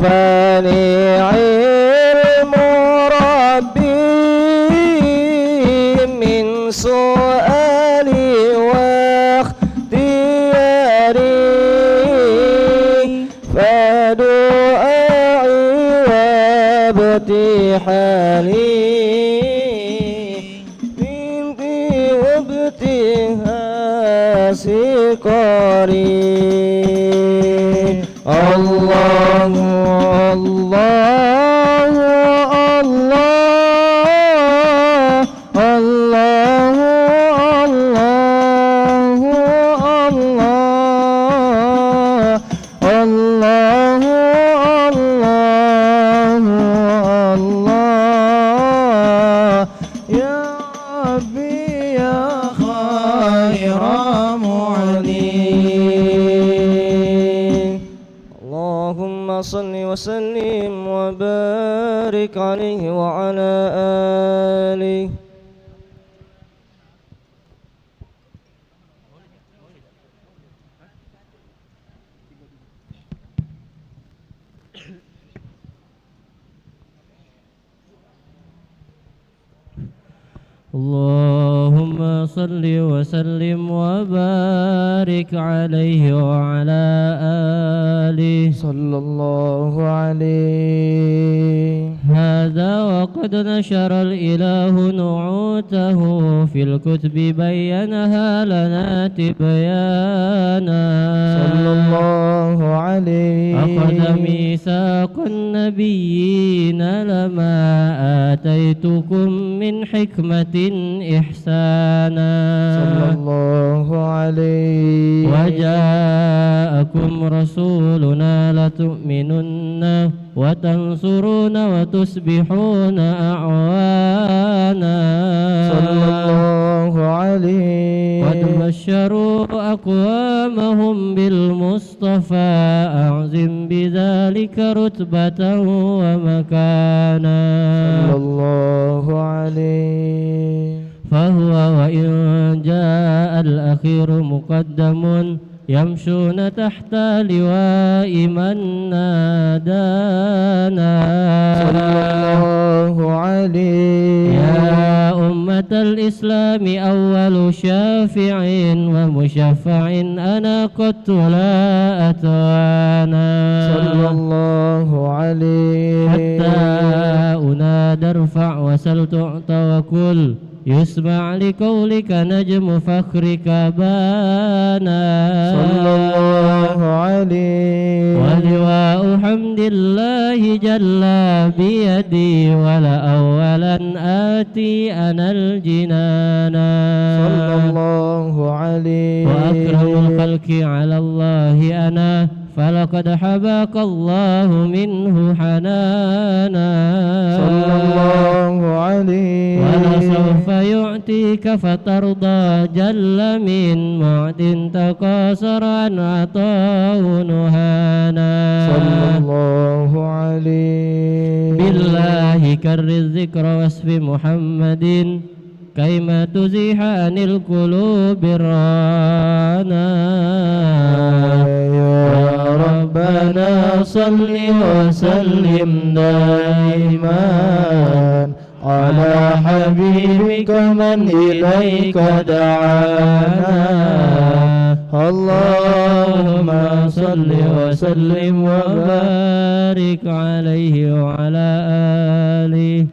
كفاني علم ربي من سؤالي واختياري فدعائي وابتحالي بنتي وابتهاسي قري الله الله الله الله الله الله الله الله يا ربي يا خير معين اللهم صل وسلم وبارك عليه وعلى آله اللهم صل وسلم وبارك عليه وعلى آله صلى الله عليه هذا وقد نشر الإله نعوته في الكتب بينها لنا تبيانا صلى الله عليه أخذ ميثاق النبيين لما آتيتكم من حكمة إحسانا صلى الله عليه وجاءكم رسولنا لتؤمنن وتنصرون وتصبحون أعوانا صلى الله عليه قد بشروا أقوامهم بالمصطفى أعظم بذلك رتبة ومكانا صلى الله عليه فهو وإن جاء الأخير مقدم يمشون تحت لواء من نادانا صلى الله عليه يا أمة الإسلام أول شافع ومشفع أنا قد لا أتوانا صلى الله عليه حتى أنادى ارفع وسل تعطى وكل يسمع لقولك نجم فخرك بانا صلى الله عليه ولواء حمد الله جل بيدي ولا أولا آتي أنا الجنانا صلى الله عليه وأكرم الخلق على الله أنا فلقد حباك الله منه حنانا صلى الله عليه ولسوف يعطيك فترضى جل من معد تقاصر عن عطاه نهانا صلى الله عليه بالله كرر الذكر واسف محمد كيما تزيح عن القلوب الرانا يا ربنا صل وسلم دائما على حبيبك من إليك دعانا اللهم صل وسلم وبارك عليه وعلى آله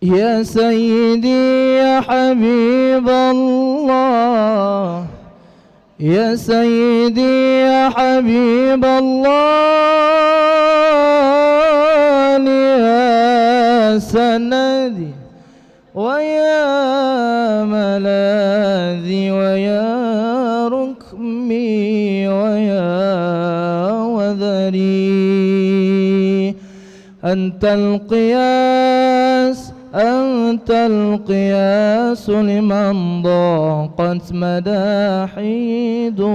يا سيدي يا حبيب الله يا سيدي يا حبيب الله يا سندي ويا ملاذي ويا ركمي ويا وذري أنت القياس أنت القياس لمن ضاقت مداحيده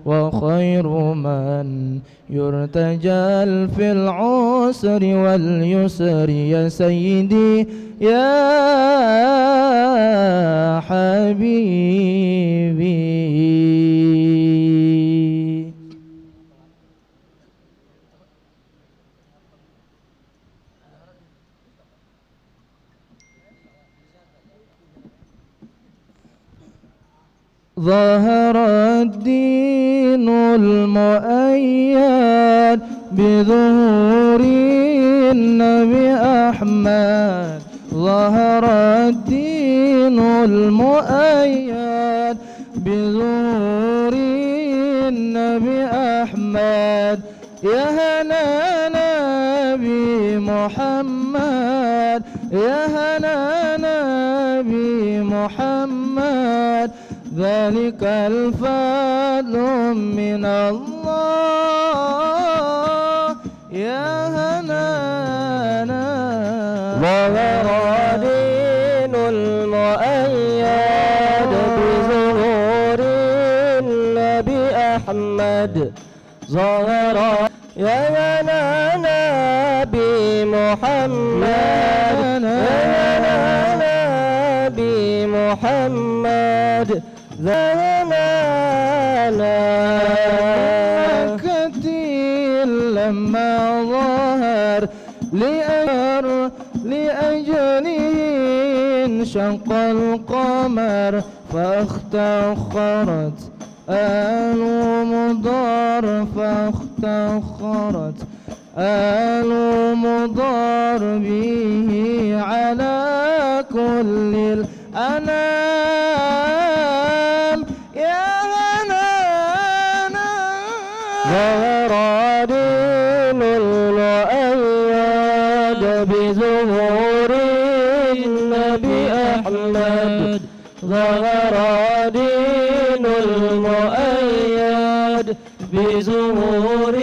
وخير من يرتجى في العسر واليسر يا سيدي يا حبيبي. ظهر الدين المؤيد بظهور النبي أحمد. ظهر الدين المؤيد بظهور النبي أحمد. يا هنا نبي محمد، يا هنا نبي محمد، ذلك الفضل من الله. يا هنانا ظهر دين المؤيد بظهور النبي أحمد. ظهر يا نبي محمد، يا نبي محمد، ذهبنا كثير لما ظهر لأجله انشق القمر فاختخرت آل مضار، فاختخرت آل مضار به على كل الأنام. يا هنانا ظهر دين المؤيد بظهور النبي أحمد. ظهر دين المؤيد بظهور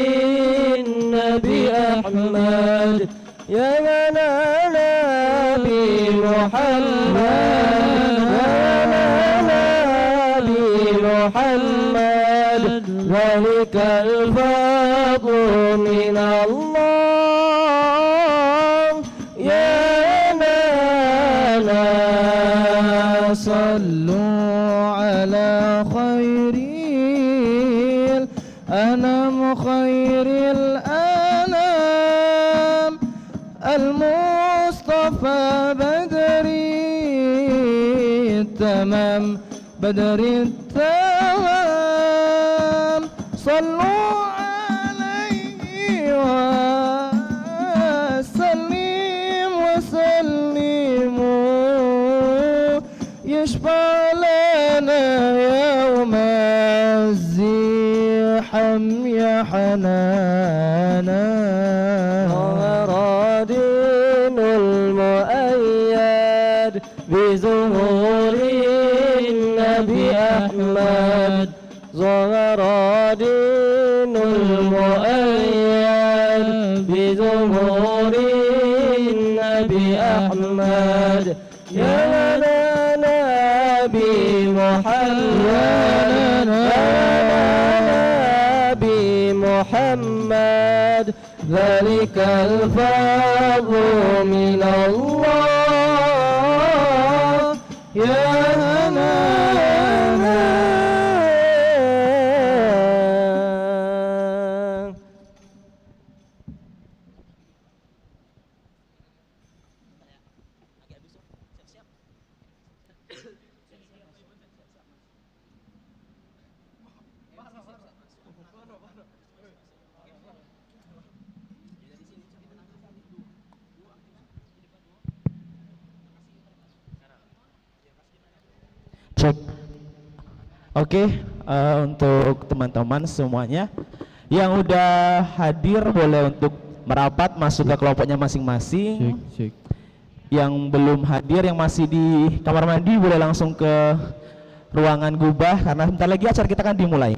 النبي أحمد. يا نبي محمد، يا نبي محمد، ذلك الفضل من الله. يا نانا صلوا على خير الأنام، خير الأنام المصطفى بدري التمام، بدري التمام. صلوا عليه وسلم وسلموا، يشفع لنا يوم الزحام يا حنانا. ظهر دين المؤيد بظهور النبي أحمد. ظهر دين المؤيد بظهور النبي أحمد. يا نبي محمد، يا نبي محمد، ذلك الفضل من الله. يا هنانا cek. Oke, untuk teman-teman semuanya yang udah hadir boleh untuk merapat masuk ke kelompoknya masing-masing. Yang belum hadir, yang masih di kamar mandi boleh langsung ke ruangan gubah karena bentar lagi acara kita akan dimulai.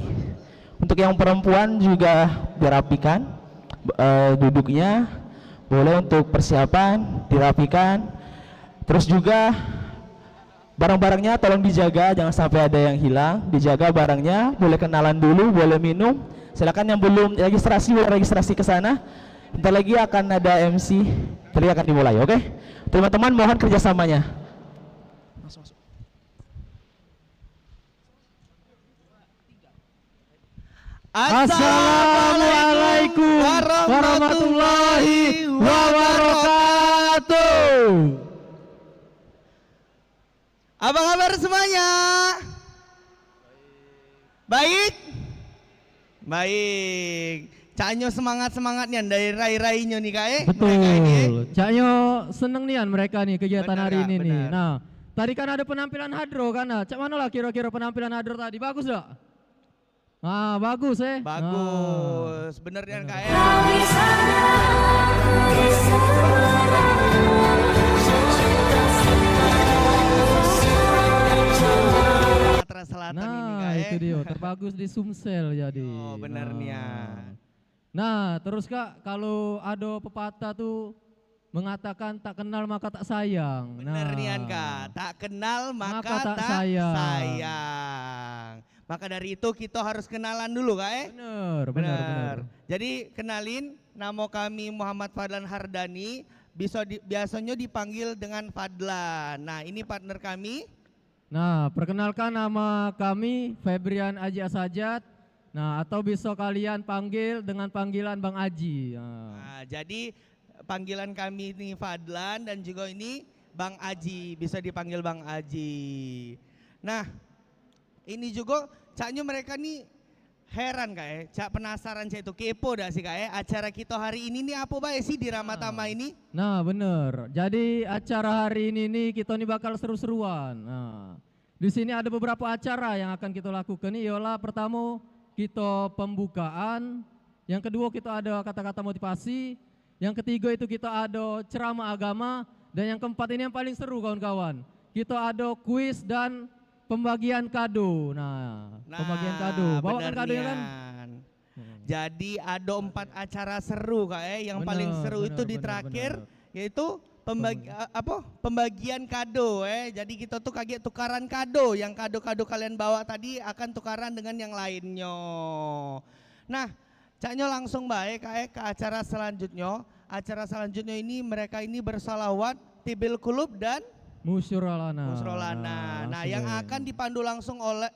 Untuk yang perempuan juga dirapikan duduknya, boleh untuk persiapan dirapikan. Terus juga barang-barangnya tolong dijaga, jangan sampai ada yang hilang. Dijaga barangnya, boleh kenalan dulu, boleh minum. Silakan yang belum registrasi boleh registrasi ke sana. Bentar lagi akan ada MC Tadi akan dimulai, oke? Teman-teman mohon kerjasamanya. Assalamualaikum warahmatullahi wabarakatuh. Apa kabar semuanya? Baik? Baik. Caknyo semangat-semangatnya dari rai-rainya nih Kak Betul. Caknyo seneng nian mereka nih kegiatan Bener, hari ini bener. nih. Nah, tadi kan ada penampilan hadro kan. Nah, cak mana lah kira-kira penampilan hadro tadi? Bagus gak? Ah, bagus Bagus. Bener kan Kak Sumatera Selatan ini Kak Nah, itu dia. Terbagus di Sumsel jadi. Oh, bener nian. Nah, terus Kak, kalau ada pepatah tuh mengatakan tak kenal maka tak sayang. Bener nian Kak, tak kenal maka tak sayang. Maka dari itu kita harus kenalan dulu Kak Benar. Jadi kenalin, nama kami Muhammad Fadlan Hardani, biasanya dipanggil dengan Fadlan. Nah ini partner kami. Nah, perkenalkan nama kami Febrian Aji Asajat. Nah, atau bisa kalian panggil dengan panggilan Bang Aji. Nah, jadi panggilan kami ini Fadlan dan juga ini Bang Aji, bisa dipanggil Bang Aji. Nah, ini juga caknya mereka nih heran Kak cak penasaran cak itu kepo dah sih Kak acara kita hari ini nih apa baik sih di Ramatama ini? Nah, bener. Jadi acara hari ini nih kita nih bakal seru-seruan. Nah, di sini ada beberapa acara yang akan kita lakukan nih. Yola pertama kita pembukaan, yang kedua kita ada kata-kata motivasi, yang ketiga itu kita ada ceramah agama, dan yang keempat ini yang paling seru kawan-kawan. Kita ada kuis dan pembagian kado. Nah, pembagian kado. Bawakan kadonya kan? Jadi ada 4 acara seru Kak yang paling seru itu di terakhir yaitu pembagian kado Jadi kita tuh kaget tukaran kado, yang kado-kado kalian bawa tadi akan tukaran dengan yang lainnya. Nah, caknya langsung baik ke acara selanjutnya. Acara selanjutnya ini mereka ini bersalawat, tibil kulub dan Musyurolana. Nah, yang akan dipandu langsung oleh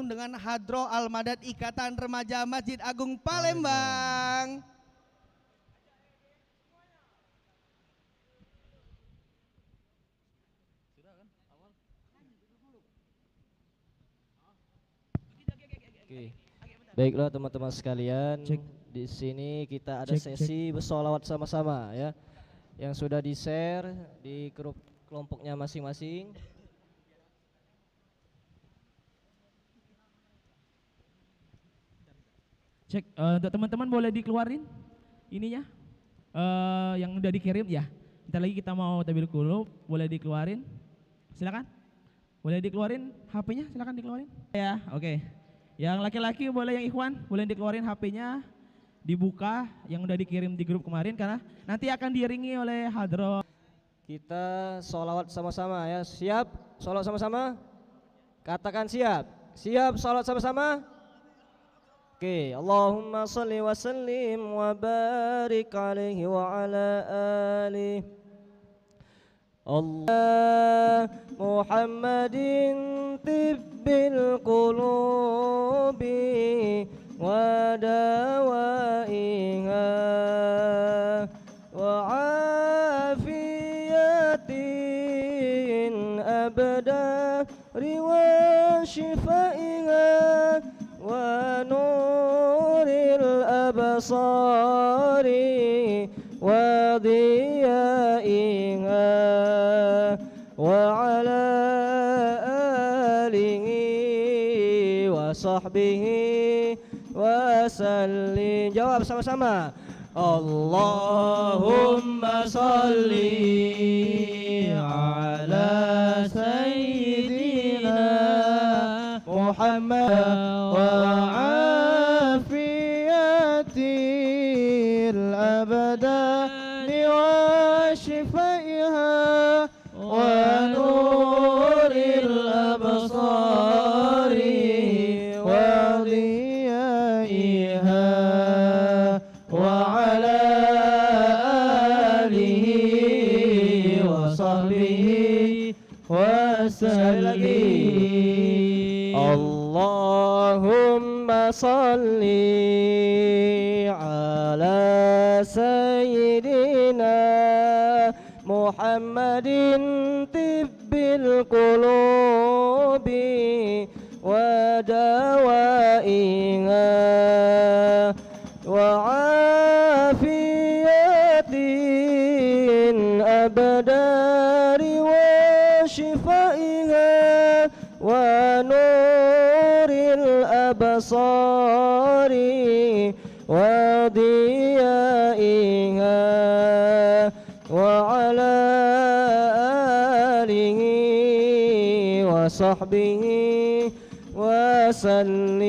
dengan Hadro Al-Madad Ikatan Remaja Masjid Agung Palembang. Oke. Baiklah teman-teman sekalian, di sini kita ada sesi bersolawat sama-sama ya, yang sudah di-share di grup kelompoknya masing-masing. Cek, untuk teman-teman boleh dikeluarin ininya, yang udah dikirim ya. Bentar lagi kita mau tabil kulub, boleh dikeluarin, silakan. Boleh dikeluarin HP-nya, silakan dikeluarin. Ya, oke. Yang laki-laki boleh, yang ikhwan boleh dikeluarin HP-nya, dibuka yang udah dikirim di grup kemarin karena nanti akan diiringi oleh hadro. Kita sholawat sama-sama ya. Siap? Sholawat sama-sama? Katakan siap. Siap sholawat sama-sama? Oke. Allahumma sholli wa sallim wa barik alaihi wa ala alihi. Allah Muhammadin tibbil qulubi wa dawaiha wa afiyatin abda riwa shifaiha wa nuril absari wa diyaiha wa ala alihi wa sahbihi wa sallim. Jawab sama-sama. Allahumma salli ala sayyidina Muhammad wa afiyatil abdani wa shifaiha wa nuril absari wa diyaiha wa ala وصحبه وسلم. Allahumma salli ala sayyidina Muhammadin tibbil qulubi wa dawaiha wa afiyatin abdari wa shifaiha wa nuril absari wa diyaiha wa ala alihi wa sahbihi wa sallim.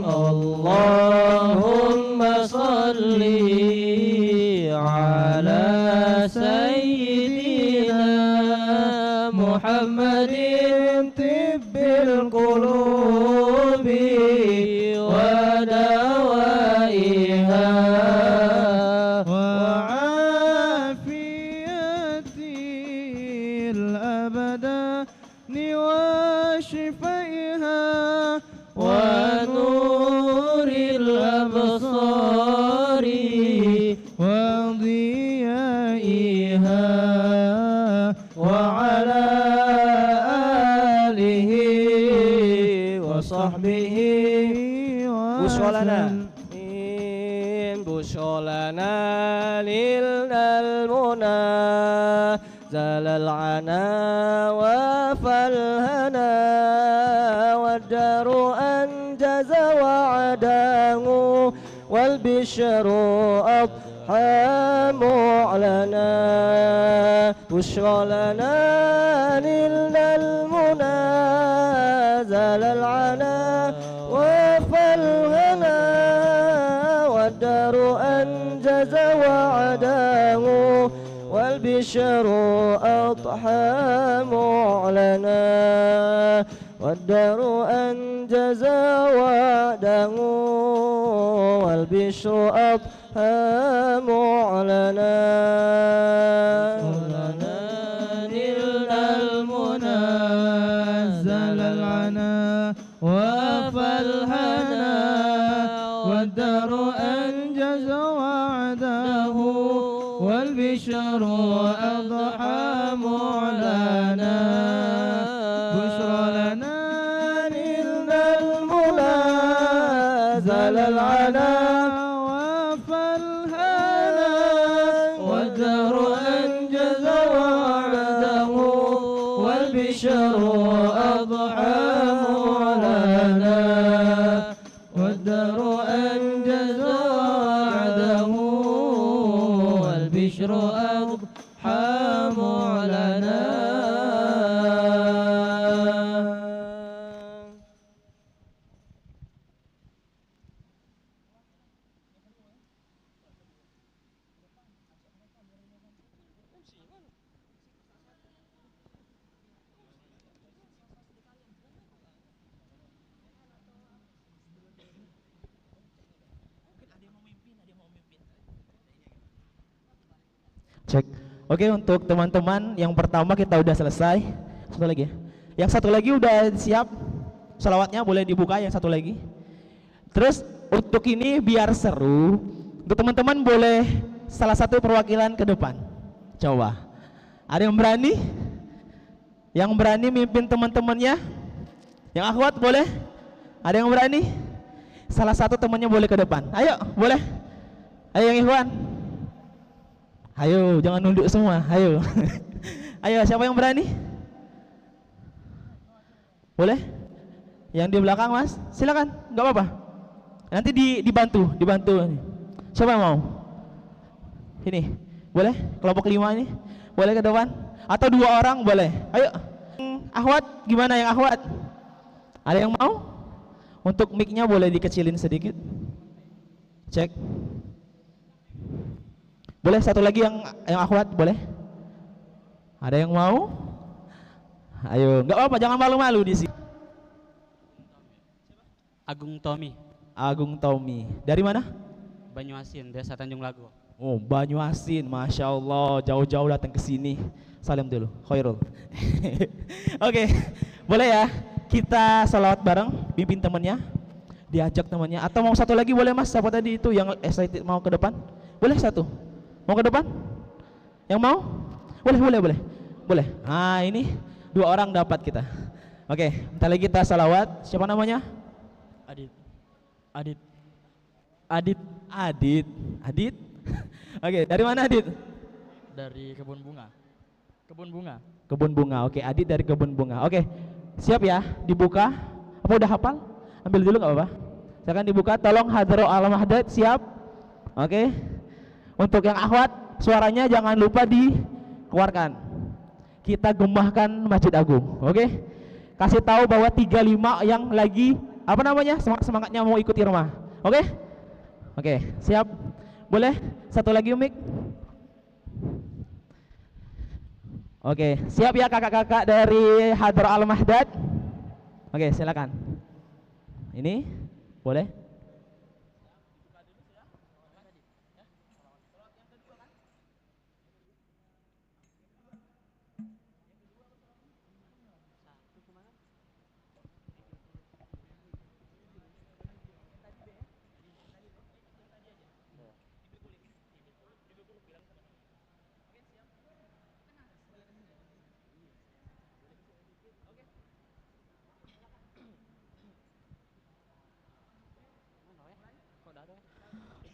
Allahumma salli ala sayyidina Muhammadin tibbil qulubi wa dawaiha wa afiyatil abdani wa shifaiha wa nuril absari wa diyaiha wa ala alihi wa sahbihi wa Busholana Busholana lil almuna zalal ana wa falhana wa daru anjaza wa'adahu wal bishru adha mu'lana. Busholana lil almuna zalal ana wa falhana والدار أنجز وعده والبشر أضحى معلنا والدار أنجز وعده والبشر أضحى معلنا. نلنا المنزل العنا وفالهنا والدار أنجز وعده والبشر أضحى معلنا. بشرى لنا نلنا المنى زال العنا وفالهنا والدار أنجز وعده والبشر أضحى معلنا والدار أنجز وعده والبشر أضحى معلنا. Cek. Oke, untuk teman-teman yang pertama kita udah selesai. Satu lagi ya. Yang satu lagi udah siap. Salawatnya boleh dibuka yang satu lagi. Terus untuk ini biar seru, untuk teman-teman boleh salah satu perwakilan ke depan. Coba. Ada yang berani? Yang berani mimpin teman-temannya? Yang akhwat boleh? Ada yang berani? Salah satu temannya boleh ke depan. Ayo, boleh? Ayo yang ikhwan. Ayo, jangan nunduk semua. Ayo. Ayo, siapa yang berani? Boleh? Yang di belakang, Mas. Silakan, nggak apa-apa. Nanti dibantu. Siapa yang mau? Ini. Boleh? Kelompok 5 ini. Boleh ke depan? Atau 2 orang boleh. Ayo. Akhwat, gimana yang akhwat? Ada yang mau? Untuk mic-nya boleh dikecilin sedikit. Cek. Boleh satu lagi yang akhwat, boleh? Ada yang mau? Ayo, nggak apa-apa, jangan malu-malu di sini. Agung Tommy. Agung Tommy. Dari mana? Banyuasin, Desa Tanjung Lago. Oh, Banyuasin, Masya Allah, jauh-jauh datang ke sini. Salam dulu, Khairul. Oke, boleh ya? Kita salawat bareng, pimpin temannya, diajak temannya. Atau mau satu lagi boleh mas? Siapa tadi itu yang excited mau ke depan? Boleh satu? Mau ke depan? Yang mau? Boleh. Nah ini 2 orang dapat kita. Oke, bentar lagi kita salawat. Siapa namanya? Adit. Oke, dari mana Adit? Dari kebun bunga. Kebun bunga. Oke, Adit dari kebun bunga. Oke, siap ya? Dibuka. Apa udah hafal? Ambil dulu nggak apa-apa. Silakan dibuka. Tolong Hadro Al-Mahdad siap. Oke. Untuk yang akhwat, suaranya jangan lupa dikeluarkan. Kita gemahkan Masjid Agung. Oke. Kasih tahu bahwa 35 yang lagi apa namanya? Semangatnya mau ikut irma. Oke? Oke, siap. Boleh? Satu lagi Umik. Oke, siap ya kakak-kakak dari Hadro Al-Mahdad. Oke, silakan. Ini boleh?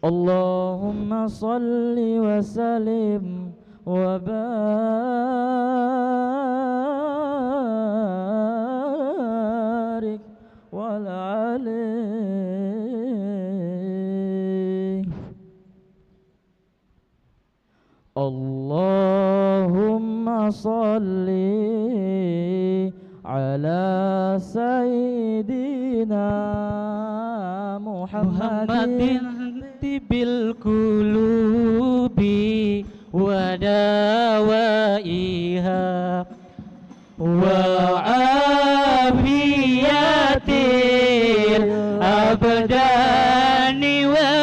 Allahumma salli wa sallim wa barik wa alaih. Allahumma salli ala sayyidina Muhammadin bil qulubi wa dawaiha wa afiyatil abdani wa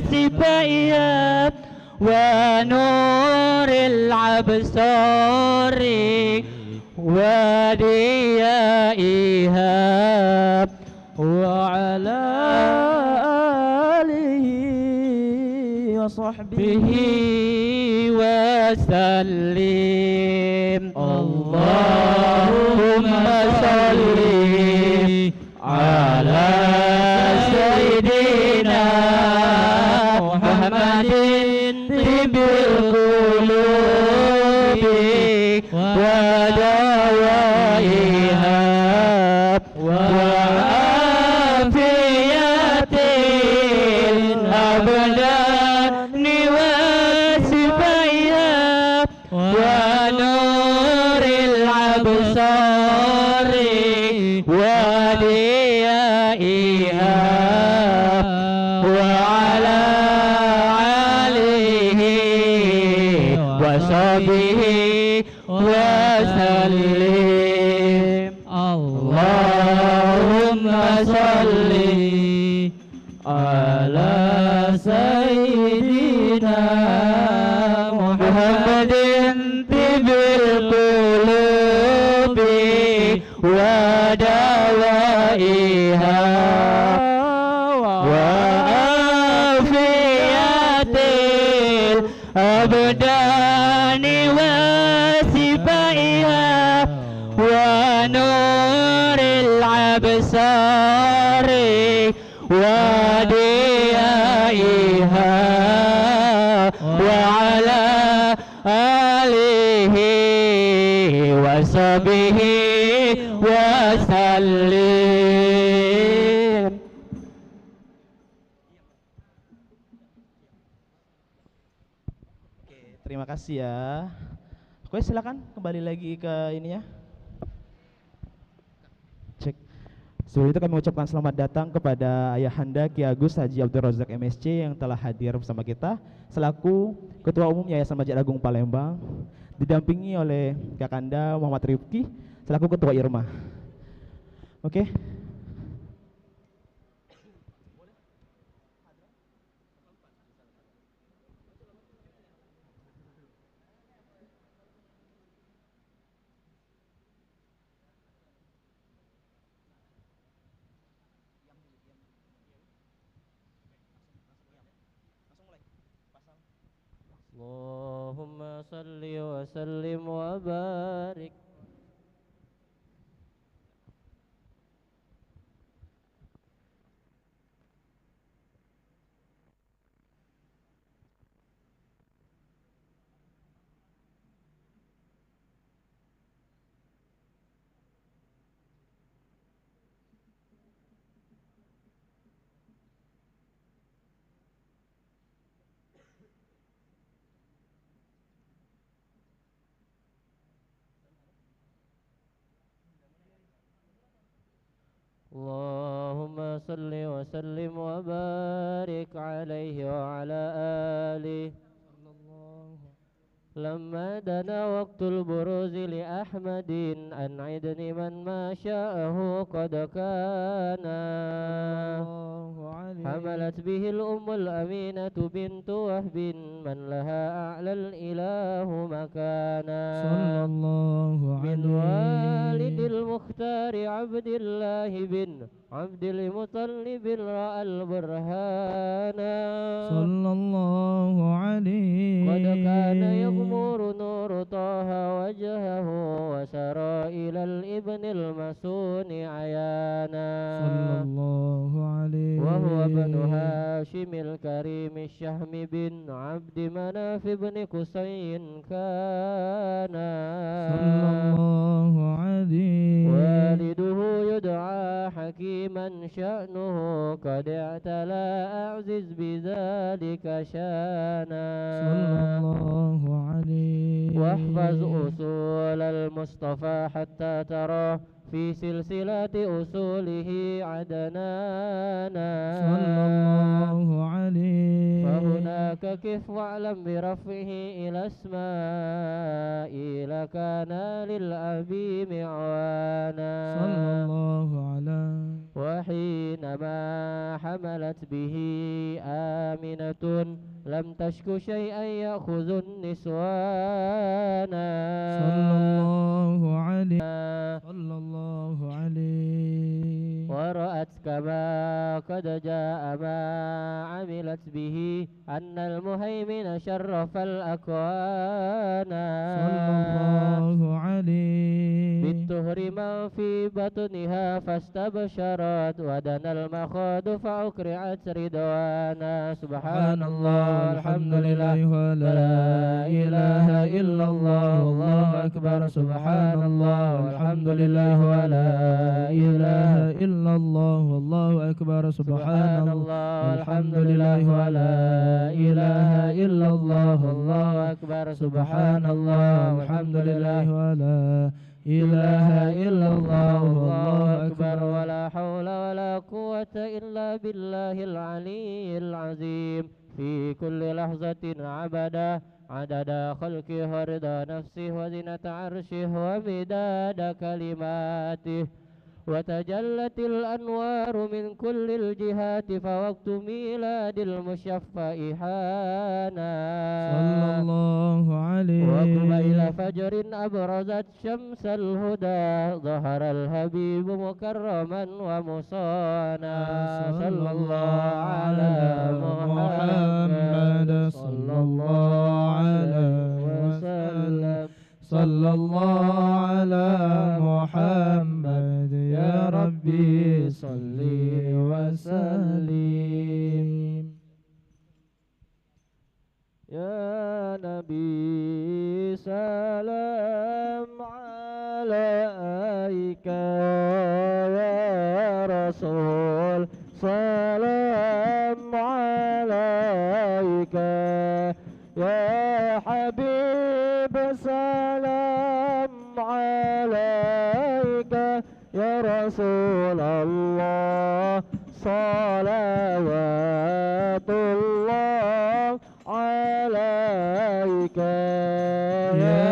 sifaiha wa nuril absari wa diyaiha wa ala وصحبه وسلم اللهم صل على سيدنا محمد طب القلوب ودوائها وعافية الأبدان ونور الأبصار وديائها وعلى آله وصحبه وسلم اللهم صل على سيدنا محمد طب القلوب ودوائها وعافية الأبدان وسبائها ونور الأبصار وديائها وعلى آله وصحبه وسلم. Oke, terima kasih ya. Oke, silakan kembali lagi ke ini ya. Cek. Sebelum itu kami mengucapkan selamat datang kepada Ayahanda Ki Agus Haji Abdul Razak MSC yang telah hadir bersama kita selaku Ketua Umum Yayasan Masjid Agung Palembang, didampingi oleh Kakanda Muhammad Rifki selaku Ketua Irma. Oke. صل وسلم وبارك. اللهم صل وسلم وبارك عليه وعلى آله. لما دنا وقت البروز لأحمد أنعدني من ما شاءه قد كان. حملت به الأم الأمينة بنت وهب من لها أعلى الإله مكانا. صلى الله من عليه والد المختار عبد الله بن عبد المطلب رأى البرهانا. صلى الله عليه قد كان يغمر نور طه وجهه وسرى إلى الابن المسون عيانا. صلى الله عليه وهو ابن هاشم الكريم الشهم بن عبد مناف بن قصي كان. صلى الله عليه والده يدعى حكيما شأنه قد اعتلى أعزز بذلك شانا. صلى الله عليه واحفظ أصول المصطفى حتى تراه في سلسلة أصوله عدنانا. صلى الله عليه فهناك كف واعلم برفعه إلى اسماء لكان للأبي معوانا. صلى الله عليه وحينما حملت به آمنة لم تشك شيئا يأخذ النسوانا. صلى الله عليه صلى الله عليه ورأت كما قد جاء ما عملت به أن المهيمن شرف الأكوان. صلى الله عليه بالطهر ما في بطنها فاستبشرت ودنا المخاض فأكرعت رضوانا. سبحان الله الحمد لله ولا إله إلا الله والله أكبر. سبحان الله والحمد لله ولا إله إلا الله والله أكبر. سبحان الله والحمد لله ولا إله إلا الله والله أكبر. سبحان الله والحمد لله ولا إله إلا الله والله أكبر. ولا حول ولا قوة إلا بالله العلي العظيم. في كل لحظة عبدا عدد خلقه ورضا نفسه وزنة عرشه ومداد كلماته. وتجلت الأنوار من كل الجهات فوقت ميلاد المشفع حانا. صلى الله عليه وقبيل فجر أبرزت شمس الهدى ظهر الحبيب مكرما ومصانا. صلى الله على محمد صلى الله عليه وسلم. صلى الله على محمد يا ربي صل وسلم. يا نبي سلام عليك يا رسول سلام عليك يا حبيب سلام عليك يا رسول الله صلوات الله عليك يا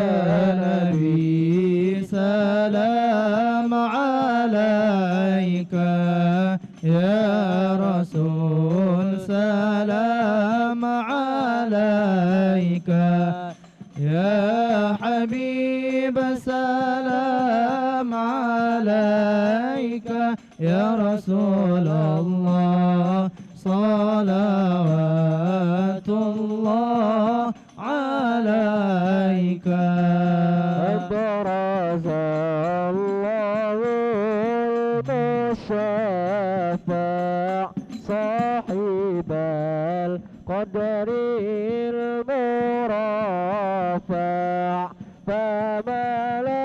نبي سلام عليك يا رسول سلام عليك يا حبيب سلام عليك يا رسول الله صلوات الله عليك الله المشفع صاحب القدر المرفع فملا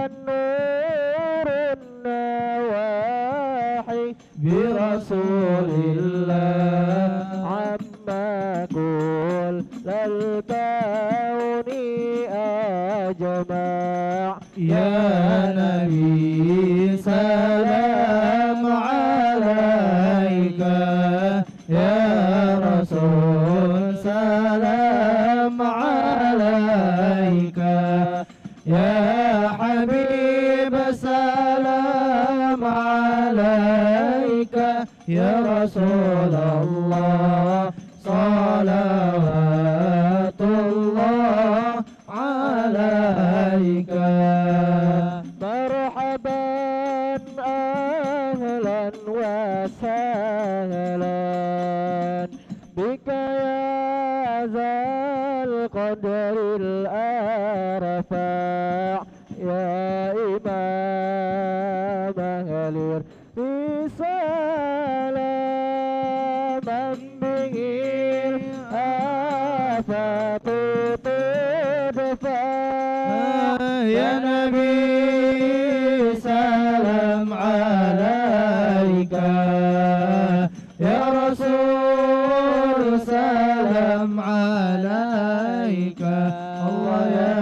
النور النواحي برسول الله عما كل الكون أجمع يا نبي سلام عليك يا رسول سلام عليك يا حبيب سلام عليك يا رسول الله صلوات الله عليك مرحبا أهلا وسهلا بك يا ذا القدر الأرفع يا إمام أهل الرسالة من به الآفات تدفع يا نبي سلام عليك يا رسول سلام عليك الله يا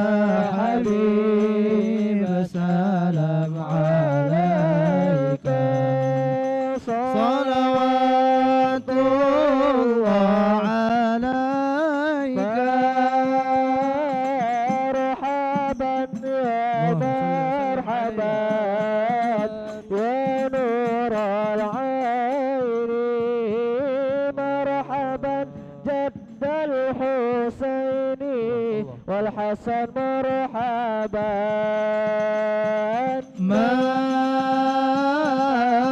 حبيب سلام عليك صلوات الله عليك مرحبا يا مرحبا يا نور العين مرحبا جد الحسين والحسن مرحبا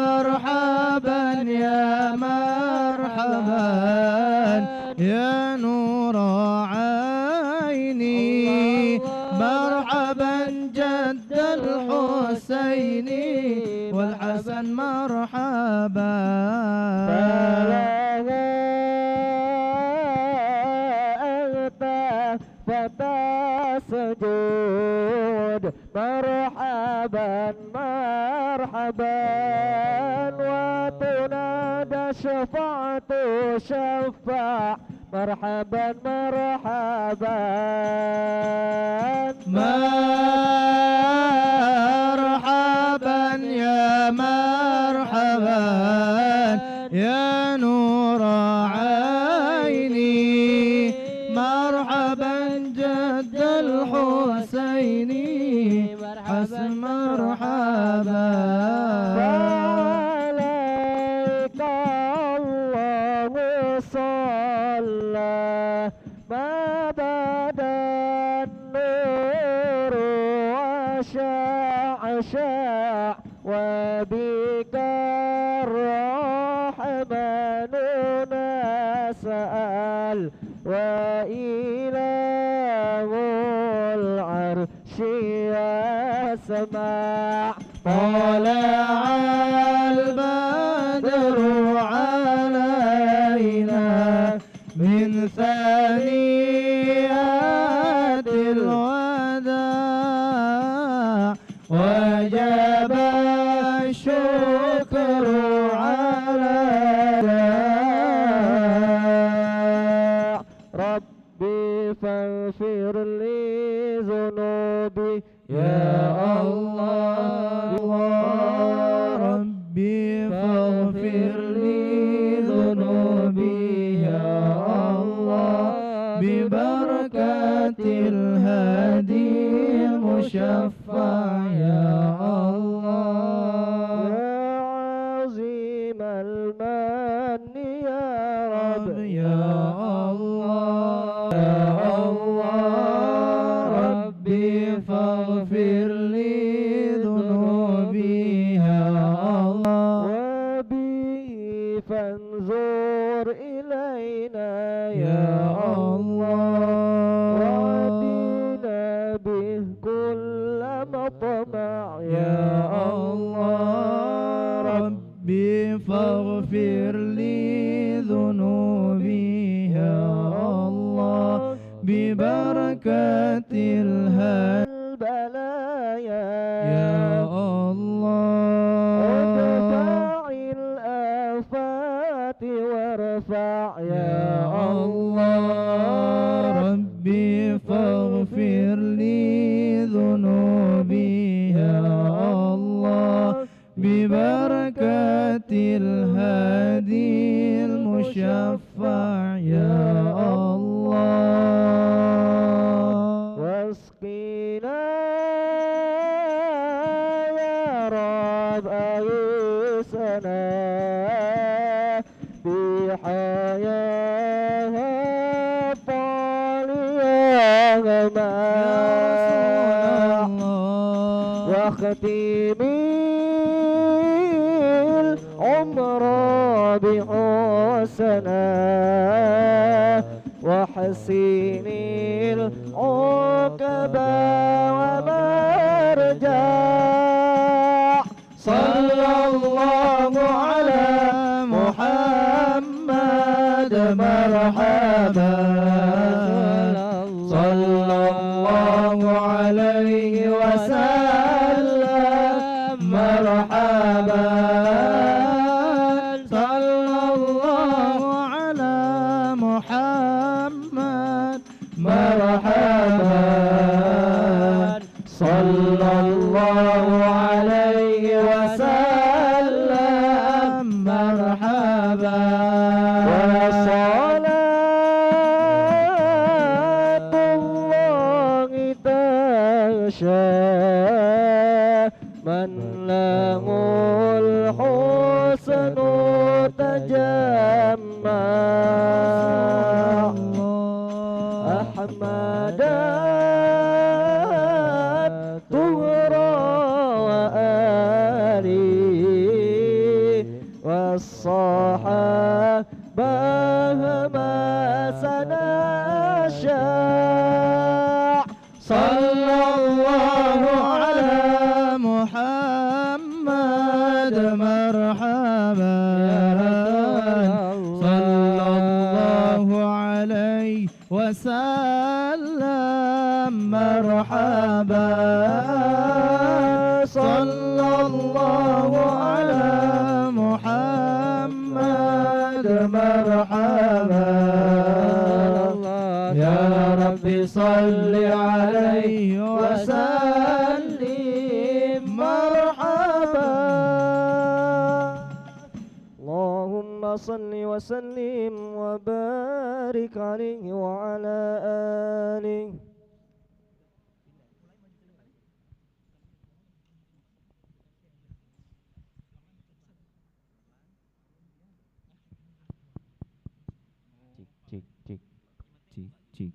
مرحبا يا مرحبا يا نور عيني مرحبا جد الحسين والحسن مرحبا فتى سجود مرحبا مرحبا وتنادى شفاعة شفاع مرحبا مرحبا مرحبا يا مرحبا يا نور عيني مرحبا جد الحسين حسن مرحبا عليك الله صلى ما بدا النور وشاع شاع وبك الرحمن نسأل وإله العرش يسمع طلع البدر علينا من ثنيات الوداع وجب الشكر علينا ربي فاغفر لي ذنوبي يا الله ربي فاغفر لي ذنوبي يا الله ببركة الهادي المشفع يا الله يا عظيم المن يا رب يا الله يا الله ربي فاغفر لي ذنوبي يا الله وبه فانظر إلينا يا الله وعدنا به كل مطمع يا الله ربي فاغفر لي ذنوبي يا الله ببركة الهدي البلايا يا الله ادفع الآفات وارفع يا الله ربي فاغفر لي ذنوبي يا الله ببركة الهادي المشفع يا الله واسقنا يا رب أغيثنا بحياة طالية غماء واختم العمر بحسنا وحسين العقبى ومرجع صلى الله على محمد مرحبا صلى الله عليه وسلم مرحبا صلى الله على محمد مرحبا صلى الله عليه وسلم مرحبا وصلاة الله تغشى من له الحسن تجمع أحمد طهرا وآله والصحابة ما سنشاء صلى الله على محمد مرحبا صلى الله عليه وسلم مرحبا صلى الله على محمد مرحبا يا رب صل عليه وسلم مرحبا اللهم صل وسلم وبارك عليه وعلى آله Cik, cik, cik, cik.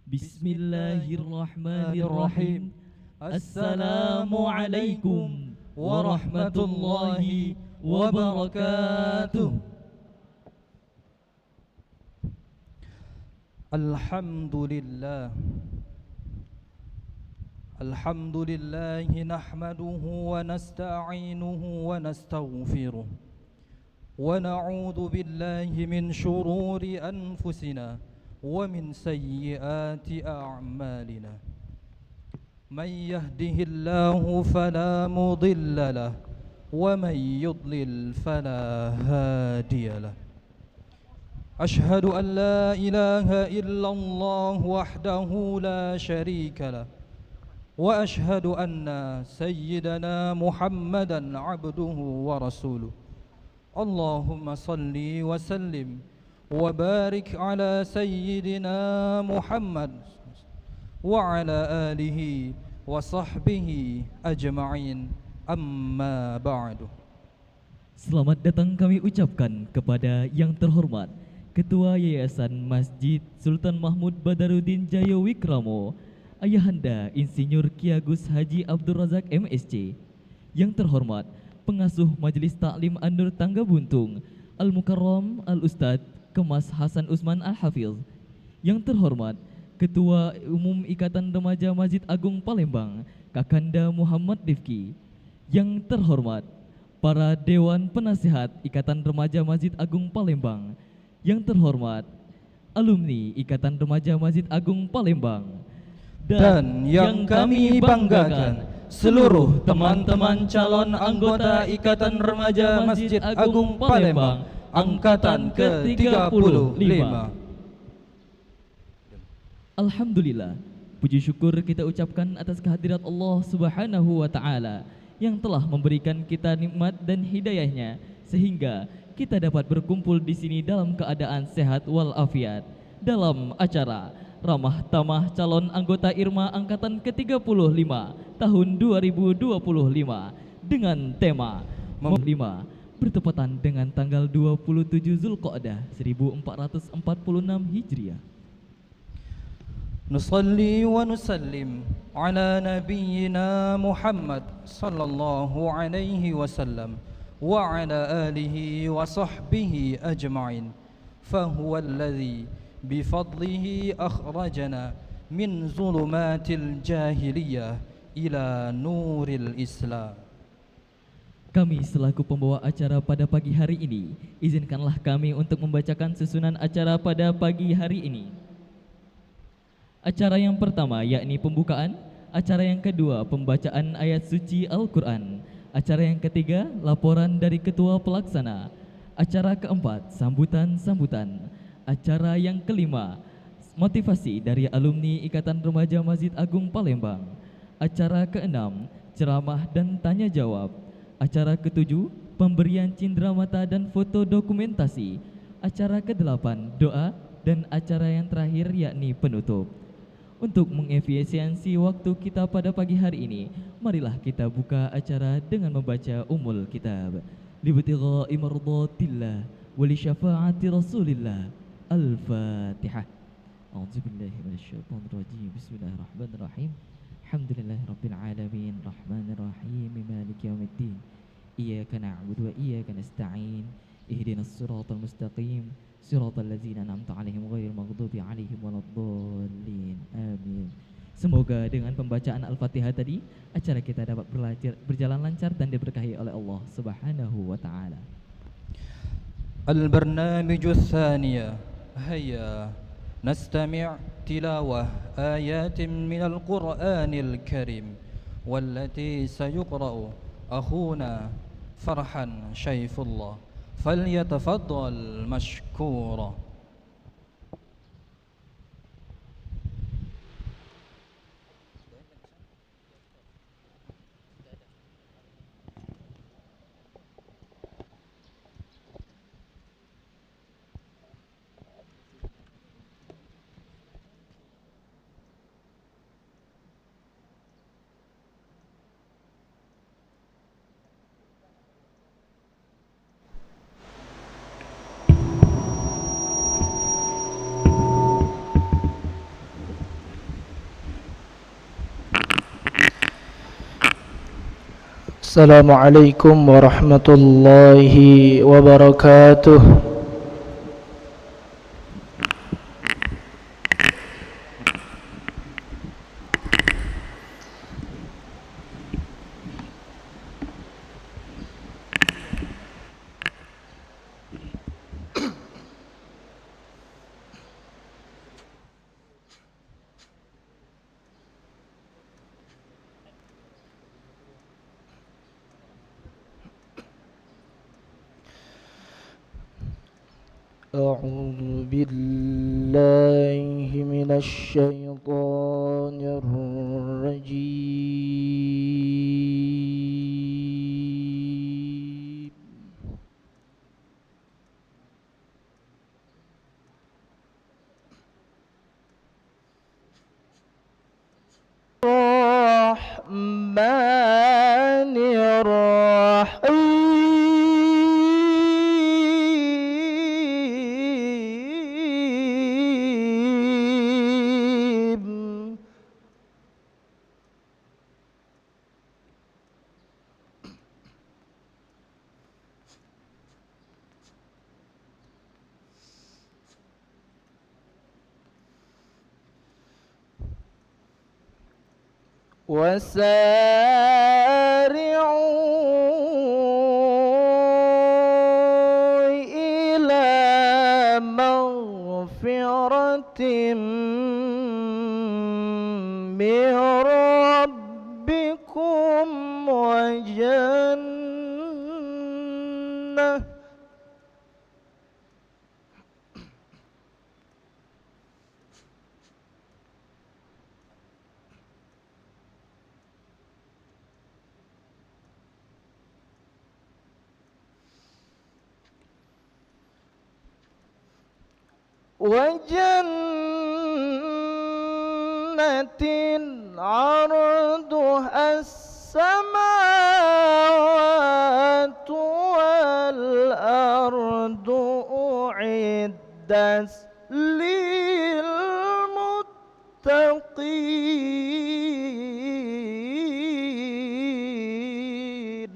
Bismillahirrahmanirrahim. Assalamualaikum warahmatullahi wabarakatuh. Alhamdulillah Alhamdulillahi nahmaduhu wa nasta'inuhu wa nastaghfiruh wa na'udzu billahi min shururi anfusina wa min sayyiati a'malina man yahdihillahu fala mudilla lahu wa man yudlil fala hadiya lahu أشهد أن لا إله إلا الله وحده لا شريك له وأشهد أن سيدنا محمدا عبده ورسوله اللهم صل وسلم وبارك على سيدنا محمد وعلى آله وصحبه أجمعين أما بعد. Selamat datang kami ucapkan kepada yang terhormat Ketua Yayasan Masjid Sultan Mahmud Badaruddin Jaya Wikramo, Ayahanda Insinyur Ki Agus Haji Abdul Razak MSc, Yang terhormat Pengasuh Majelis Taklim An-Nur Tangga Buntung Al-Mukarram Al-Ustadz Kemas Hasan Usman Al-Hafiz. Yang terhormat Ketua Umum Ikatan Remaja Masjid Agung Palembang Kakanda Muhammad Rifki. Yang terhormat para Dewan Penasihat Ikatan Remaja Masjid Agung Palembang. Yang terhormat alumni Ikatan Remaja Masjid Agung Palembang. Dan yang kami banggakan, seluruh teman-teman calon anggota Ikatan Remaja Masjid Agung Palembang Angkatan ke-35. Alhamdulillah, puji syukur kita ucapkan atas kehadirat Allah Subhanahu wa taala yang telah memberikan kita nikmat dan hidayahnya sehingga kita dapat berkumpul di sini dalam keadaan sehat walafiat dalam acara Ramah Tamah Calon Anggota IRMA Angkatan ke-35 tahun 2025 dengan tema 5 bertepatan dengan tanggal 27 Zulqa'dah 1446 Hijriah. Nusalli wa nusallim ala nabiyyina Muhammad sallallahu alaihi wasallam wa ala alihi wa sahbihi ajma'in. Fahuwa alladhi bifadlihi akhrajana min zulumatil jahiliyah ila nuril Islam. Kami selaku pembawa acara pada pagi hari ini, izinkanlah kami untuk membacakan susunan acara pada pagi hari ini. Acara yang pertama yakni pembukaan, acara yang kedua pembacaan ayat suci Al-Quran, acara yang ketiga laporan dari ketua pelaksana, acara keempat sambutan-sambutan, acara yang kelima motivasi dari alumni Ikatan Remaja Masjid Agung Palembang, acara keenam ceramah dan tanya jawab, acara ketujuh pemberian cindramata dan foto dokumentasi, acara kedelapan doa, dan acara yang terakhir yakni penutup. Untuk mengefisiensi waktu kita pada pagi hari ini, marilah kita buka acara dengan membaca Ummul Kitab. Libtigha'i mardatillah wa li syafa'ati Rasulillah. Al-Fatihah. A'udzubillahi minasyaitonir rajim. Bismillahirrahmanirrahim. Alhamdulillahirabbil alamin, rahmanir rahim, maliki yaumiddin. Iyyaka na'budu wa iyyaka nasta'in. Ihdinas siratal mustaqim. Siratal ladzina an'amta 'alaihim ghairil maghdubi 'alaihim waladdallin. Amin. Semoga dengan pembacaan Al-Fatihah tadi acara kita dapat berjalan lancar dan diberkahi oleh Allah Subhanahu wa taala. Al-barnamij ats-tsaniyah. Hayya nastami' tilawah ayatin minal Qur'anil Karim wallati sayuqra'u akhuna Farhan Syaifullah. فليتفضل مشكورا. Assalamualaikum warahmatullahi wabarakatuh. أعوذ بالله من الشيطان الرجيم. الرحمن الرحيم. وسارعوا إلى مغفرة من ربكم وجنة عرضها السماوات والأرض أعدت للمتقين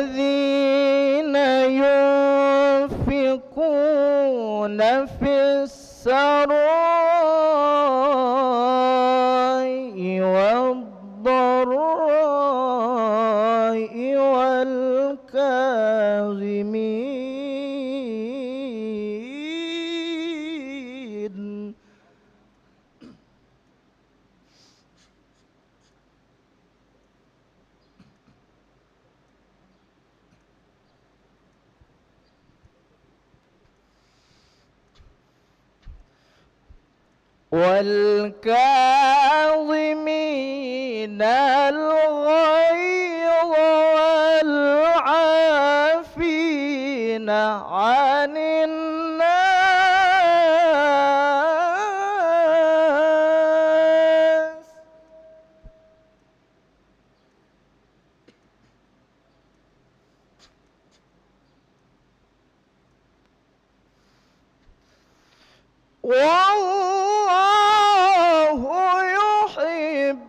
الذين ينفقون في السراء والضراء والكاظمين والكاظمين الغيظ والعافين عن الناس والله يحب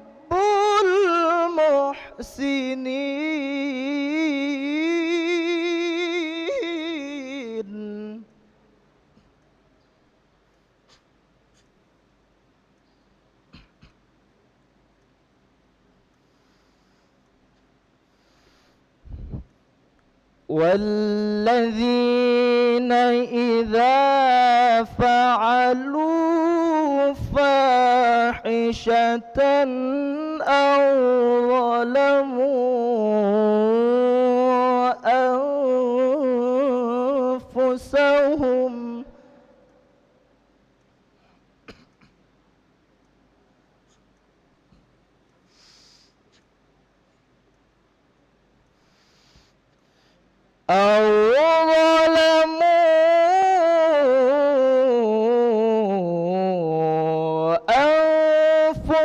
المحسنين والذين إذا فعلوا فاحشة أو ظلموا أنفسهم أو ظلموا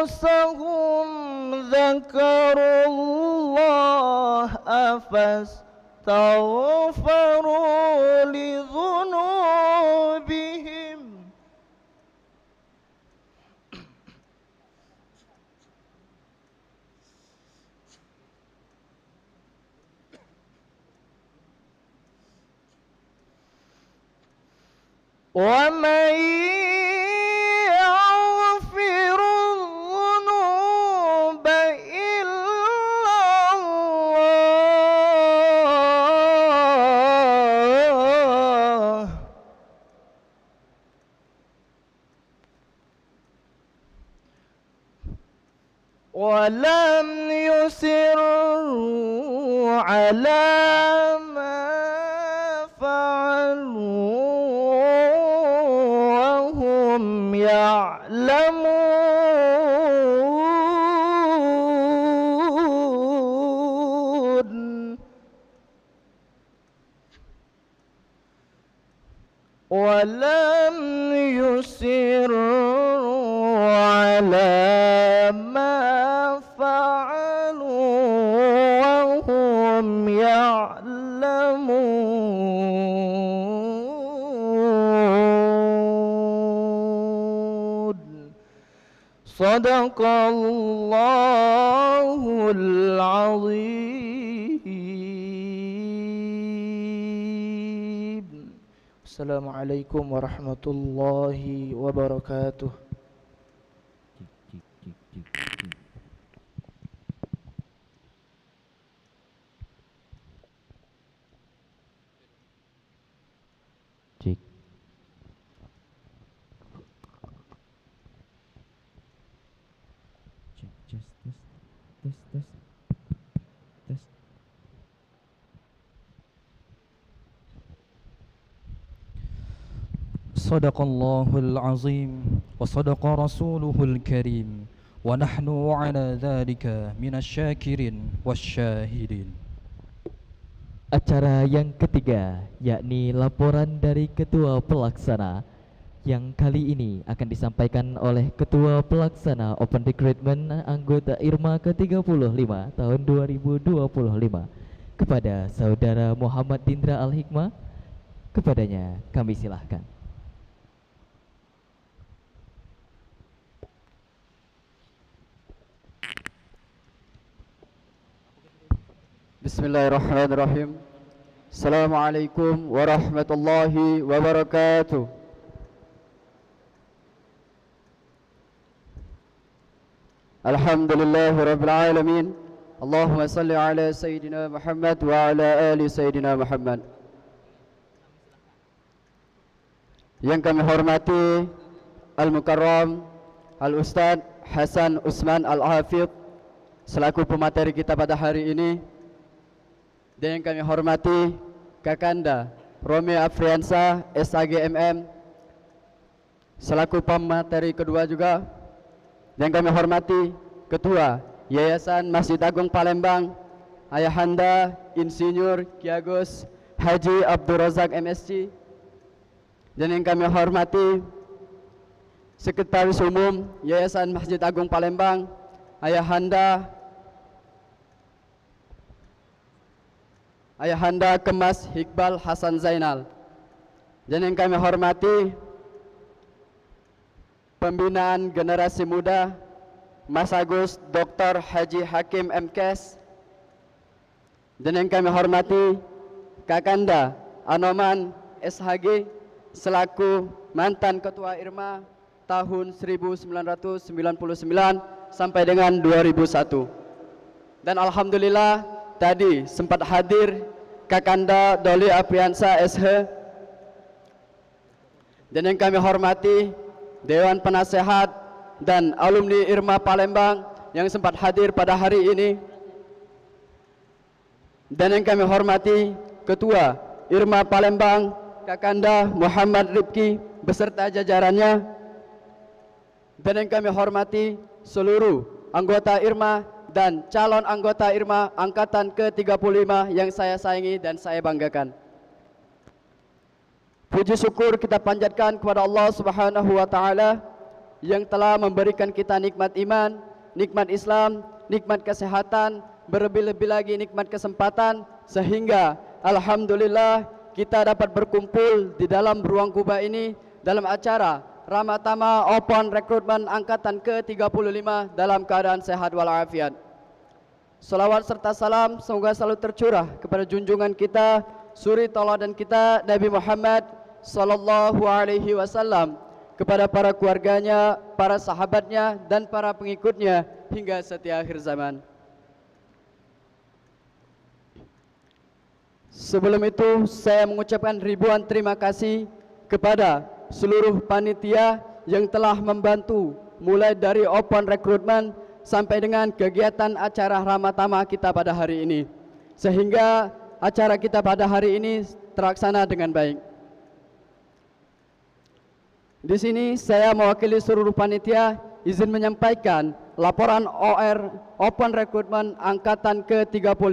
أنفسهم ذكروا الله فاستغفروا لذنوبهم ومن يغفر الذنوب إلا الله ولم يصروا على ما فعلوا وهم يعلمون ولم يصروا على ما فعلوا وهم يعلمون Sadaqallahul azim. Assalamualaikum warahmatullahi wabarakatuh. Cek. Cek, tes, tes, tes, tes. Sadaqallahul azim wa sadaqa rasuluhul karim wa nahnu ala dhalika minasyakirin wasyahidin. Acara yang ketiga, yakni laporan dari Ketua Pelaksana, yang kali ini akan disampaikan oleh Ketua Pelaksana Open Recruitment anggota IRMA ke-35 tahun 2025 kepada Saudara Muhammad Dindra Al-Hikmah. Kepadanya kami silahkan. Bismillahirrahmanirrahim. Assalamualaikum warahmatullahi wabarakatuh. Alhamdulillahirabbil alamin. Allahumma salli ala sayyidina Muhammad wa ala ali sayyidina Muhammad. Yang kami hormati Al-Mukarram Al-Ustadz Hasan Usman Al-Hafidh selaku pemateri kita pada hari ini. Dan yang kami hormati Kakanda Romi Afriansa SAGMM selaku pemateri kedua juga. Dan kami hormati Ketua Yayasan Masjid Agung Palembang Ayahanda Insinyur Ki Agus Haji Abdul Razak MSc. Dan yang kami hormati Sekretaris Umum Yayasan Masjid Agung Palembang Ayahanda Kemas Iqbal Hasan Zainal. Dan yang kami hormati Pembinaan Generasi Muda Mas Agus Dr. Haji Hakim MKes. Dan yang kami hormati Kakanda Anoman SHG selaku mantan Ketua IRMA tahun 1999 sampai dengan 2001. Dan alhamdulillah tadi sempat hadir Kakanda Doli Apriansa SH. Dan yang kami hormati Dewan Penasehat dan alumni IRMA Palembang yang sempat hadir pada hari ini. Dan yang kami hormati Ketua IRMA Palembang Kakanda Muhammad Rifki beserta jajarannya. Dan yang kami hormati seluruh anggota IRMA dan calon anggota IRMA angkatan ke-35 yang saya sayangi dan saya banggakan. Puji syukur kita panjatkan kepada Allah Subhanahu wa taala yang telah memberikan kita nikmat iman, nikmat Islam, nikmat kesehatan, berlebih-lebih lagi nikmat kesempatan sehingga alhamdulillah kita dapat berkumpul di dalam ruang kubah ini dalam acara Ramatama Open Recruitment angkatan ke-35 dalam keadaan sehat walafiat. Salawat serta salam semoga selalu tercurah kepada junjungan kita, suri tauladan kita Nabi Muhammad sallallahu alaihi wasallam, kepada para keluarganya, para sahabatnya dan para pengikutnya hingga setia akhir zaman. Sebelum itu saya mengucapkan ribuan terima kasih kepada seluruh panitia yang telah membantu mulai dari open recruitment sampai dengan kegiatan acara Ramatama kita pada hari ini, sehingga acara kita pada hari ini terlaksana dengan baik. Di sini saya mewakili seluruh panitia izin menyampaikan laporan OR Open Recruitment angkatan ke-35,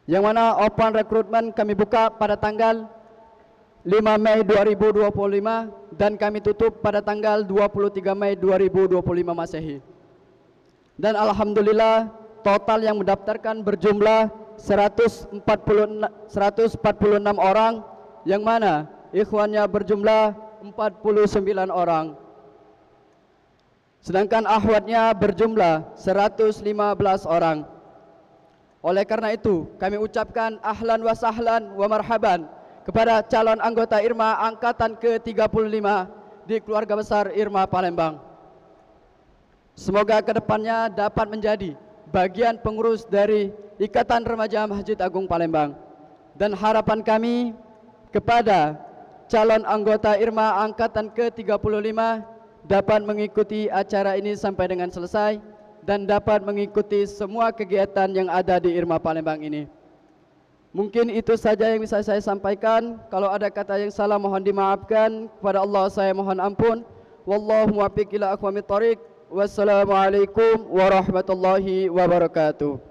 yang mana Open Recruitment kami buka pada tanggal 5 Mei 2025 dan kami tutup pada tanggal 23 Mei 2025 Masehi. Dan alhamdulillah total yang mendaftarkan berjumlah 146 orang, yang mana ikhwannya berjumlah 49 orang. sedangkan akhwatnya berjumlah 115 orang. Oleh karena itu, kami ucapkan ahlan wa sahlan wa marhaban kepada calon anggota IRMA angkatan ke-35 di keluarga besar IRMA Palembang. Semoga kedepannya dapat menjadi bagian pengurus dari Ikatan Remaja Masjid Agung Palembang. Dan harapan kami kepada calon anggota IRMA angkatan ke-35 dapat mengikuti acara ini sampai dengan selesai dan dapat mengikuti semua kegiatan yang ada di IRMA Palembang ini. Mungkin itu saja yang bisa saya sampaikan. Kalau ada kata yang salah mohon dimaafkan. Kepada Allah saya mohon ampun. Wallahu muwaffiq ila aqwamit thoriq. Wassalamualaikum warahmatullahi wabarakatuh.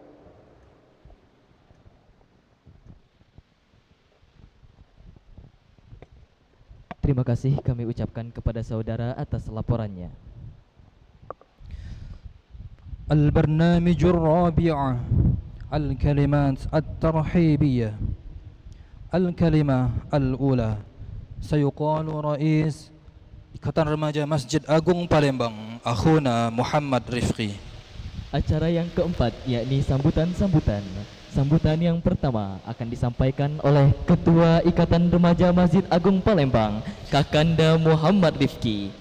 Terima kasih kami ucapkan kepada saudara atas laporannya. البرنامج الرابع الكلمات الترحيبية. الكلمة الأولى سيقال رئيس Ikatan Remaja Masjid Agung Palembang, Akhuna Muhammad Rifqi. Acara yang keempat yakni sambutan-sambutan. Sambutan yang pertama akan disampaikan oleh Ketua Ikatan Remaja Masjid Agung Palembang, Kakanda Muhammad Rifqi.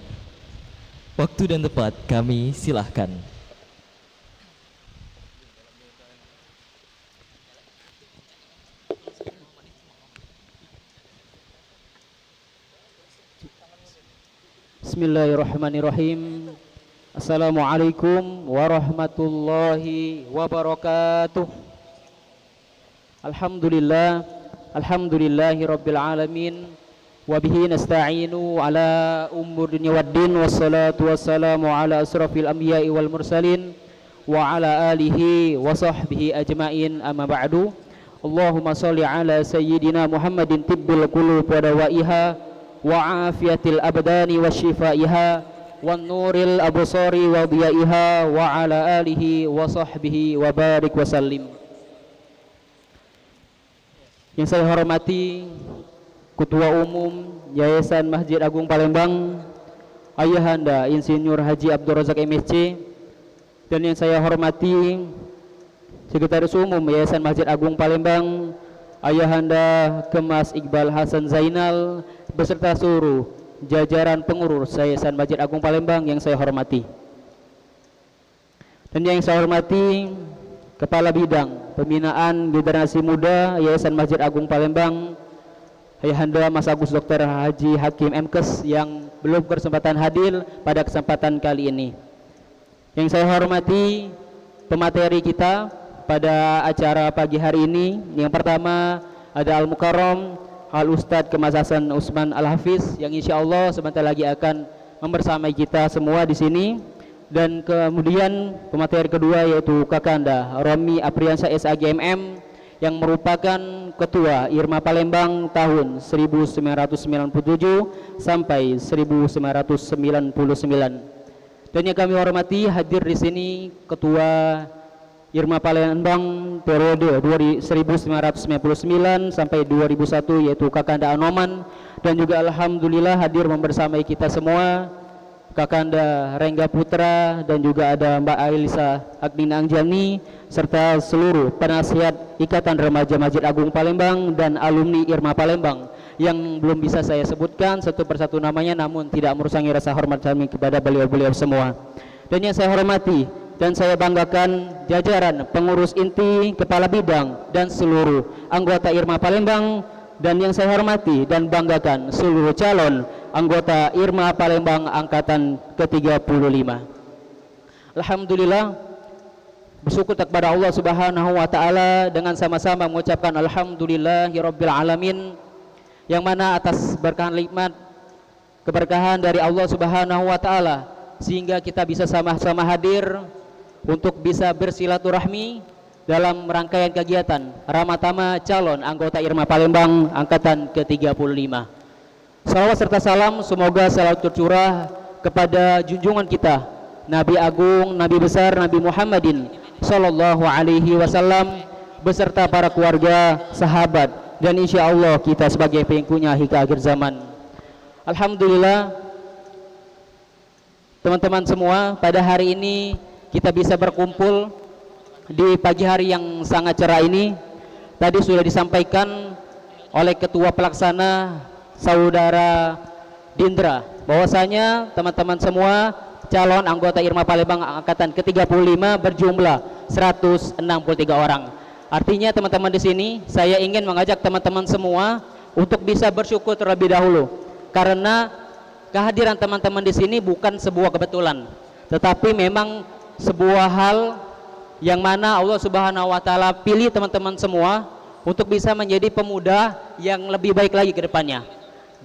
Waktu dan tempat kami silahkan. Bismillahirrahmanirrahim. Assalamualaikum warahmatullahi wabarakatuh. Alhamdulillahi rabbil alamin. Wabihi nasta'inu ala umur dunya waddin. Wassalatu wassalamu ala asrafil anbiya'i wal mursalin wa ala alihi wa sahbihi ajma'in, amma ba'du. Allahumma salli ala sayyidina Muhammadin tibbil qulub wa dawaiha wa afiyatil abdani wa shifaiha wa nuril absari wa diyaiha wa ala alihi wa sahbihi wa barik wa sallim. Yang saya hormati Ketua Umum Yayasan Masjid Agung Palembang, Ayahanda Insinyur Haji Abdul Razak MSc, dan yang saya hormati Sekretaris Umum Yayasan Masjid Agung Palembang, Ayahanda Kemas Iqbal Hasan Zainal, beserta seluruh jajaran pengurus Yayasan Masjid Agung Palembang yang saya hormati. Dan yang saya hormati Kepala Bidang Pembinaan Generasi Muda Yayasan Masjid Agung Palembang, Ayahanda Mas Agus Dr. Haji Hakim MKes yang belum berkesempatan hadir pada kesempatan kali ini. Yang saya hormati pemateri kita pada acara pagi hari ini. Yang pertama ada Al-Mukarram Al-Ustadz Kemas Hasan Usman Al-Hafiz yang insya Allah sebentar lagi akan membersamai kita semua di sini. Dan kemudian pemateri kedua yaitu Kakanda Romi Apriansa SAGMM yang merupakan Ketua IRMA Palembang tahun 1997 sampai 1999. Dan yang kami hormati hadir di sini Ketua IRMA Palembang periode 1999 sampai 2001 yaitu Kakanda Anoman, dan juga alhamdulillah hadir membersamai kita semua Kakanda Rengga Putra, dan juga ada Mbak Ailisa Agdina Angjani serta seluruh penasihat Ikatan Remaja Masjid Agung Palembang dan alumni IRMA Palembang yang belum bisa saya sebutkan satu persatu namanya, namun tidak merusangi rasa hormat kami kepada beliau-beliau semua. Dan yang saya hormati dan saya banggakan jajaran pengurus inti, kepala bidang dan seluruh anggota IRMA Palembang, dan yang saya hormati dan banggakan seluruh calon anggota IRMA Palembang angkatan ke-35. Alhamdulillah, bersyukur kepada Allah Subhanahu wa taala dengan sama-sama mengucapkan alhamdulillahirabbil alamin, yang mana atas berkah nikmat keberkahan dari Allah Subhanahu wa taala sehingga kita bisa sama-sama hadir untuk bisa bersilaturahmi dalam rangkaian kegiatan Ramatama calon anggota IRMA Palembang angkatan ke-35. Salawat serta salam semoga selalu tercurah kepada junjungan kita Nabi Agung, Nabi besar, Nabi Muhammadin sallallahu alaihi wasallam beserta para keluarga, sahabat, dan insya Allah kita sebagai pengikutnya hingga akhir zaman. Alhamdulillah, teman-teman semua, pada hari ini kita bisa berkumpul di pagi hari yang sangat cerah ini. Tadi sudah disampaikan oleh Ketua Pelaksana Saudara Dindra bahwasanya teman-teman semua calon anggota IRMA Palembang angkatan ke-35 berjumlah 163 orang. Artinya teman-teman di sini saya ingin mengajak teman-teman semua untuk bisa bersyukur terlebih dahulu, karena kehadiran teman-teman di sini bukan sebuah kebetulan, tetapi memang sebuah hal yang mana Allah Subhanahu wa taala pilih teman-teman semua untuk bisa menjadi pemuda yang lebih baik lagi ke depannya.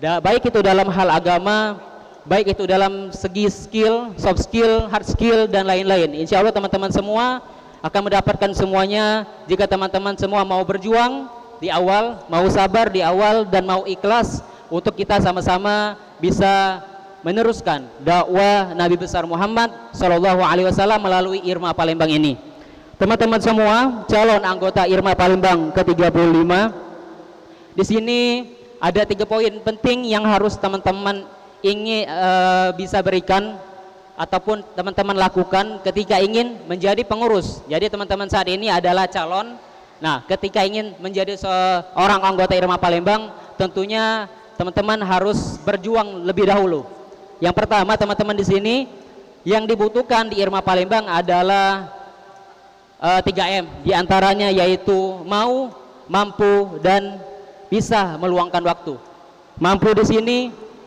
Baik itu dalam hal agama, baik itu dalam segi skill, soft skill, hard skill dan lain-lain. Insya Allah teman-teman semua akan mendapatkan semuanya jika teman-teman semua mau berjuang di awal, mau sabar di awal, dan mau ikhlas untuk kita sama-sama bisa meneruskan dakwah Nabi besar Muhammad SAW melalui IRMA Palembang ini. Teman-teman semua calon anggota IRMA Palembang ke-35, di sini ada 3 poin penting yang harus teman-teman ingin bisa berikan ataupun teman-teman lakukan ketika ingin menjadi pengurus. Jadi teman-teman saat ini adalah calon. Nah, ketika ingin menjadi seorang anggota IRMA Palembang, tentunya teman-teman harus berjuang lebih dahulu. Yang pertama, teman-teman di sini yang dibutuhkan di IRMA Palembang adalah 3M, diantaranya yaitu mau, mampu, dan bisa meluangkan waktu. Mampu di sini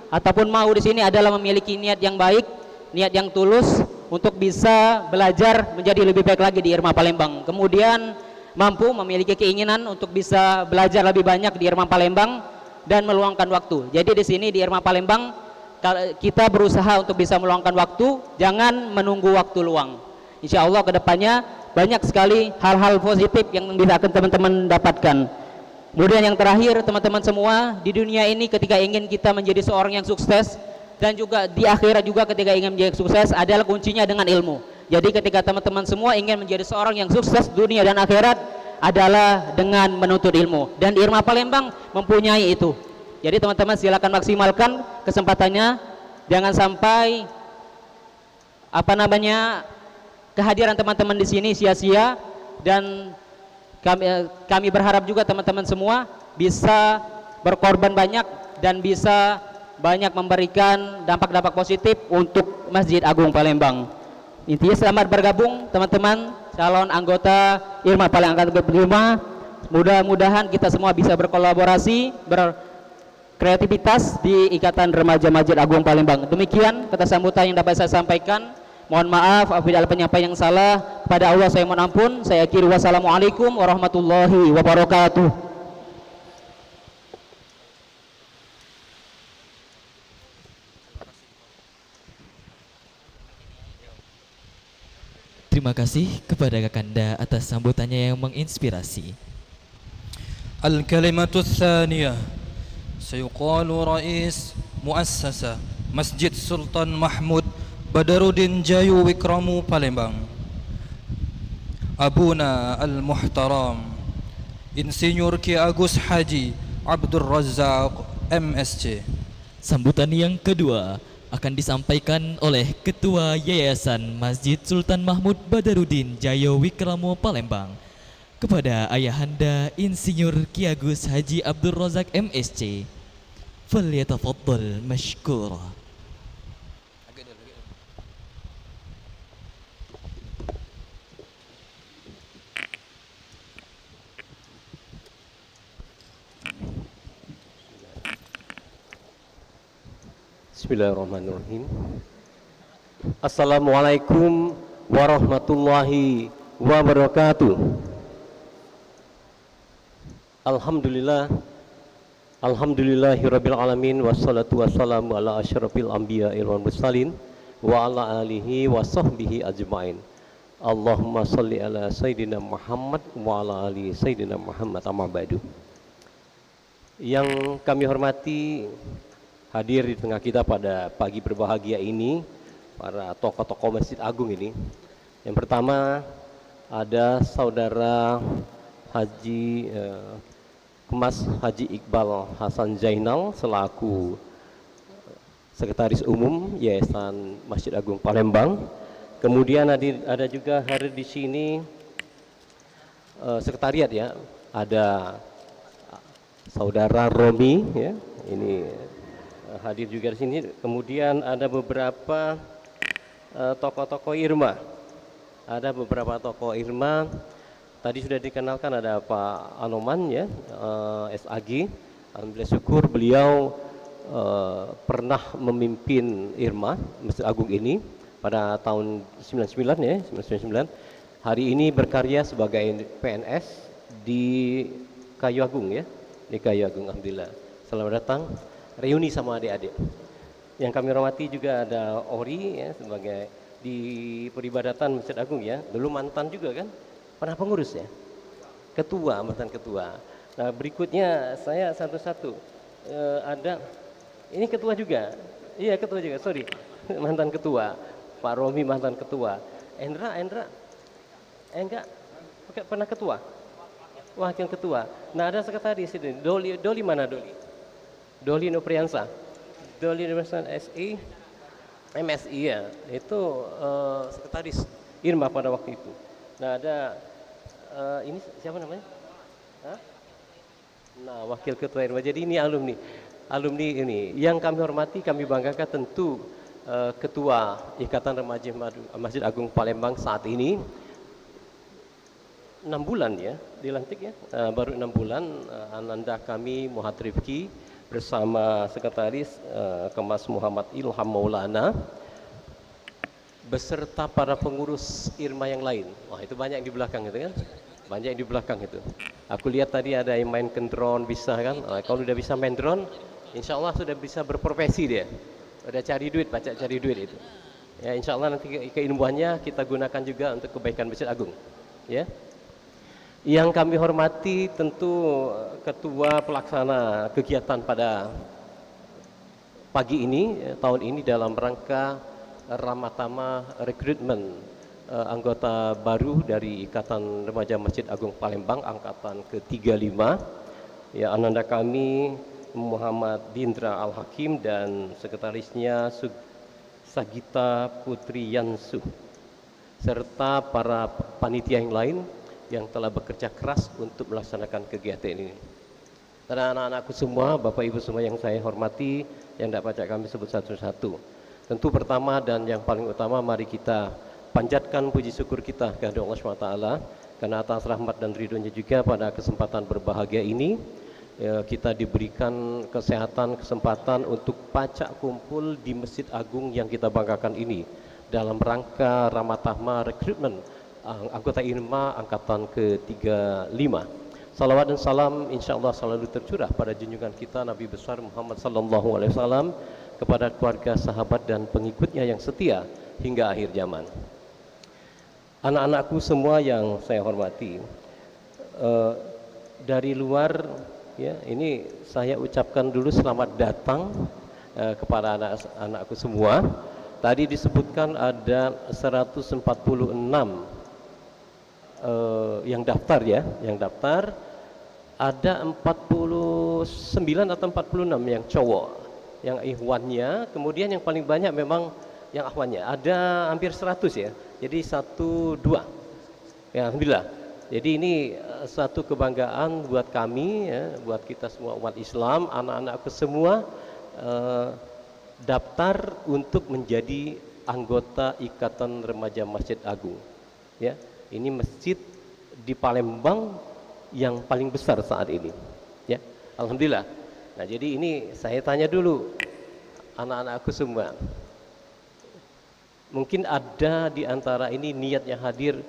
ataupun mau di sini adalah memiliki niat yang baik, niat yang tulus untuk bisa belajar menjadi lebih baik lagi di IRMA Palembang. Kemudian mampu memiliki keinginan untuk bisa belajar lebih banyak di IRMA Palembang dan meluangkan waktu. Jadi di sini di IRMA Palembang kita berusaha untuk bisa meluangkan waktu, jangan menunggu waktu luang. Insya Allah kedepannya banyak sekali hal-hal positif yang bisa akan teman-teman dapatkan. Kemudian yang terakhir, teman-teman semua, di dunia ini ketika ingin kita menjadi seorang yang sukses dan juga di akhirat juga ketika ingin menjadi sukses adalah kuncinya dengan ilmu. Jadi ketika teman-teman semua ingin menjadi seorang yang sukses dunia dan akhirat adalah dengan menuntut ilmu, dan IRMA Palembang mempunyai itu. Jadi teman-teman silakan maksimalkan kesempatannya, jangan sampai kehadiran teman-teman di sini sia-sia, dan kami berharap juga teman-teman semua bisa berkorban banyak dan bisa banyak memberikan dampak-dampak positif untuk Masjid Agung Palembang. Intinya selamat bergabung teman-teman calon anggota IRMA Palembang angkatan ke-35. Mudah-mudahan kita semua bisa berkolaborasi, berkreativitas di Ikatan Remaja Masjid Agung Palembang. Demikian kata sambutan yang dapat saya sampaikan. Mohon maaf apabila ada penyampaian yang salah. Pada Allah saya mohon ampun. Saya akhiri, wassalamualaikum warahmatullahi wabarakatuh. Terima kasih kepada Kakanda atas sambutannya yang menginspirasi. الكلمة الثانية سيقال رئيس مؤسسة مسجد سلطان محمود Badaruddin Jayu Wikramu Palembang, Abuna Al-Muhtaram Insinyur Ki Agus Haji Abdul Razak MSc. Sambutan yang kedua akan disampaikan oleh Ketua Yayasan Masjid Sultan Mahmud Badaruddin Jayu Wikramu Palembang kepada Ayahanda Insinyur Ki Agus Haji Abdul Razak MSc. Falyatafaddal mashkura. Bismillahirrahmanirrahim. Assalamualaikum warahmatullahi wabarakatuh. Alhamdulillahirabbil alamin, wassalatu wassalamu ala asyrafil anbiya'i wal mursalin wa ala alihi wa sahbihi ajmain. Allahumma shalli ala sayyidina Muhammad wa ala ali sayyidina Muhammad, amma ba'du. Yang kami hormati hadir di tengah kita pada pagi berbahagia ini, para tokoh-tokoh Masjid Agung ini. Yang pertama ada Saudara Haji Kemas Haji Iqbal Hasan Zainal selaku Sekretaris Umum Yayasan Masjid Agung Palembang. Kemudian ada juga hadir di sini sekretariat ya, ada saudara Romi ya, ini hadir juga di sini. Kemudian ada beberapa tokoh-tokoh Irma, tadi sudah dikenalkan, ada Pak Anoman ya, SAG. Alhamdulillah syukur beliau pernah memimpin Irma Masjid Agung ini pada tahun 99 ya, 1999. Hari ini berkarya sebagai PNS di Kayu Agung ya, di Kayu Agung. Alhamdulillah. Selamat datang, reuni sama adik-adik. Yang kami hormati juga ada Ori ya, sebagai di peribadatan Masjid Agung ya. Dulu mantan juga kan, pernah pengurus ya, mantan ketua. Nah berikutnya saya satu-satu ada ini ketua juga, iya ketua juga, sorry mantan ketua, Pak Romi mantan ketua. Endra enggak pernah ketua, wakil ketua. Nah ada sekretaris ini, Doli mana Doli? Doli Nopriansa, Doli SI, MSI ya, itu sekretaris Irma pada waktu itu. Nah ada ini siapa namanya? Hah? Nah wakil ketua Irma. Jadi ini alumni ini yang kami hormati, kami banggakan tentu Ketua Ikatan Remaja Masjid Agung Palembang saat ini 6 bulan ya dilantik ya, baru 6 bulan. Ananda kami Muhammad Rifki bersama sekretaris Kemas Muhammad Ilham Maulana beserta para pengurus Irma yang lain. Wah itu banyak di belakang itu kan, banyak di belakang itu. Aku lihat tadi ada yang main drone bisa kan. Kalau udah bisa main drone, insya Allah sudah bisa berprofesi dia. Udah cari duit, baca cari duit itu. Ya insya Allah nanti keilmuannya kita gunakan juga untuk kebaikan Masjid Agung. Ya. Yang kami hormati tentu Ketua Pelaksana kegiatan pada pagi ini, tahun ini dalam rangka Ramatama rekrutmen anggota baru dari Ikatan Remaja Masjid Agung Palembang angkatan ke-35. Ya, ananda kami Muhammad Dindra Al-Hakim dan sekretarisnya Sagita Putri Yansu serta para panitia yang lain yang telah bekerja keras untuk melaksanakan kegiatan ini. Dan anak-anakku semua, Bapak Ibu semua yang saya hormati, yang tidak baca kami sebut satu-satu. Tentu pertama dan yang paling utama, mari kita panjatkan puji syukur kita kepada Allah SWT karena atas rahmat dan ridhonya juga pada kesempatan berbahagia ini kita diberikan kesempatan untuk pacak kumpul di Masjid Agung yang kita banggakan ini dalam rangka Ramatama rekrutmen anggota Irma angkatan ke-35. Salawat dan salam insya Allah selalu tercurah pada junjungan kita Nabi besar Muhammad sallallahu alaihi wasallam, kepada keluarga, sahabat dan pengikutnya yang setia hingga akhir zaman. Anak-anakku semua yang saya hormati, dari luar ya, ini saya ucapkan dulu selamat datang kepada anak-anakku semua. Tadi disebutkan ada 146 yang daftar ya, yang daftar ada 49 atau 46 yang cowok, yang ikhwannya, kemudian yang paling banyak memang yang akhwannya, ada hampir 100 ya, jadi 1-2 ya, alhamdulillah. Jadi ini satu kebanggaan buat kami ya, buat kita semua umat Islam, anak-anakku semua daftar untuk menjadi anggota Ikatan Remaja Masjid Agung ya. Ini masjid di Palembang yang paling besar saat ini ya, alhamdulillah. Nah jadi ini saya tanya dulu anak-anakku semua, mungkin ada di antara ini niatnya hadir,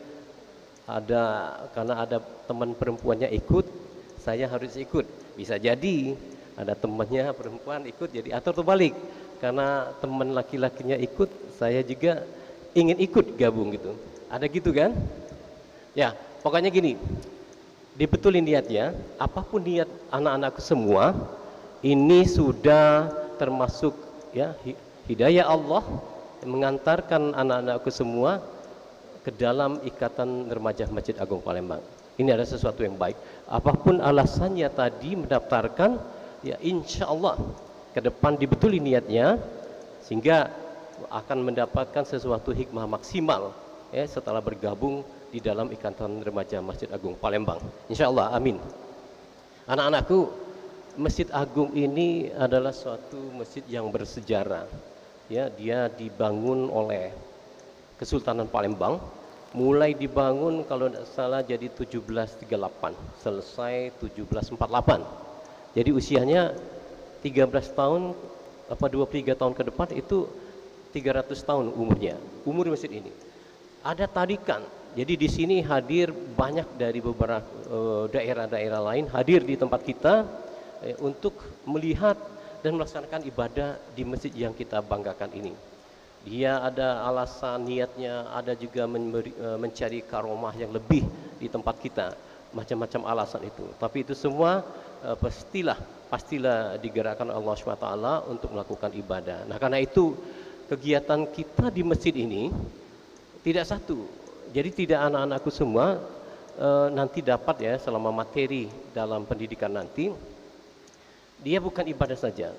ada karena ada teman perempuannya ikut, saya harus ikut. Bisa jadi ada temannya perempuan ikut, jadi atau terbalik, karena teman laki-lakinya ikut, saya juga ingin ikut gabung gitu. Ada gitu kan? Ya, pokoknya gini, dibetulin niatnya, apapun niat anak-anakku semua, ini sudah termasuk ya hidayah Allah mengantarkan anak-anakku semua ke dalam Ikatan Remaja Masjid Agung Palembang. Ini adalah sesuatu yang baik. Apapun alasannya tadi mendaftarkan, ya insya Allah ke depan dibetulin niatnya, sehingga akan mendapatkan sesuatu hikmah maksimal ya setelah bergabung di dalam Ikatan Remaja Masjid Agung Palembang. Insya Allah, amin. Anak-anakku, Masjid Agung ini adalah suatu masjid yang bersejarah. Ya, dia dibangun oleh Kesultanan Palembang, mulai dibangun kalau tidak salah jadi 1738, selesai 1748. Jadi usianya 13 tahun apa 23 tahun ke depan itu 300 tahun umurnya, umur masjid ini. Ada tarikan. Jadi di sini hadir banyak dari beberapa daerah-daerah lain hadir di tempat kita untuk melihat dan melaksanakan ibadah di masjid yang kita banggakan ini. Dia ada alasan niatnya, ada juga mencari karomah yang lebih di tempat kita, macam-macam alasan itu. Tapi itu semua pastilah digerakkan Allah SWT untuk melakukan ibadah. Nah, karena itu kegiatan kita di masjid ini tidak satu. Jadi tidak anak-anakku semua nanti dapat ya selama materi dalam pendidikan nanti, dia bukan ibadah saja.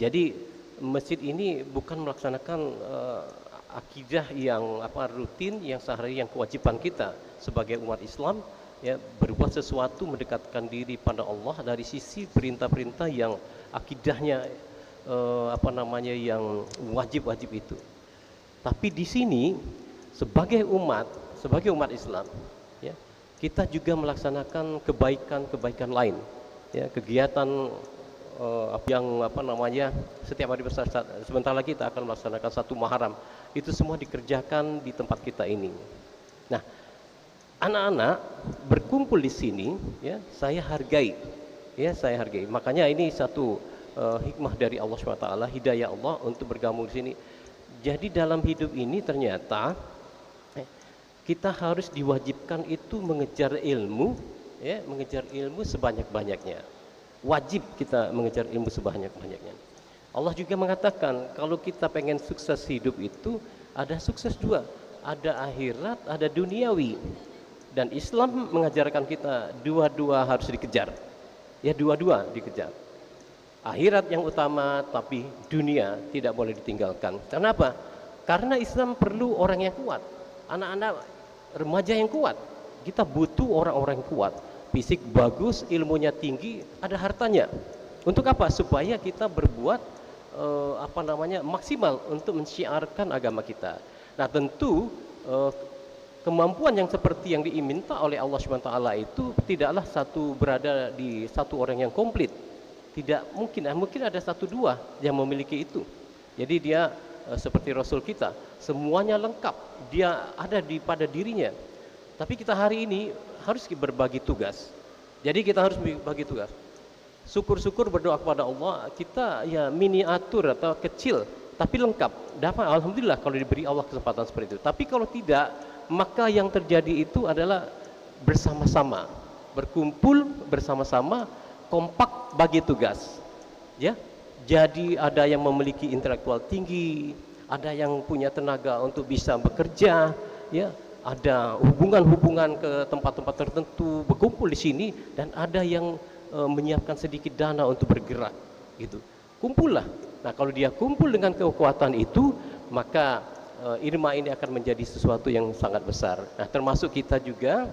Jadi masjid ini bukan melaksanakan akidah yang rutin, yang sehari yang kewajiban kita sebagai umat Islam ya, berbuat sesuatu mendekatkan diri pada Allah dari sisi perintah-perintah yang akidahnya yang wajib-wajib itu. Tapi di sini sebagai umat Islam ya, kita juga melaksanakan kebaikan lain ya, kegiatan setiap hari besar. Sebentar lagi kita akan melaksanakan 1 Muharram. Itu semua dikerjakan di tempat kita ini. Nah, anak-anak berkumpul di sini ya, saya hargai. Makanya ini satu hikmah dari Allah SWT, hidayah Allah untuk bergabung di sini. Jadi dalam hidup ini ternyata kita harus diwajibkan itu mengejar ilmu ya, mengejar ilmu sebanyak-banyaknya. Wajib kita mengejar ilmu sebanyak-banyaknya. Allah juga mengatakan kalau kita pengen sukses hidup itu ada sukses 2, ada akhirat, ada duniawi. Dan Islam mengajarkan kita dua-dua harus dikejar. Ya, dua-dua dikejar. Akhirat yang utama, tapi dunia tidak boleh ditinggalkan. Kenapa? Karena Islam perlu orang yang kuat. Anak-anak remaja yang kuat. Kita butuh orang-orang yang kuat. Fisik bagus, ilmunya tinggi, ada hartanya. Untuk apa? Supaya kita berbuat maksimal untuk mensyiarkan agama kita. Nah, tentu kemampuan yang seperti yang diminta oleh Allah SWT itu tidaklah berada di satu orang yang komplit. Tidak mungkin ada 1-2 yang memiliki itu. Jadi dia seperti Rasul kita, semuanya lengkap, dia ada pada dirinya. Tapi kita hari ini harus berbagi tugas. Jadi kita harus berbagi tugas. Syukur-syukur berdoa kepada Allah, kita ya miniatur atau kecil tapi lengkap. Dapat alhamdulillah kalau diberi Allah kesempatan seperti itu. Tapi kalau tidak, maka yang terjadi itu adalah bersama-sama, berkumpul bersama-sama, kompak bagi tugas. Ya. Jadi ada yang memiliki intelektual tinggi, ada yang punya tenaga untuk bisa bekerja, ya, ada hubungan-hubungan ke tempat-tempat tertentu, berkumpul di sini, dan ada yang menyiapkan sedikit dana untuk bergerak, gitu. Kumpullah. Nah, kalau dia kumpul dengan kekuatan itu, maka irma ini akan menjadi sesuatu yang sangat besar. Nah, termasuk kita juga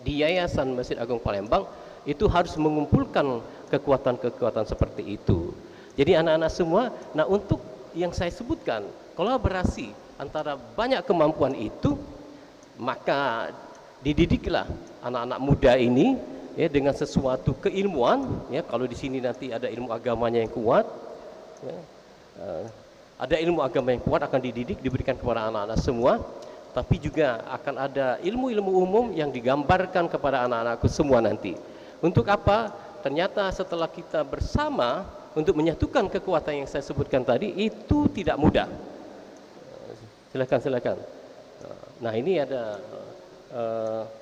di Yayasan Masjid Agung Palembang itu harus mengumpulkan kekuatan-kekuatan seperti itu. Jadi anak-anak semua, nah untuk yang saya sebutkan, kolaborasi antara banyak kemampuan itu, maka dididiklah anak-anak muda ini ya dengan sesuatu keilmuan ya. Kalau di sini nanti ada ilmu agamanya yang kuat ya, ada ilmu agama yang kuat akan dididik, diberikan kepada anak-anak semua. Tapi juga akan ada ilmu-ilmu umum yang digambarkan kepada anak-anakku semua nanti. Untuk apa? Ternyata setelah kita bersama untuk menyatukan kekuatan yang saya sebutkan tadi itu tidak mudah. Silakan. Nah, ini ada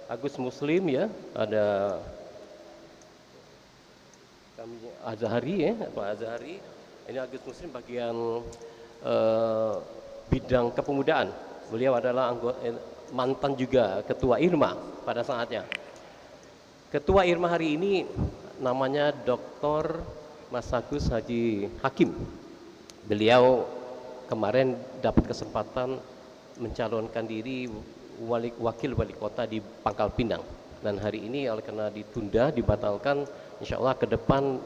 Agus Muslim ya, ada kami Azhari ya, Pak Azhari. Ini Agus Muslim bagian bidang kepemudaan. Beliau adalah mantan juga ketua IRMA pada saatnya. Ketua IRMA hari ini namanya Dr. Mas Agus Haji Hakim. Beliau kemarin dapat kesempatan mencalonkan diri wakil wali kota di Pangkal Pinang, dan hari ini oleh karena ditunda, dibatalkan, insya Allah ke depan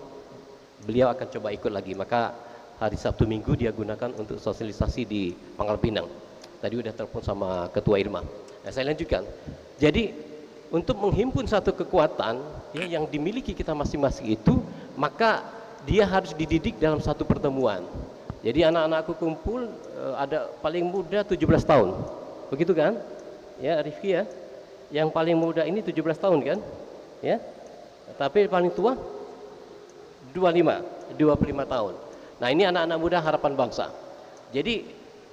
beliau akan coba ikut lagi. Maka hari Sabtu Minggu dia gunakan untuk sosialisasi di Pangkal Pinang. Tadi udah telepon sama Ketua Irma. Nah, saya lanjutkan. Jadi untuk menghimpun satu kekuatan ya, yang dimiliki kita masing-masing itu, maka dia harus dididik dalam satu pertemuan. Jadi anak-anakku kumpul, ada paling muda 17 tahun, begitu kan? Ya Rifki ya, yang paling muda ini 17 tahun kan? Ya, tapi paling tua 25 tahun. Nah ini anak-anak muda harapan bangsa. Jadi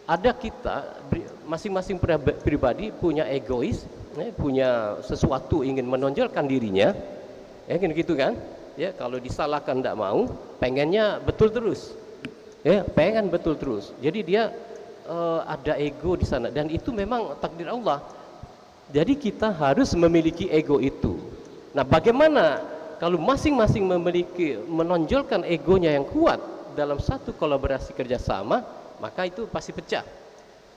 ada kita masing-masing pribadi punya egois, punya sesuatu ingin menonjolkan dirinya, ya kan gitu kan? Ya kalau disalahkan tidak mau, pengennya betul terus, ya pengen betul terus. Jadi dia ada ego di sana, dan itu memang takdir Allah. Jadi kita harus memiliki ego itu. Nah bagaimana kalau masing-masing menonjolkan egonya yang kuat dalam satu kolaborasi kerjasama, maka itu pasti pecah.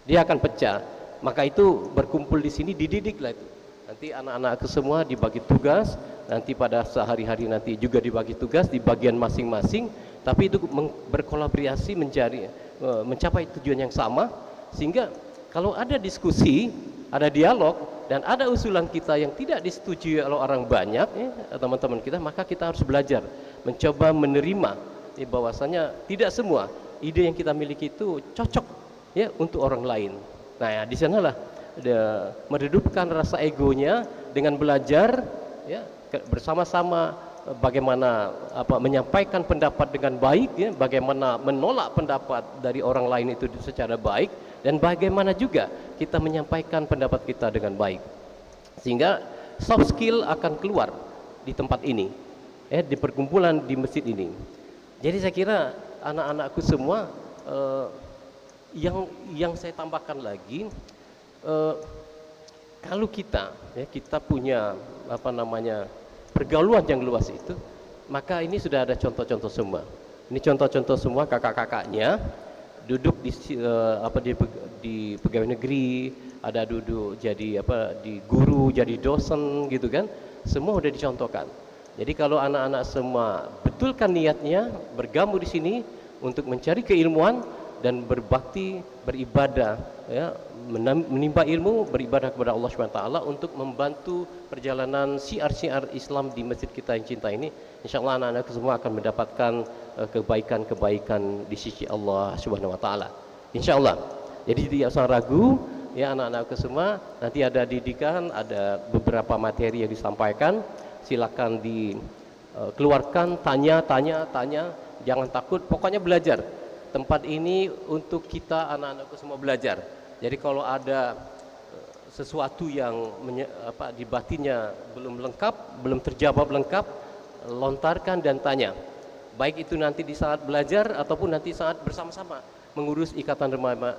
Dia akan pecah. Maka itu berkumpul di sini, dididiklah itu. Nanti anak-anak semua dibagi tugas, nanti pada sehari-hari nanti juga dibagi tugas di bagian masing-masing, tapi itu berkolaborasi mencapai tujuan yang sama, sehingga kalau ada diskusi, ada dialog, dan ada usulan kita yang tidak disetujui oleh orang banyak, teman-teman kita, maka kita harus belajar, mencoba menerima bahwasanya tidak semua ide yang kita miliki itu cocok ya untuk orang lain. Nah ya, di sanalah meredupkan rasa egonya dengan belajar ya bersama-sama bagaimana menyampaikan pendapat dengan baik ya, bagaimana menolak pendapat dari orang lain itu secara baik, dan bagaimana juga kita menyampaikan pendapat kita dengan baik, sehingga soft skill akan keluar di tempat ini di perkumpulan di masjid ini. Jadi saya kira anak-anakku semua, yang saya tambahkan lagi, kalau kita punya pergaulan yang luas itu, maka ini sudah ada contoh-contoh semua. Ini contoh-contoh semua kakak-kakaknya duduk di pegawai negeri, ada duduk jadi di guru, jadi dosen gitu kan, semua udah dicontohkan. Jadi kalau anak-anak semua betulkan niatnya bergabung di sini untuk mencari keilmuan dan berbakti, beribadah, ya, menimba ilmu, beribadah kepada Allah SWT untuk membantu perjalanan syiar-syiar Islam di masjid kita yang cinta ini, insya Allah anak-anak semua akan mendapatkan kebaikan-kebaikan di sisi Allah SWT. Insya Allah. Jadi tidak usah ragu, ya anak-anak semua, nanti ada didikan, ada beberapa materi yang disampaikan. Silakan dikeluarkan, tanya, jangan takut, pokoknya belajar. Tempat ini untuk kita anak-anakku semua belajar. Jadi kalau ada sesuatu yang di batinnya belum lengkap, belum terjawab lengkap, lontarkan dan tanya. Baik itu nanti di saat belajar ataupun nanti saat bersama-sama mengurus Ikatan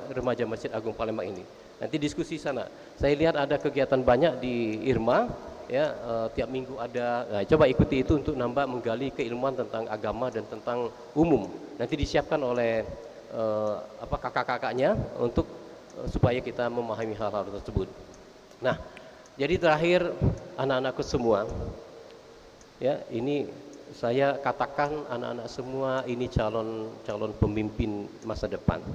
Remaja Masjid Agung Palembang ini. Nanti diskusi sana. Saya lihat ada kegiatan banyak di Irma. Ya, tiap minggu ada. Nah, coba ikuti itu untuk nambah menggali keilmuan tentang agama dan tentang umum. Nanti disiapkan oleh kakak-kakaknya untuk supaya kita memahami hal-hal tersebut. Nah, jadi terakhir anak-anakku semua, ya ini saya katakan anak-anak semua ini calon pemimpin masa depan.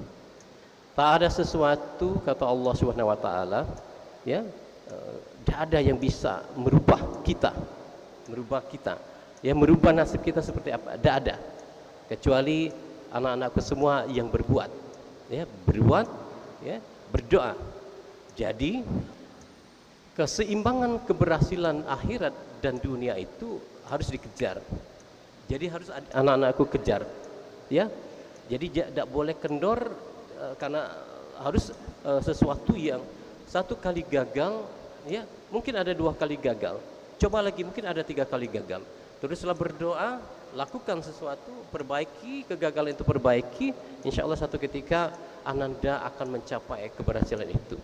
Tak ada sesuatu kata Allah Subhanahu Wa Taala, ya. Tidak ada yang bisa merubah kita, ya merubah nasib kita seperti apa, tidak ada, kecuali anak-anakku semua yang berbuat, ya berdoa. Jadi keseimbangan keberhasilan akhirat dan dunia itu harus dikejar. Jadi harus anak-anakku kejar, ya. Jadi tidak boleh kendor, karena harus sesuatu yang satu kali gagal. Ya, mungkin ada 2 kali gagal, coba lagi mungkin ada 3 kali gagal. Teruslah berdoa, lakukan sesuatu, perbaiki kegagalan itu, perbaiki. Insya Allah satu ketika Ananda akan mencapai keberhasilan itu.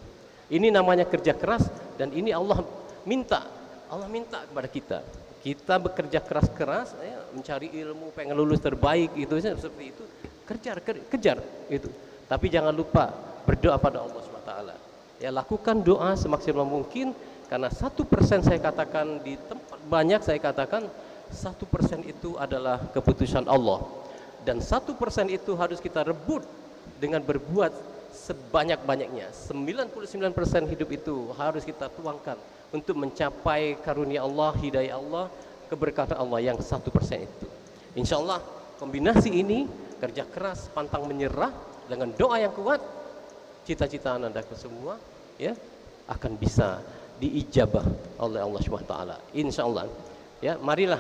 Ini namanya kerja keras, dan ini Allah minta kepada kita. Kita bekerja keras-keras, ya, mencari ilmu, pengen lulus terbaik, itu seperti itu. Kejar itu. Tapi jangan lupa berdoa pada Allah SWT. Ya, lakukan doa semaksimal mungkin, karena 1% saya katakan di tempat banyak, saya katakan 1% itu adalah keputusan Allah, dan 1% itu harus kita rebut dengan berbuat sebanyak-banyaknya. 99% hidup itu harus kita tuangkan untuk mencapai karunia Allah, hidayah Allah, keberkatan Allah yang 1% itu. Insya Allah kombinasi ini, kerja keras, pantang menyerah, dengan doa yang kuat, cita-cita Anandaku semua ya akan bisa diijabah oleh Allah SWT. Insya Allah. Ya, marilah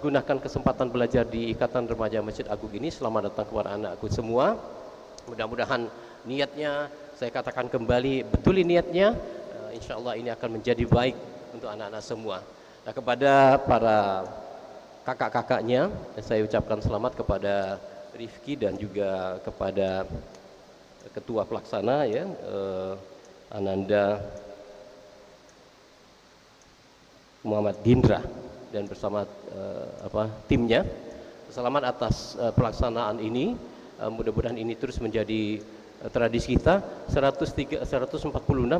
gunakan kesempatan belajar di Ikatan Remaja Masjid Agung ini. Selamat datang kepada anakku semua. Mudah-mudahan niatnya, saya katakan kembali, betulin niatnya. Insya Allah ini akan menjadi baik untuk anak-anak semua. Nah, kepada para kakak-kakaknya, saya ucapkan selamat kepada Rifki dan juga kepada ketua pelaksana ya, Ananda Muhammad Gendra dan bersama timnya. Selamat atas pelaksanaan ini. Mudah-mudahan ini terus menjadi tradisi kita. 146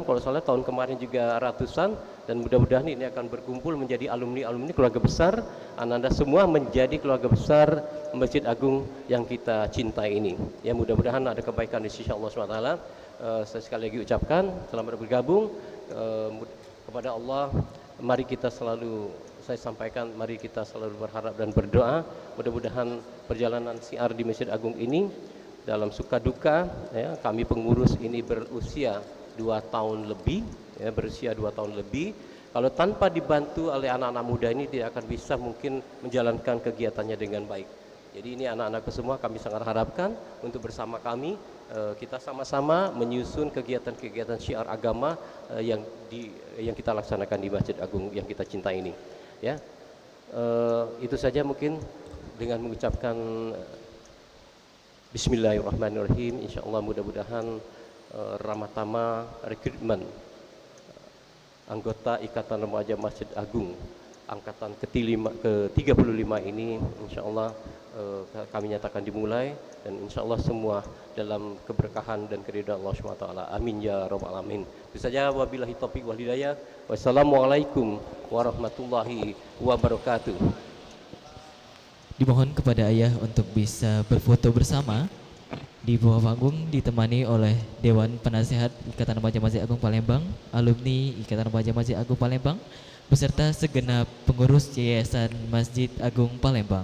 kalau salah, tahun kemarin juga ratusan, dan mudah-mudahan ini akan berkumpul menjadi alumni keluarga besar Ananda semua, menjadi keluarga besar Masjid Agung yang kita cintai ini. Ya, mudah-mudahan ada kebaikan di sisi Allah SWT. Saya sekali lagi ucapkan selamat bergabung kepada Allah. Mari kita selalu, saya sampaikan, mari kita selalu berharap dan berdoa mudah-mudahan perjalanan siar di Masjid Agung ini dalam suka duka ya, kami pengurus ini berusia 2 tahun lebih ya, kalau tanpa dibantu oleh anak-anak muda ini tidak akan bisa mungkin menjalankan kegiatannya dengan baik. Jadi ini anak-anakku semua kami sangat harapkan untuk bersama kami kita sama-sama menyusun kegiatan-kegiatan syiar agama yang kita laksanakan di Masjid Agung yang kita cintai ini ya. Itu saja mungkin dengan mengucapkan Bismillahirrahmanirrahim. Insyaallah mudah-mudahan Ramatama rekrutmen anggota Ikatan Remaja Masjid Agung angkatan ke-35 ini insyaallah kami nyatakan dimulai, dan insyaallah semua dalam keberkahan dan keridhaan Allah SWT. Amin ya rabbal alamin. Itu saja, wabillahi taufiq wal hidayah. Wassalamualaikum warahmatullahi wabarakatuh. Dimohon kepada ayah untuk bisa berfoto bersama di bawah panggung, ditemani oleh Dewan Penasehat Ikatan Remaja Masjid Agung Palembang, alumni Ikatan Remaja Masjid Agung Palembang, beserta segenap pengurus Yayasan Masjid Agung Palembang.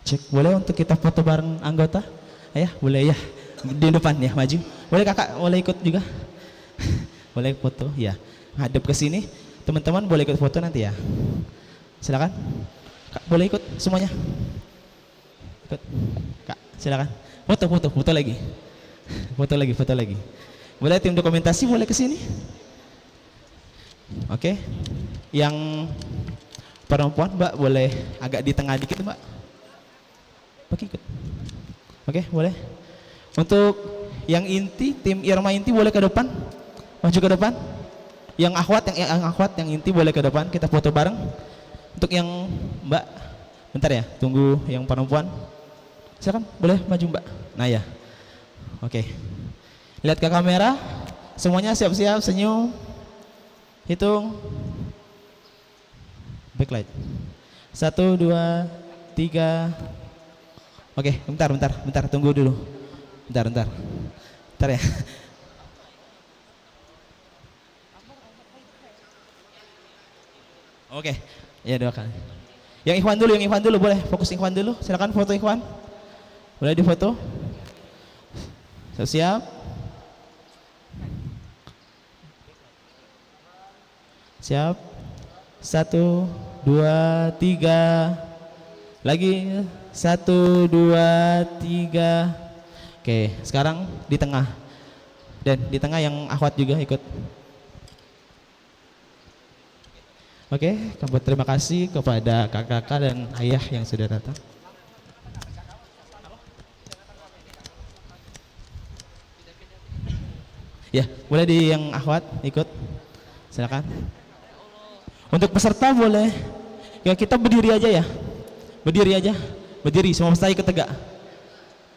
Cek, boleh untuk kita foto bareng anggota? Ayah, boleh ya? Di depan ya, maju. Boleh kakak, boleh ikut juga? Boleh foto, ya. Hadap ke sini, teman-teman boleh ikut foto nanti ya. Silakan. Kak, boleh ikut semuanya? Ikut. Kak, silakan. Foto lagi. Foto lagi. Boleh tim dokumentasi boleh ke sini? Oke. Yang perempuan, Mbak, boleh agak di tengah dikit, Mbak. Oke, ikut. Oke, boleh. Untuk yang inti, tim Irma inti boleh ke depan. Maju ke depan. Yang akhwat, yang inti boleh ke depan. Kita foto bareng. Untuk yang Mbak, bentar ya, tunggu yang perempuan. Silakan, boleh maju Mbak. Nah ya, oke. Lihat ke kamera, semuanya siap-siap, senyum, hitung, backlight. 1, 2, 3. Oke, bentar, tunggu dulu. Bentar ya. Oke, ya doakan. Yang Ikhwan dulu, boleh fokus Ikhwan dulu. Silakan foto Ikhwan. Boleh difoto. Siap. Siap. 1, 2, 3. Lagi 1, 2, 3. Oke, sekarang di tengah. Dan di tengah yang akhwat juga ikut. Oke, terima kasih kepada kakak-kakak dan ayah yang sudah datang. Ya, boleh di yang akhwat ikut. Silakan. Untuk peserta boleh. Ya kita berdiri aja ya. Berdiri, semua peserta ikut tegak.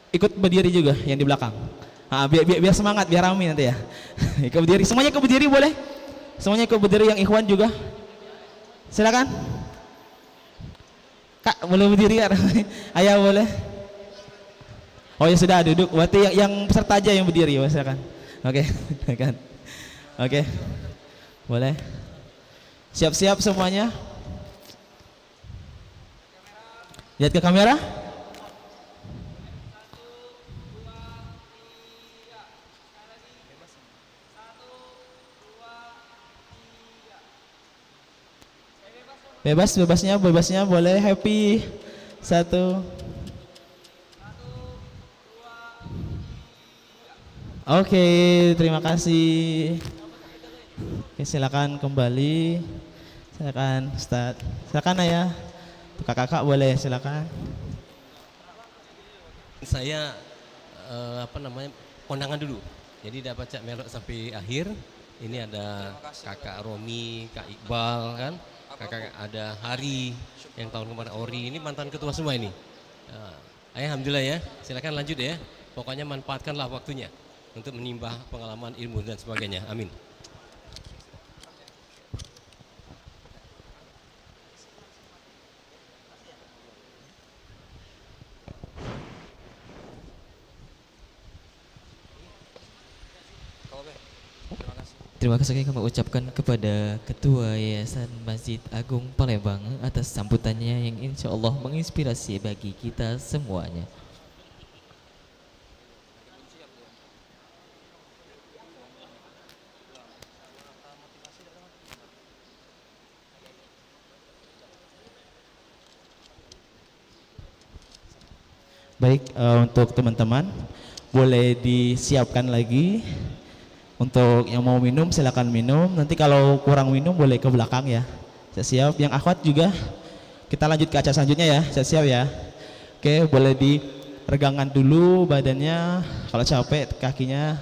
Ikut berdiri juga yang di belakang. Nah, biar semangat, biar rame nanti ya. Ikut berdiri, semuanya ikut berdiri boleh. Semuanya ikut berdiri yang Ikhwan juga. Silakan. Kak, boleh berdiri ya? Ayah boleh. Oh ya sudah duduk. Berarti yang peserta aja yang berdiri, silakan. Oke, kan. Oke. Boleh. Siap-siap semuanya. Lihat ke kamera. Bebasnya boleh happy. 1. Oke, terima kasih. Oke, silakan kembali. Silakan Ustaz. Silakan Ayah. Kakak-kakak boleh silakan. Saya kondangan dulu. Jadi dapat Cak Melok sampai akhir. Ini ada Kakak Romi, Kak Iqbal kan. Kakak ada Hari yang tahun kemarin Ori, ini mantan ketua semua ini. Alhamdulillah ya, silakan lanjut ya. Pokoknya manfaatkanlah waktunya untuk menimba pengalaman, ilmu dan sebagainya. Amin. Terima kasih kami ucapkan kepada Ketua Yayasan Masjid Agung Palembang atas sambutannya yang insya Allah menginspirasi bagi kita semuanya. Baik, untuk teman-teman boleh disiapkan lagi. Untuk yang mau minum silakan minum. Nanti kalau kurang minum boleh ke belakang ya. Siap. Yang akhwat juga kita lanjut ke acara selanjutnya ya. Siap ya. Oke, boleh diregangkan dulu badannya. Kalau capek kakinya.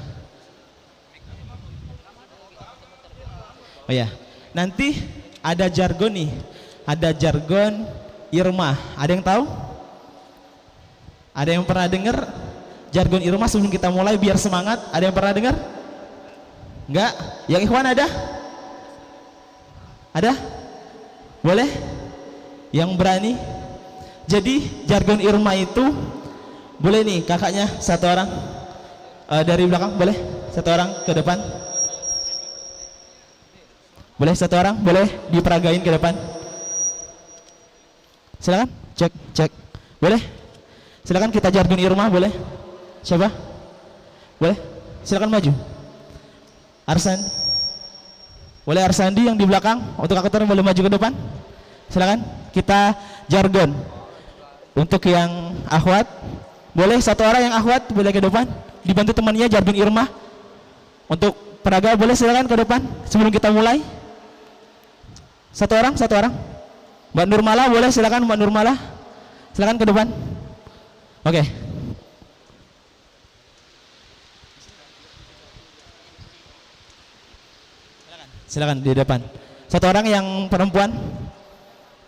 Oh ya. Nanti ada jargon nih. Ada jargon Irma. Ada yang tahu? Ada yang pernah dengar jargon Irma sebelum kita mulai biar semangat? Ada yang pernah dengar? Enggak? Yang Ikhwan ada? Ada? Boleh? Yang berani? Jadi jargon Irma itu boleh nih kakaknya satu orang dari belakang boleh? Satu orang ke depan? Boleh satu orang? Boleh diperagain ke depan? Silakan cek. Boleh? Silakan kita jargon Irma boleh? Siapa? Boleh? Silakan maju. Arsan, boleh Arsandi yang di belakang untuk aktor boleh maju ke depan. Silakan kita jargon. Untuk yang akhwat, boleh satu orang yang akhwat boleh ke depan, dibantu temannya jargon Irma. Untuk peraga boleh silakan ke depan sebelum kita mulai. Satu orang. Mbak Nurmala boleh silakan Mbak Nurmala, silakan ke depan. Oke. Silakan di depan. Satu orang yang perempuan.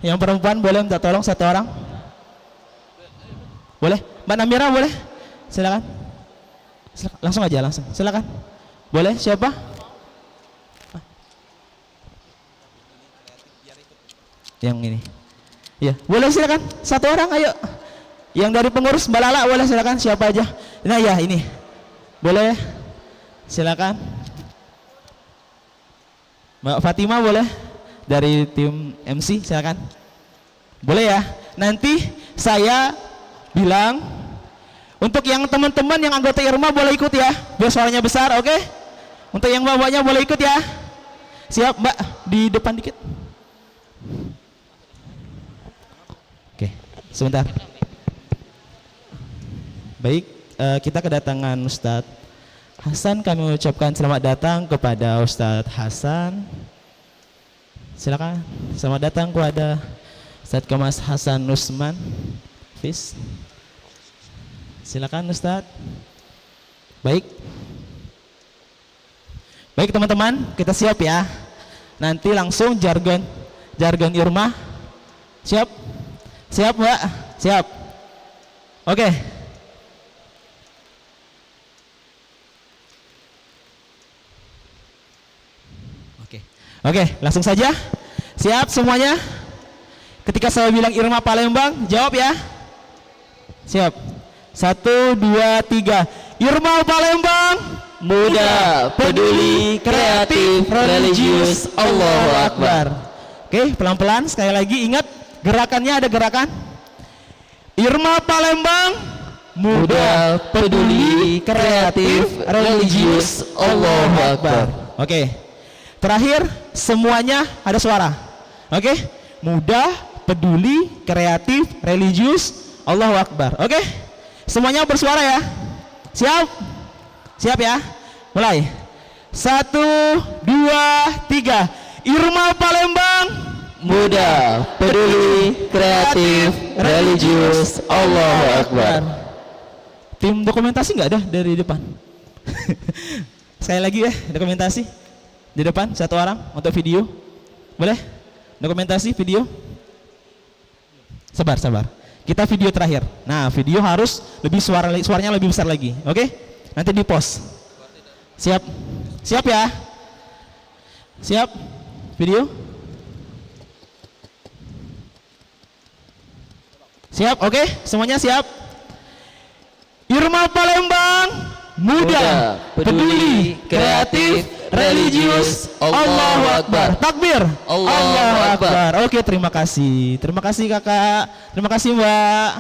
Yang perempuan boleh minta tolong satu orang. Boleh? Mbak Namira boleh? Silakan. Langsung aja, langsung. Silakan. Boleh? Siapa? Yang ini. Ya, boleh silakan. Satu orang, ayo. Yang dari pengurus Mbak Lala boleh silakan. Siapa aja? Nah ya ini. Boleh? Silakan. Mbak Fatima boleh? Dari tim MC silakan. Boleh ya? Nanti saya bilang untuk yang teman-teman yang anggota Irma boleh ikut ya, biar suaranya besar, oke? Untuk yang bawahnya boleh ikut ya. Siap Mbak, di depan dikit. Oke, sebentar. Baik, kita kedatangan Ustadz Hasan. Kami mengucapkan selamat datang kepada Ustadz Hasan. Silakan, selamat datang kepada Ustadz Kemas Hasan Nusman. Fis. Silakan Ustadz. Baik. Baik teman-teman, kita siap ya. Nanti langsung jargon Irma. Siap? Siap Mbak? Siap. Oke. Oke, langsung saja. Siap semuanya? Ketika saya bilang Irma Palembang, jawab ya. Siap. 1, 2, 3. Irma Palembang, Muda, peduli, kreatif, religius. Allahu Akbar. Oke, pelan-pelan sekali lagi, ingat gerakannya, ada gerakan. Irma Palembang, Muda, peduli, kreatif, religius. Allahu Akbar. Oke. Terakhir, semuanya ada suara. Oke? Muda, peduli, kreatif, religius, Allahu Akbar. Oke? Semuanya bersuara ya. Siap? Siap ya? Mulai. 1, 2, 3. Irma Palembang, Muda, peduli, kreatif, religius. Allahu Akbar. Tim dokumentasi nggak ada dari depan? Sekali lagi ya, dokumentasi di depan satu orang untuk video. Boleh? Dokumentasi video. Sabar. Kita video terakhir. Nah, video harus lebih suaranya lebih besar lagi. Oke? Nanti di post. Siap? Siap ya? Siap? Video? Siap? Oke? Semuanya siap? Irma Palembang, muda, peduli, kreatif, religius, Allahu Akbar. Takbir. Allahu Akbar. Oke, terima kasih. Terima kasih Kakak. Terima kasih Mbak.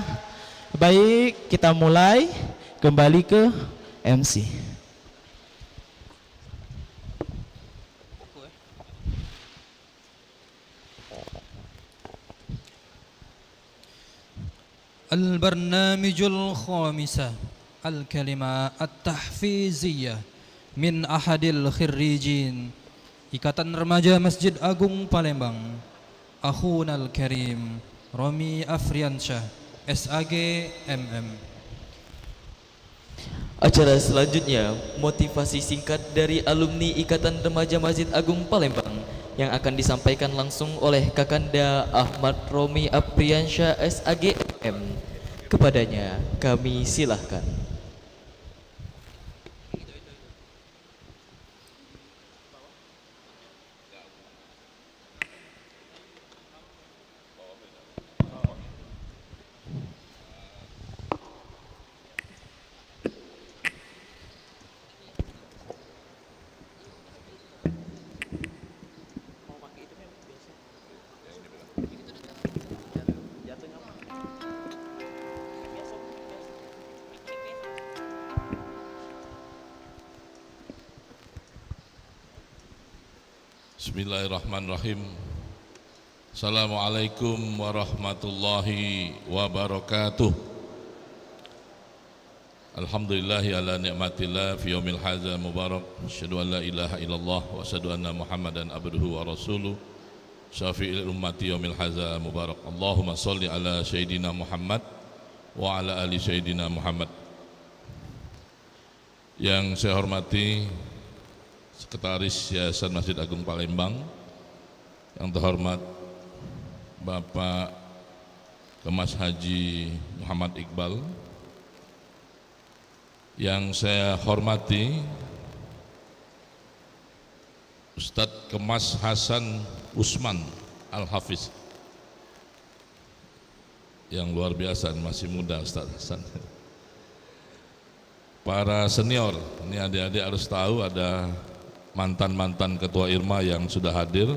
Baik, kita mulai kembali ke MC. Al-Barnamijul Khamisah Al-Kalimah At-Tahfiziyah min ahadil khirrijin Ikatan Remaja Masjid Agung Palembang, Akhunal Karim Romi Afriansyah SAG MM. Acara selanjutnya motivasi singkat dari alumni Ikatan Remaja Masjid Agung Palembang yang akan disampaikan langsung oleh Kakanda Ahmad Romi Afriansyah SAG MM. Kepadanya kami silahkan. Bismillahirrahmanirrahim. Assalamualaikum warahmatullahi wabarakatuh. Alhamdulillahi ala ni'matillah fi yaumil hadza mubarak. Asyhadu an la ilaha illallah wa asyhadu anna Muhammadan abduhu wa rasuluh. Syafi'il ummati yaumil hadza mubarak. Allahumma shalli ala sayyidina Muhammad wa ala ali sayyidina Muhammad. Yang saya hormati Sekretaris Yayasan Masjid Agung Palembang, yang terhormat Bapak Kemas Haji Muhammad Iqbal, Yang saya hormati Ustadz Kemas Hasan Usman Al-Hafiz, yang luar biasa, masih muda Ustadz Hasan. Para senior, ini adik-adik harus tahu ada mantan-mantan ketua IRMA yang sudah hadir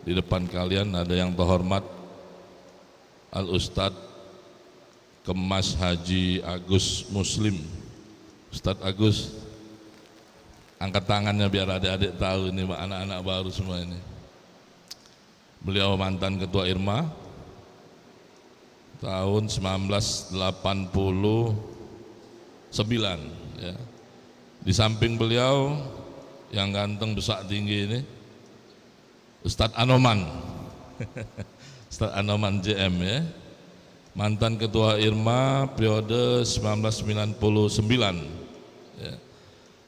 di depan kalian. Ada yang terhormat Al-Ustadz Kemas Haji Agus Muslim. Ustadz Agus, angkat tangannya biar adik-adik tahu ini anak-anak baru semua ini. Beliau mantan ketua IRMA tahun 1989 ya. Di samping beliau yang ganteng besar tinggi ini Ustadz Anoman Ustadz Anoman JM ya, mantan ketua IRMA periode 1999 ya.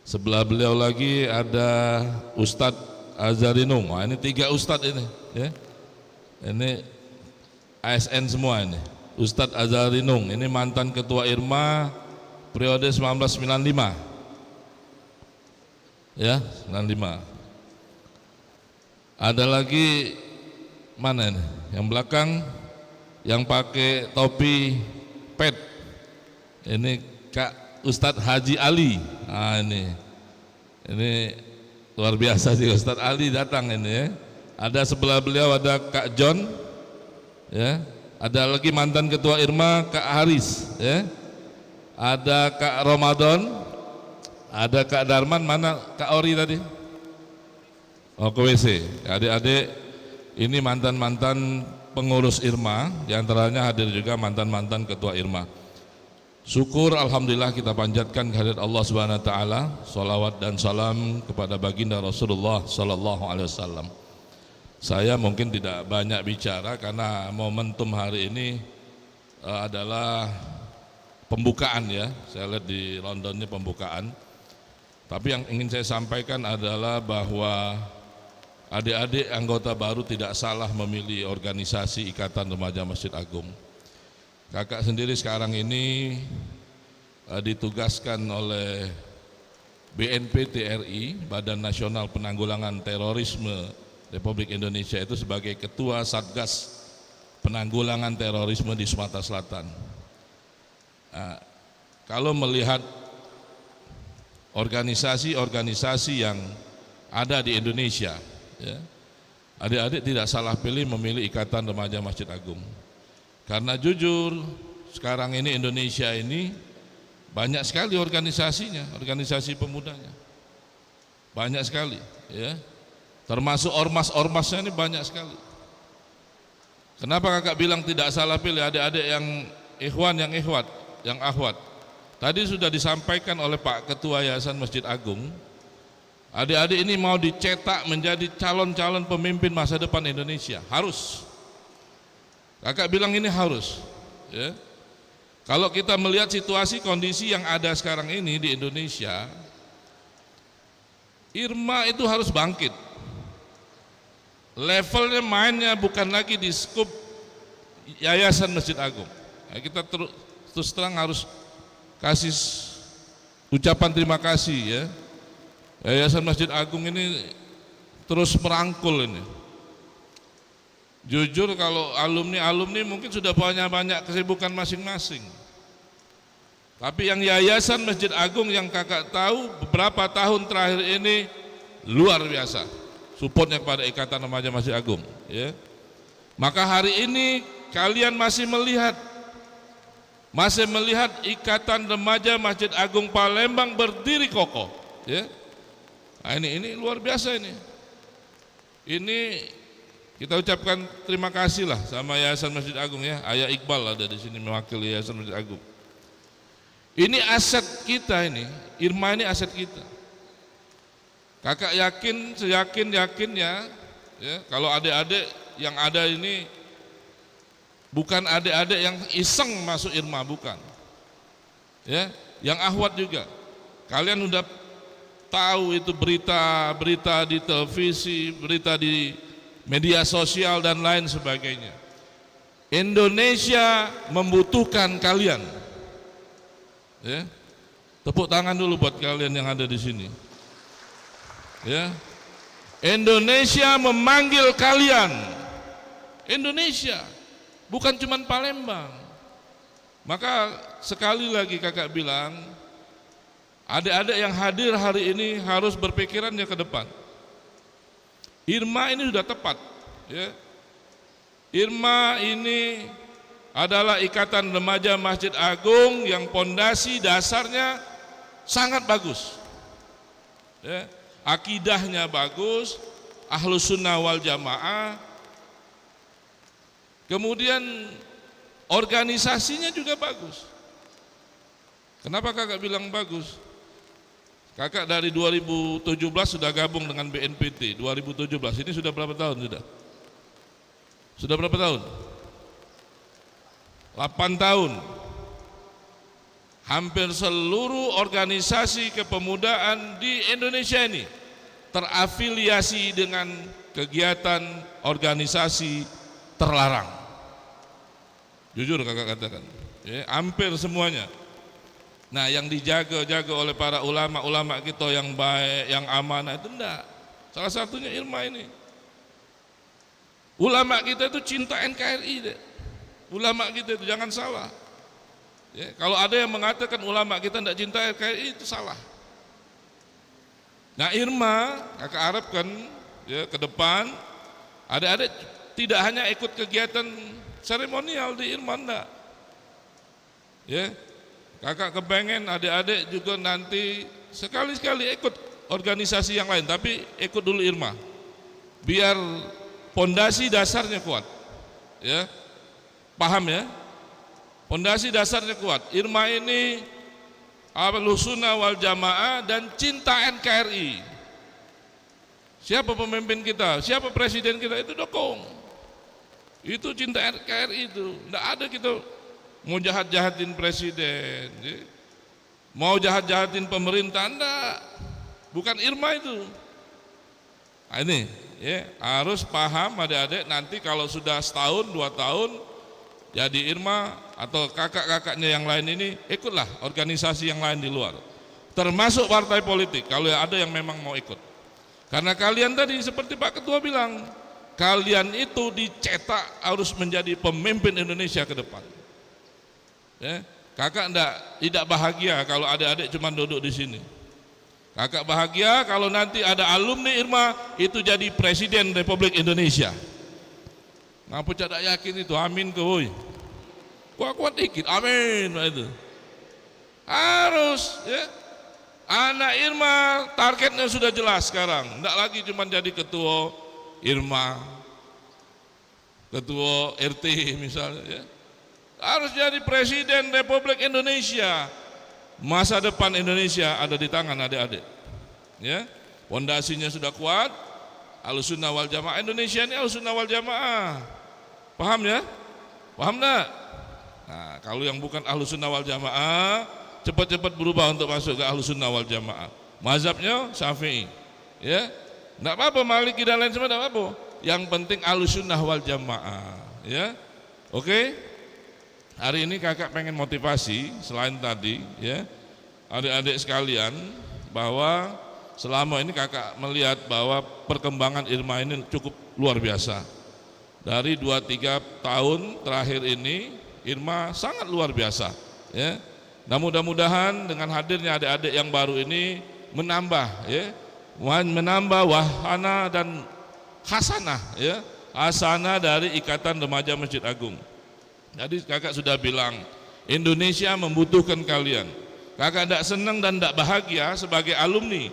Sebelah beliau lagi ada Ustadz Azarinung. Wah, ini 3 Ustadz ini ya. Ini ASN semua ini. Ustadz Azarinung ini mantan ketua IRMA periode 1995 ya, 95. Ada lagi mana ini? Yang belakang yang pakai topi pet. Ini Kak Ustadz Haji Ali. Nah, ini luar biasa sih, Ustadz Ali datang ini ya. Ada sebelah beliau ada Kak John ya. Ada lagi mantan ketua IRMA Kak Haris ya. Ada Kak Ramadan, ada Kak Darman, mana Kak Ori tadi? Oh, ke WC. Adik-adik ini mantan-mantan pengurus IRMA, diantaranya hadir juga mantan-mantan ketua IRMA. Syukur alhamdulillah kita panjatkan kehadirat Allah Subhanahu wa taala, salawat dan salam kepada baginda Rasulullah sallallahu alaihi wasallam. Saya mungkin tidak banyak bicara karena momentum hari ini adalah pembukaan ya. Saya lihat di Londonnya pembukaan. Tapi yang ingin saya sampaikan adalah bahwa adik-adik anggota baru tidak salah memilih organisasi Ikatan Remaja Masjid Agung. Kakak sendiri sekarang ini ditugaskan oleh BNP TRI, Badan Nasional Penanggulangan Terorisme Republik Indonesia, itu sebagai Ketua Satgas Penanggulangan Terorisme di Sumatera Selatan. Nah, kalau melihat organisasi-organisasi yang ada di Indonesia, ya, adik-adik tidak salah pilih memilih Ikatan Remaja Masjid Agung. Karena jujur sekarang ini Indonesia ini banyak sekali organisasinya, organisasi pemudanya banyak sekali ya, termasuk ormas-ormasnya ini banyak sekali. Kenapa kakak bilang tidak salah pilih adik-adik yang ikhwan, yang ikhwat, yang akhwat? Tadi sudah disampaikan oleh Pak Ketua Yayasan Masjid Agung, adik-adik ini mau dicetak menjadi calon-calon pemimpin masa depan Indonesia, harus. Kakak bilang ini harus ya. Kalau kita melihat situasi kondisi yang ada sekarang ini di Indonesia, IRMA itu harus bangkit. Levelnya mainnya bukan lagi di skup Yayasan Masjid Agung. Nah, kita terus terang harus kasih ucapan terima kasih ya. Yayasan Masjid Agung ini terus merangkul ini. Jujur kalau alumni mungkin sudah banyak kesibukan masing-masing. Tapi yang Yayasan Masjid Agung yang kakak tahu beberapa tahun terakhir ini luar biasa supportnya kepada Ikatan Remaja Masjid Agung ya. Maka hari ini kalian masih melihat Ikatan Remaja Masjid Agung Palembang berdiri kokoh ya. Nah, ini luar biasa ini. Ini kita ucapkan terima kasih lah sama Yayasan Masjid Agung ya. Ayah Iqbal ada di sini mewakili Yayasan Masjid Agung. Ini aset kita ini, IRMA ini aset kita. Kakak yakin, seyakin-yakinnya ya, kalau adik-adik yang ada ini bukan adik-adik yang iseng masuk IRMA, bukan. Ya, yang akhwat juga. Kalian udah tahu itu berita di televisi, berita di media sosial dan lain sebagainya. Indonesia membutuhkan kalian ya. Tepuk tangan dulu buat kalian yang ada di sini. Ya. Indonesia memanggil kalian. Indonesia, bukan cuma Palembang. Maka sekali lagi kakak bilang, adik-adik yang hadir hari ini harus berpikirannya ke depan. Irma ini sudah tepat, ya. Irma ini adalah Ikatan Remaja Masjid Agung yang pondasi dasarnya sangat bagus, ya. Akidahnya bagus, Ahlus Sunnah wal Jamaah. Kemudian organisasinya juga bagus. Kenapa kakak bilang bagus? Kakak dari 2017 sudah gabung dengan BNPT. 2017 ini sudah berapa tahun sudah? Sudah berapa tahun? 8 tahun. Hampir seluruh organisasi kepemudaan di Indonesia ini terafiliasi dengan kegiatan organisasi terlarang. Jujur kakak katakan, ya, hampir semuanya. Nah, yang dijaga-jaga oleh para ulama-ulama kita yang baik, yang amanah itu enggak. Salah satunya Irma ini. Ulama kita itu cinta NKRI deh. Ulama kita itu jangan salah. Ya, kalau ada yang mengatakan ulama kita tidak cinta NKRI itu salah. Nah, Irma kakak harapkan ya ke depan adik-adik tidak hanya ikut kegiatan seremonial di Irma enggak. Ya. Kakak kepengen adik-adik juga nanti sekali-sekali ikut organisasi yang lain, tapi ikut dulu Irma. Biar pondasi dasarnya kuat. Ya. Paham ya? Pondasi dasarnya kuat. Irma ini Ahlus Sunnah wal Jamaah dan cinta NKRI. Siapa pemimpin kita? Siapa presiden kita? Itu dukung. Itu cinta NKRI itu. Enggak ada kita mau jahat-jahatin presiden, mau jahat-jahatin pemerintah, enggak. Bukan Irma itu. Nah, ini ya, harus paham adik-adik nanti kalau sudah setahun, 2 tahun jadi Irma atau kakak-kakaknya yang lain ini ikutlah organisasi yang lain di luar. Termasuk partai politik kalau ada yang memang mau ikut. Karena kalian tadi seperti Pak Ketua bilang, kalian itu dicetak harus menjadi pemimpin Indonesia ke depan. Ya, kakak tidak bahagia kalau adik-adik cuma duduk di sini. Kakak bahagia kalau nanti ada alumni Irma itu jadi presiden Republik Indonesia. Ngapa tidak yakin itu? Amin ke woi. Kuat-kuat dikit, amin itu. Harus ya. Anak Irma targetnya sudah jelas sekarang. Tidak lagi cuma jadi ketua Irma, ketua RT misalnya ya. Harus jadi presiden Republik Indonesia. Masa depan Indonesia ada di tangan adik-adik. Ya, pondasinya sudah kuat. Ahlus Sunnah wal Jamaah Indonesia ini Ahlus Sunnah wal Jamaah. Paham ya? Paham enggak? Nah, kalau yang bukan Ahlus Sunnah wal Jamaah, cepat-cepat berubah untuk masuk ke Ahlus Sunnah wal Jamaah. Mazhabnya Syafi'i. Ya. Enggak apa-apa Maliki dan lain semua enggak apa-apa. Yang penting Ahlus Sunnah wal Jamaah, ya. Oke? Hari ini kakak pengen motivasi selain tadi ya adik-adik sekalian bahwa selama ini kakak melihat bahwa perkembangan Irma ini cukup luar biasa. Dari 2-3 tahun terakhir ini Irma sangat luar biasa ya. Nah, mudah-mudahan dengan hadirnya adik-adik yang baru ini menambah ya, menambah wahana dan hasanah ya, hasanah dari Ikatan Remaja Masjid Agung. Jadi kakak sudah bilang Indonesia membutuhkan kalian. Kakak tidak senang dan tidak bahagia sebagai alumni,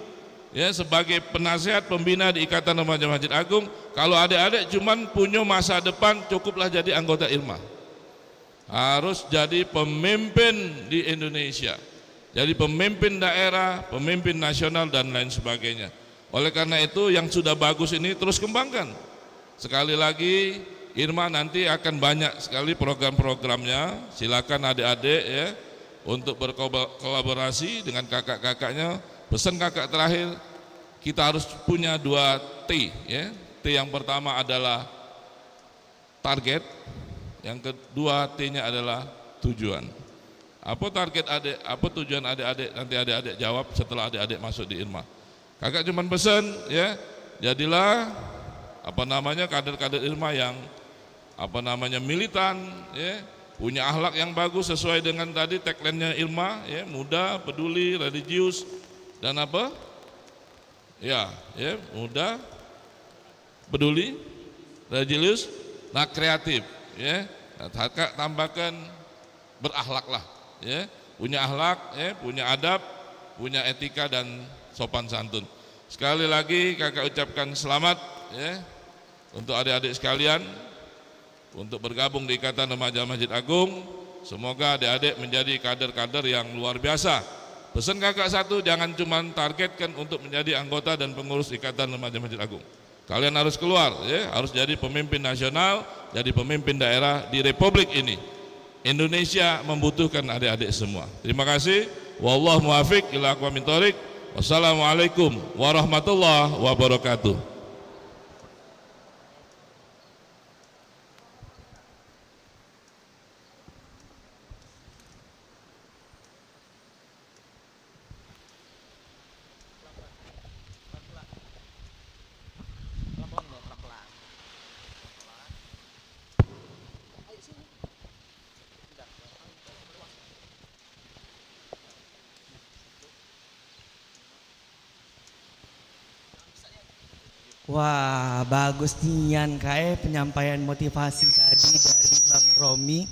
ya sebagai penasehat pembina di Ikatan Remaja Masjid Agung. Kalau adik-adik cuman punya masa depan cukuplah jadi anggota Irma. Harus jadi pemimpin di Indonesia, jadi pemimpin daerah, pemimpin nasional dan lain sebagainya. Oleh karena itu yang sudah bagus ini terus kembangkan. Sekali lagi Irma nanti akan banyak sekali program-programnya. Silakan adik-adik ya untuk berkolaborasi dengan kakak-kakaknya. Pesan kakak terakhir, kita harus punya 2 T ya. T yang pertama adalah target, yang kedua T-nya adalah tujuan. Apa target adik, apa tujuan adik-adik, nanti adik-adik jawab setelah adik-adik masuk di Irma. Kakak cuman pesan ya, jadilah kader-kader Irma yang militan ya, punya akhlak yang bagus sesuai dengan tadi tagline-nya Irma ya, muda, peduli, religius dan apa? Ya, muda, peduli, religius, nah kreatif ya. Nah, kakak tambahkan berakhlak lah ya, punya akhlak ya, punya adab, punya etika dan sopan santun. Sekali lagi kakak ucapkan selamat ya untuk adik-adik sekalian untuk bergabung di Ikatan Remaja Masjid Agung. Semoga adik-adik menjadi kader-kader yang luar biasa. Pesan kakak satu, jangan cuma targetkan untuk menjadi anggota dan pengurus Ikatan Remaja Masjid Agung. Kalian harus keluar ya, harus jadi pemimpin nasional, jadi pemimpin daerah di Republik ini. Indonesia membutuhkan adik-adik semua. Terima kasih. Wallahu muwaffiq ila aqwamit thoriq. Wassalamualaikum warahmatullahi wabarakatuh. Wah, bagus nian penyampaian motivasi tadi dari Bang Romi.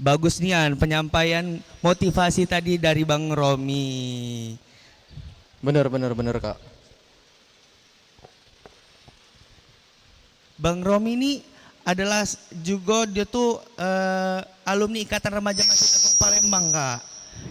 Bagus nian penyampaian motivasi tadi dari Bang Romi. Bener Kak. Bang Romi ini adalah juga dia tuh alumni Ikatan Remaja Masjid Agung Palembang, Kak.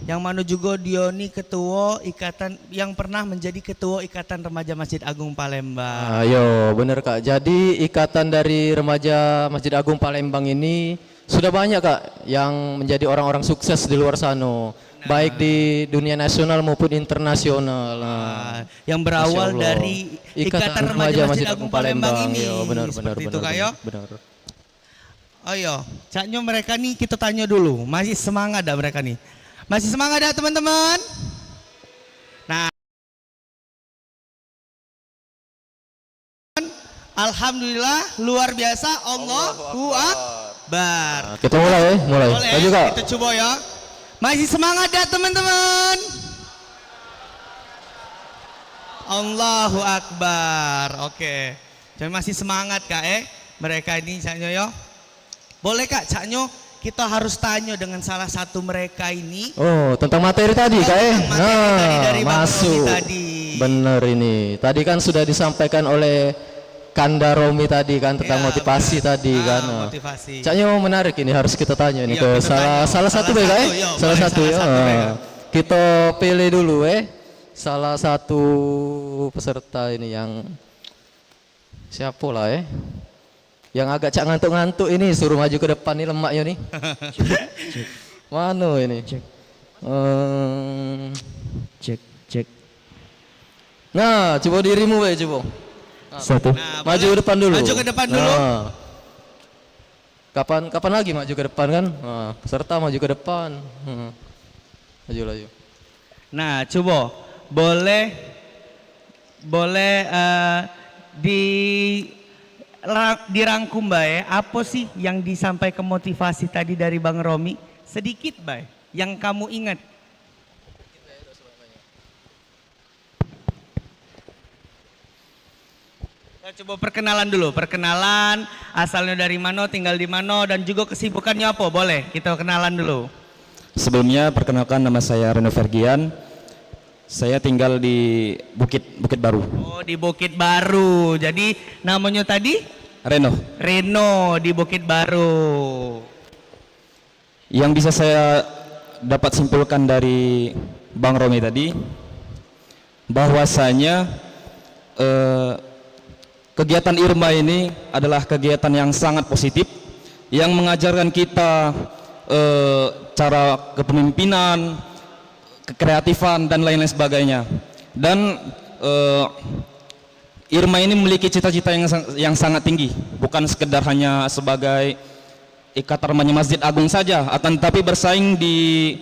Yang mana juga dia nih ketua ikatan yang pernah menjadi ketua Ikatan Remaja Masjid Agung Palembang. Ayo, bener Kak. Jadi ikatan dari Remaja Masjid Agung Palembang ini sudah banyak Kak yang menjadi orang-orang sukses di luar sana. Baik di dunia nasional maupun internasional. Yang berawal dari Ikatan Remaja Masjid Agung Palembang ini. Benar. Itu kayak. Ayo, caknya mereka nih kita tanya dulu. Masih semangat dah mereka nih? Masih semangat dah teman-teman? Nah, alhamdulillah luar biasa. Allahu Akbar. Kita mulai. Boleh, kita coba ya. Masih semangat dah teman-teman? Allahu Akbar. Oke. Jadi masih semangat Kak mereka ini caknya ya. Boleh Kak caknya kita harus tanya dengan salah satu mereka ini. Oh, tentang materi tadi Kak Materi dari Bang masuk. Romi tadi. Bener ini. Tadi kan sudah disampaikan oleh Kanda Romi tadi kan tentang motivasi tadi kan. Motivasi. Caknya menarik ini harus kita tanya ini ke salah satu ya. Salah satu ya. Kita pilih dulu salah satu peserta ini yang siapa lah yang agak cak ngantuk-ngantuk ini suruh maju ke depan nih lemaknya nih. Mana ini? Cek. Nah, coba dirimu coba. Satu. Nah, maju ke depan dulu. Maju ke depan dulu. Kapan lagi maju ke depan kan? Peserta maju ke depan. Maju. Nah, coba boleh dirangkum Mbak apa sih yang disampaikan motivasi tadi dari Bang Romi? Sedikit Mbak yang kamu ingat. Coba perkenalan dulu, asalnya dari mana, tinggal di mana, dan juga kesibukannya apa, boleh kita kenalan dulu. Sebelumnya perkenalkan nama saya Reno Fergian, saya tinggal di Bukit Baru. Oh di Bukit Baru, jadi namanya tadi? Reno di Bukit Baru. Yang bisa saya dapat simpulkan dari Bang Romi tadi, bahwasanya kegiatan Irma ini adalah kegiatan yang sangat positif yang mengajarkan kita cara kepemimpinan, kekreatifan dan lain-lain sebagainya. Dan Irma ini memiliki cita-cita yang sangat tinggi, bukan sekedar hanya sebagai ikatan remaja Masjid Agung saja, akan tetapi bersaing di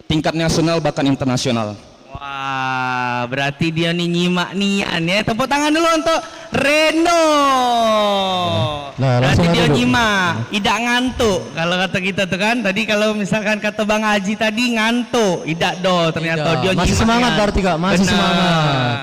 tingkat nasional bahkan internasional. Wah, berarti dia nih nyimak nian ya. Tepuk tangan dulu untuk Reno. Nah, Berarti dia duduk. nyimak, tidak ngantuk. Kalau kata kita tuh kan, tadi kalau misalkan kata Bang Haji tadi ngantuk, tidak do. Ternyata Tidak. dia Masih nyimak semangat nian. berarti, Kak. Masih Benar. semangat.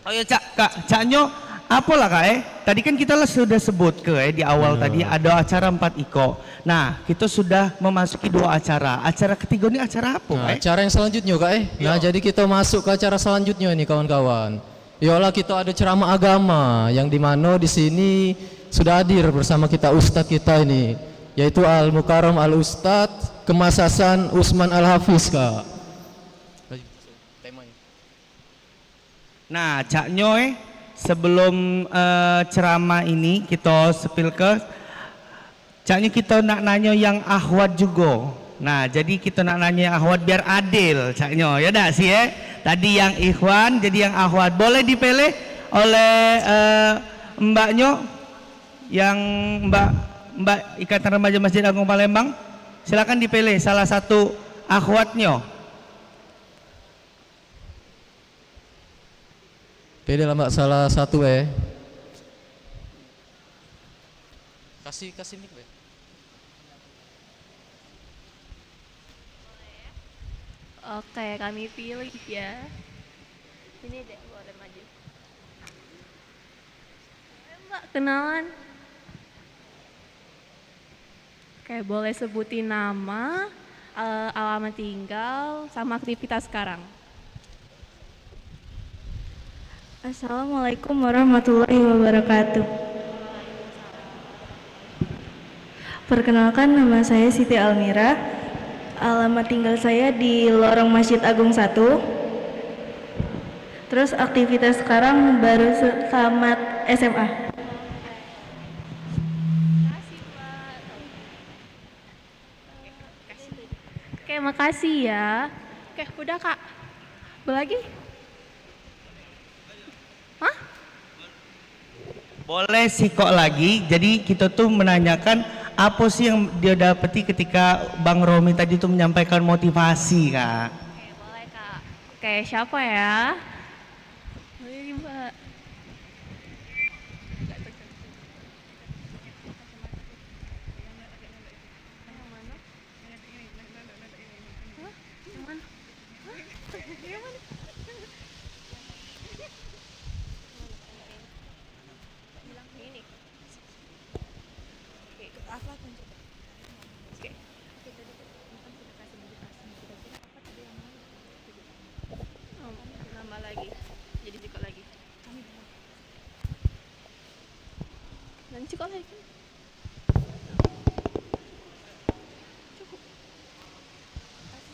Oh ya Cak Nyo, apalah Kak tadi kan kita sudah sebut di awal tadi ada acara 4 iko. Nah, kita sudah memasuki 2 acara. Acara ketiga ini acara apa Nah, acara yang selanjutnya Kak Nah, jadi kita masuk ke acara selanjutnya nih kawan-kawan. Yolah, kita ada ceramah agama yang dimana di sini sudah hadir bersama kita Ustadz kita ini, yaitu Al Mukarram Al Ustadz Kemasasan Usman Al Hafiz, Kak. Nah, Cak Nyoy, sebelum ceramah ini kita sepil ke Cak Nyoy, kita nak nanya yang ahwat juga. Nah, jadi kita nak nanya yang ahwat biar adil, Cak Nyoy. Ya dah sih Tadi yang ikhwan, jadi yang ahwat. Boleh dipilih oleh Mbak Nyo, yang Mbak Ikatan Remaja Masjid Agung Palembang. Silakan dipilih salah satu ahwatnya. Pilihlah Mbak salah satu Kasih mic, Be. Oke, kami pilih ya. Ini deh, boleh maju. Mbak, kenalan. Oke, boleh sebutin nama, alamat tinggal, sama aktivitas sekarang. Assalamualaikum warahmatullahi wabarakatuh. Perkenalkan, nama saya Siti Almira. Alamat tinggal saya di lorong Masjid Agung 1. Terus aktivitas sekarang baru tamat SMA. Oke, makasih ya. Oke, udah Kak. Belagi? Hah? Boleh sih kok lagi. Jadi kita tuh menanyakan apa sih yang dia dapati ketika Bang Romi tadi tuh menyampaikan motivasi, Kak. Oke, boleh Kak. Oke, siapa ya? Boleh Mbak. Nama lagi, jadi Ciko lagi. Dan Ciko lagi. Cukup.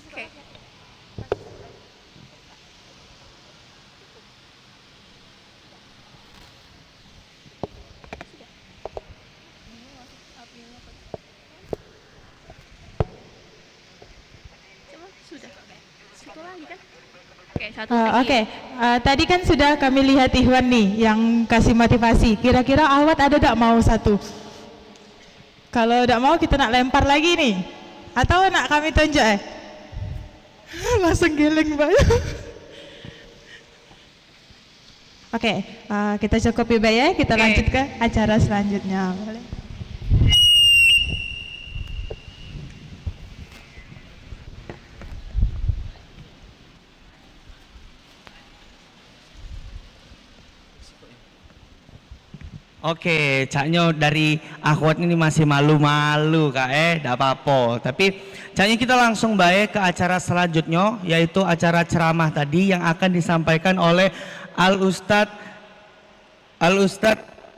Oke. Sudah. Ciko lagi kan? Oke, satu lagi. Tadi kan sudah kami lihat Ikhwan nih yang kasih motivasi. Kira-kira Ahwat ada tak mau satu? Kalau tak mau kita nak lempar lagi nih. Atau nak kami tunjuk Langsung geleng Mbak. Oke, kita cukupi Mbak ya. Kita lanjut ke acara selanjutnya. Boleh? Oke, Caknya dari akhwat ini masih malu-malu Kak tidak apa-apa. Tapi Caknya kita langsung baik ke acara selanjutnya, yaitu acara ceramah tadi yang akan disampaikan oleh Al Ustadz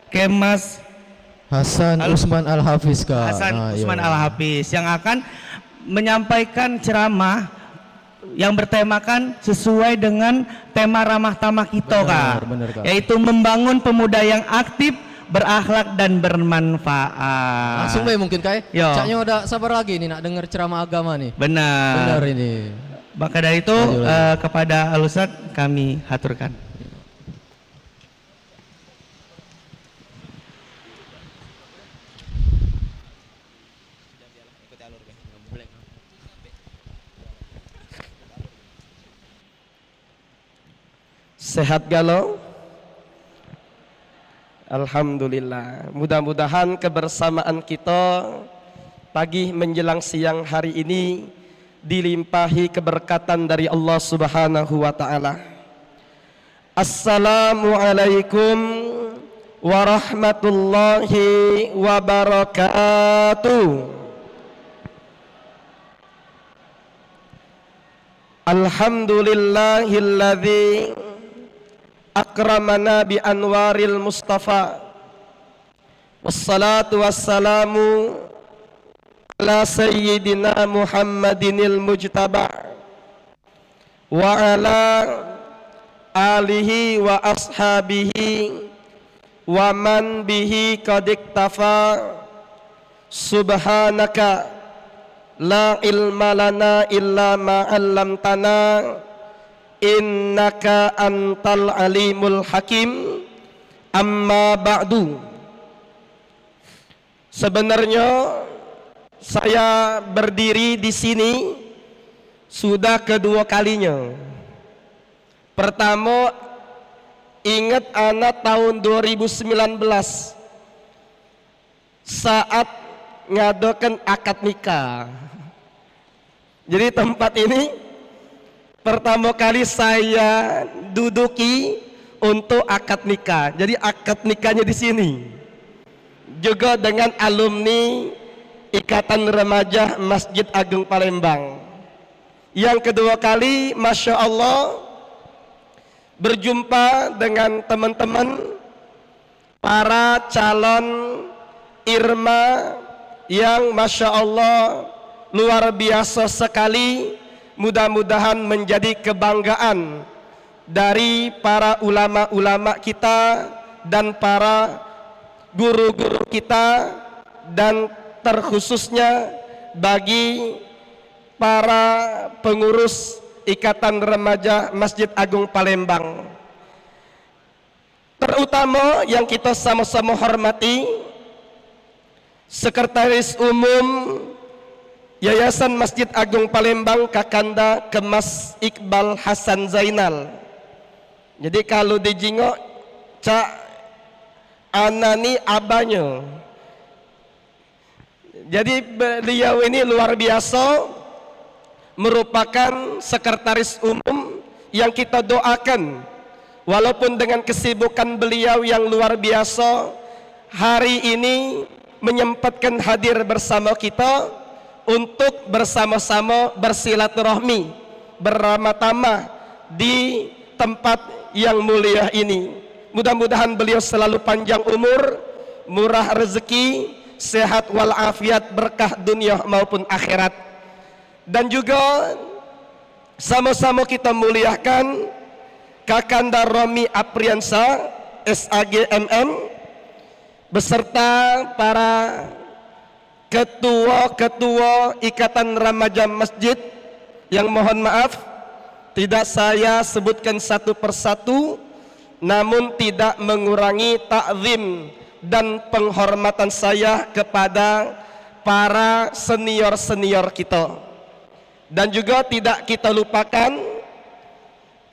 Kemas Hasan Usman Al Hafiz, Kak. Hasan Usman Al Hafiz yang akan menyampaikan ceramah yang bertemakan sesuai dengan tema ramah tamah kita, Kak. Benar, Kak. Yaitu membangun pemuda yang aktif, berakhlak dan bermanfaat. Langsung Bay mungkin Kak. Yo. Caknya udah sabar lagi nih nak dengar ceramah agama nih. Benar. Benar ini. Maka dari itu kepada Al Ustadz kami haturkan. Sehat galau? Alhamdulillah. Mudah-mudahan kebersamaan kita pagi menjelang siang hari ini dilimpahi keberkatan dari Allah Subhanahu wa taala. Assalamualaikum warahmatullahi wabarakatuh. Alhamdulillahilladzi akramana bi anwaril mustafa. Wassalatu wassalamu ala sayyidina Muhammadinil mujtaba wa ala alihi wa ashabihi wa man bihi qad iktafa. Subhanaka la ilma lana illa ma 'allamtana innaka antal alimul hakim. Amma ba'du. Sebenarnya saya berdiri di sini sudah kedua kalinya. Pertama, ingat anak tahun 2019 saat ngadakan akad nikah. Jadi tempat ini pertama kali saya duduki untuk akad nikah. Jadi akad nikahnya di sini. Juga dengan alumni Ikatan Remaja Masjid Agung Palembang. Yang kedua kali, Masya Allah, berjumpa dengan teman-teman para calon Irma yang Masya Allah luar biasa sekali. Mudah-mudahan menjadi kebanggaan dari para ulama-ulama kita dan para guru-guru kita, dan terkhususnya bagi para pengurus Ikatan Remaja Masjid Agung Palembang, terutama yang kita sama-sama hormati Sekretaris Umum Yayasan Masjid Agung Palembang Kakanda Kemas Iqbal Hasan Zainal. Jadi kalau dijingok Cak Anani abanya. Jadi beliau ini luar biasa, merupakan sekretaris umum yang kita doakan. Walaupun dengan kesibukan beliau yang luar biasa, hari ini menyempatkan hadir bersama kita untuk bersama-sama bersilaturahmi, beramah-tamah di tempat yang mulia ini. Mudah-mudahan beliau selalu panjang umur, murah rezeki, sehat walafiat, berkah dunia maupun akhirat. Dan juga sama-sama kita muliakan Kakanda Romi Apriansa SAGMM beserta para ketua-ketua Ikatan Remaja Masjid yang mohon maaf tidak saya sebutkan satu persatu, namun tidak mengurangi takzim dan penghormatan saya kepada para senior-senior kita. Dan juga tidak kita lupakan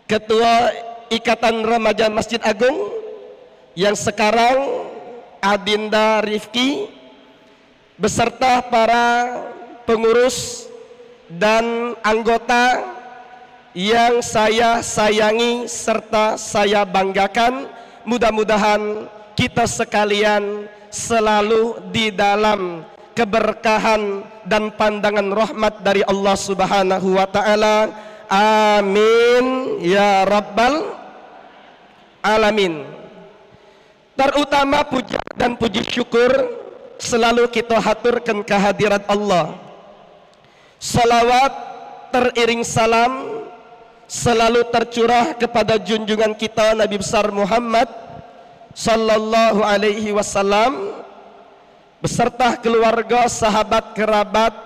Ketua Ikatan Remaja Masjid Agung yang sekarang Adinda Rifki beserta para pengurus dan anggota yang saya sayangi serta saya banggakan. Mudah-mudahan kita sekalian selalu di dalam keberkahan dan pandangan rahmat dari Allah Subhanahu wa taala. Amin ya rabbal alamin. Terutama puja dan puji syukur selalu kita haturkan kehadirat Allah. Salawat teriring salam selalu tercurah kepada junjungan kita Nabi besar Muhammad sallallahu alaihi wasallam beserta keluarga, sahabat, kerabat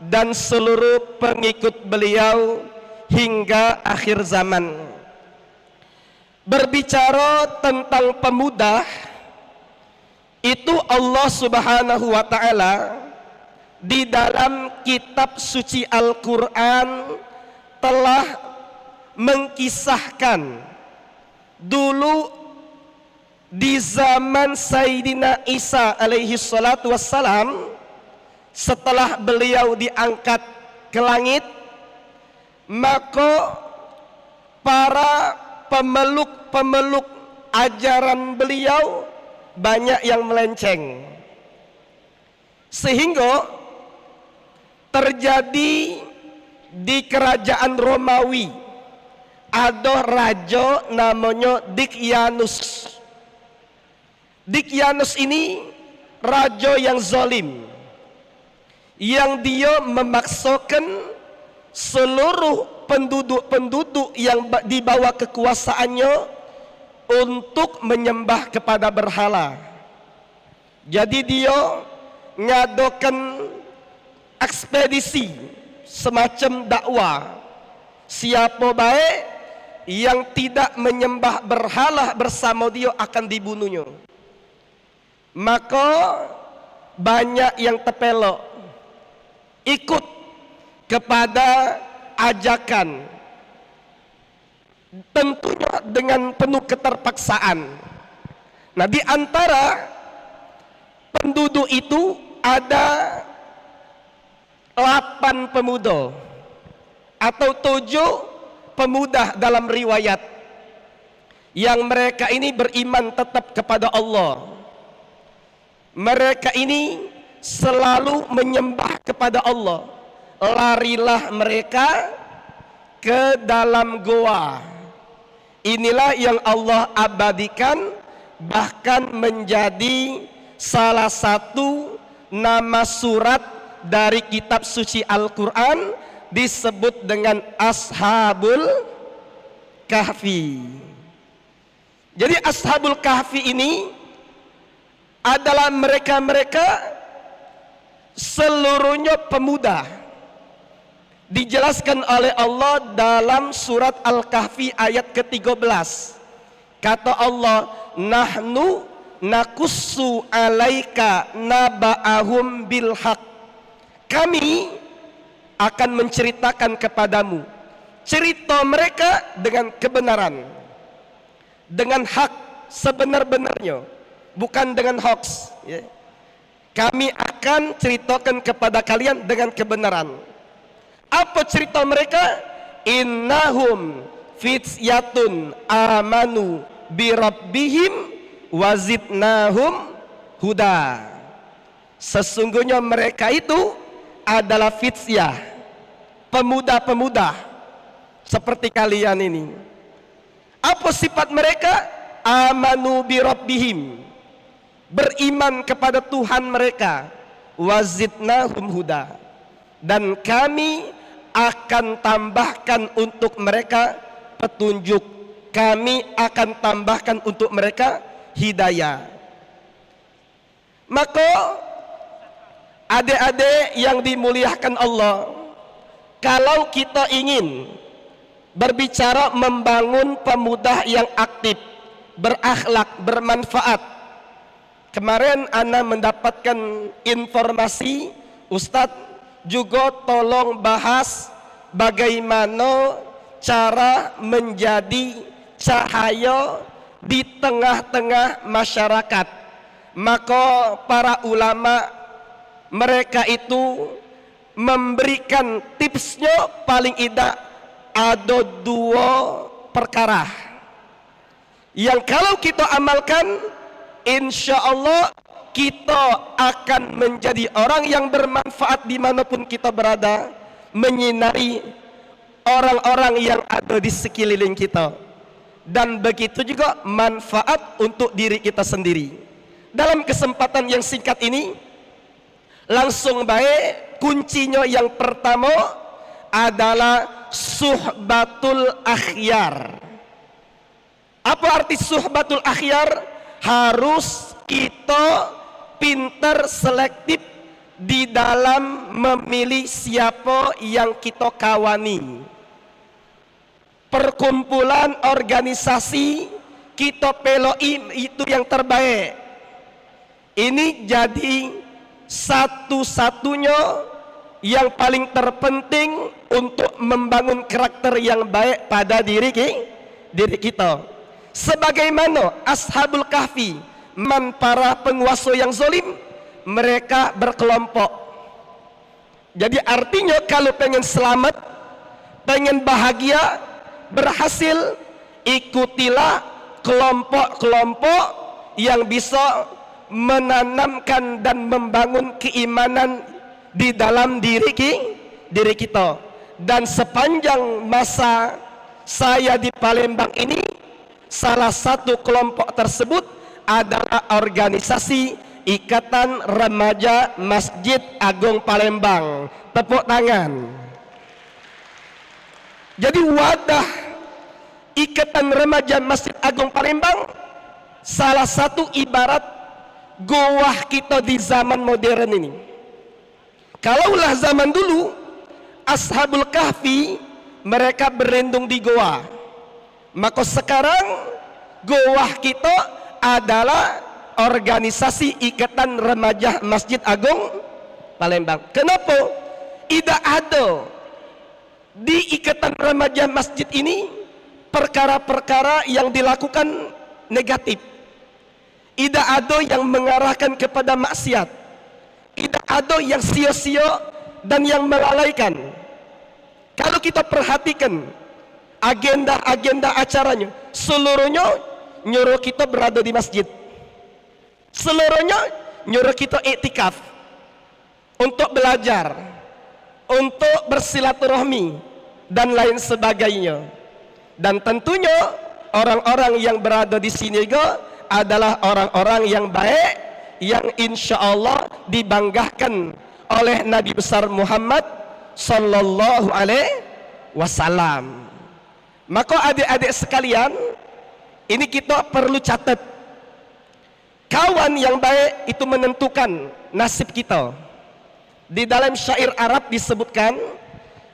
dan seluruh pengikut beliau hingga akhir zaman. Berbicara tentang pemuda, itu Allah Subhanahu wa taala di dalam kitab suci Al-Qur'an telah mengkisahkan dulu di zaman Sayyidina Isa alaihi salatu wassalam, setelah beliau diangkat ke langit, maka para pemeluk ajaran beliau banyak yang melenceng, sehingga terjadi di kerajaan Romawi ada raja namanya Dikianus. Dikianus ini raja yang zalim, yang dia memaksakan seluruh penduduk yang di bawah kekuasaannya untuk menyembah kepada berhala. Jadi dia ngadakan ekspedisi semacam dakwah, siapa baik yang tidak menyembah berhala bersama dia akan dibunuhnya. Maka banyak yang terpelok ikut kepada ajakan, tentunya dengan penuh keterpaksaan. Nah, di antara penduduk itu ada 8 pemuda atau 7 pemuda dalam riwayat, yang mereka ini beriman tetap kepada Allah. Mereka ini selalu menyembah kepada Allah. Larilah mereka ke dalam goa. Inilah yang Allah abadikan, bahkan menjadi salah satu nama surat dari kitab suci Al-Quran, disebut dengan Ashabul Kahfi. Jadi Ashabul Kahfi ini adalah mereka-mereka seluruhnya pemuda. Dijelaskan oleh Allah dalam surat Al-Kahfi ayat ke-13. Kata Allah, nahnu nakussu alaika naba'ahum bilhaq. Kami akan menceritakan kepadamu cerita mereka dengan kebenaran, dengan hak sebenar-benarnya, bukan dengan hoax, ya. Kami akan ceritakan kepada kalian dengan kebenaran. Apa cerita mereka? Innahum fityatun amanu birabbihim wazidnahum huda. Sesungguhnya mereka itu adalah fityah, pemuda-pemuda seperti kalian ini. Apa sifat mereka? Amanu birabbihim, beriman kepada Tuhan mereka, wazidnahum huda, dan kami akan tambahkan untuk mereka petunjuk, kami akan tambahkan untuk mereka hidayah. Maka adik-adik yang dimuliakan Allah, kalau kita ingin berbicara membangun pemuda yang aktif, berakhlak, bermanfaat, kemarin ana mendapatkan informasi, Ustadz juga tolong bahas bagaimana cara menjadi cahaya di tengah-tengah masyarakat. Maka para ulama mereka itu memberikan tipsnya, paling tidak ada 2 perkara yang kalau kita amalkan, insya Allah kita akan menjadi orang yang bermanfaat dimanapun kita berada, menyinari orang-orang yang ada di sekeliling kita, dan begitu juga manfaat untuk diri kita sendiri. Dalam kesempatan yang singkat ini, langsung baik, kuncinya yang pertama adalah suhbatul akhyar. Apa arti suhbatul akhyar? Harus kita pintar selektif di dalam memilih siapa yang kita kawani. Perkumpulan organisasi kita peloi itu yang terbaik. Ini jadi satu-satunya yang paling terpenting untuk membangun karakter yang baik pada diri kita. Sebagaimana Ashabul Kahfi, para penguasa yang zalim, mereka berkelompok. Jadi artinya kalau pengen selamat, pengen bahagia, berhasil, ikutilah kelompok-kelompok yang bisa menanamkan dan membangun keimanan di dalam diri kita. Dan sepanjang masa saya di Palembang ini, salah satu kelompok tersebut adalah organisasi Ikatan Remaja Masjid Agung Palembang. Tepuk tangan. Jadi wadah Ikatan Remaja Masjid Agung Palembang salah satu ibarat goah kita di zaman modern ini. Kalaulah zaman dulu Ashabul Kahfi mereka berlindung di goa, maka sekarang goah kita adalah organisasi Ikatan Remaja Masjid Agung Palembang. Kenapa? Tidak ada di Ikatan Remaja Masjid ini perkara-perkara yang dilakukan negatif. Tidak ada yang mengarahkan kepada maksiat. Tidak ada yang sia-sia dan yang melalaikan. Kalau kita perhatikan agenda-agenda acaranya, seluruhnya nyuruh kita berada di masjid. Seluruhnya nyuruh kita iktikaf untuk belajar, untuk bersilaturahmi dan lain sebagainya. Dan tentunya orang-orang yang berada di sini juga adalah orang-orang yang baik, yang insya Allah dibanggakan oleh Nabi besar Muhammad sallallahu alaihi wasallam. Maka adik-adik sekalian, ini kita perlu catat, kawan yang baik itu menentukan nasib kita. Di dalam syair Arab disebutkan,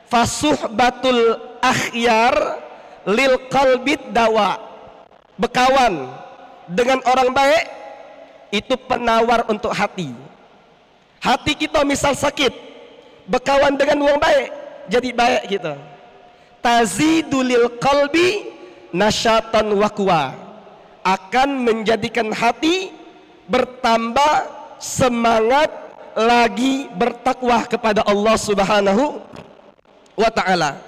fasuhbatul akhyar lil qalbid dawa. Berkawan dengan orang baik itu penawar untuk hati. Hati kita misal sakit, berkawan dengan orang baik jadi baik kita. Tazidulil qalbi nasyatan wa quwa, akan menjadikan hati bertambah semangat lagi bertakwa kepada Allah Subhanahu wa taala.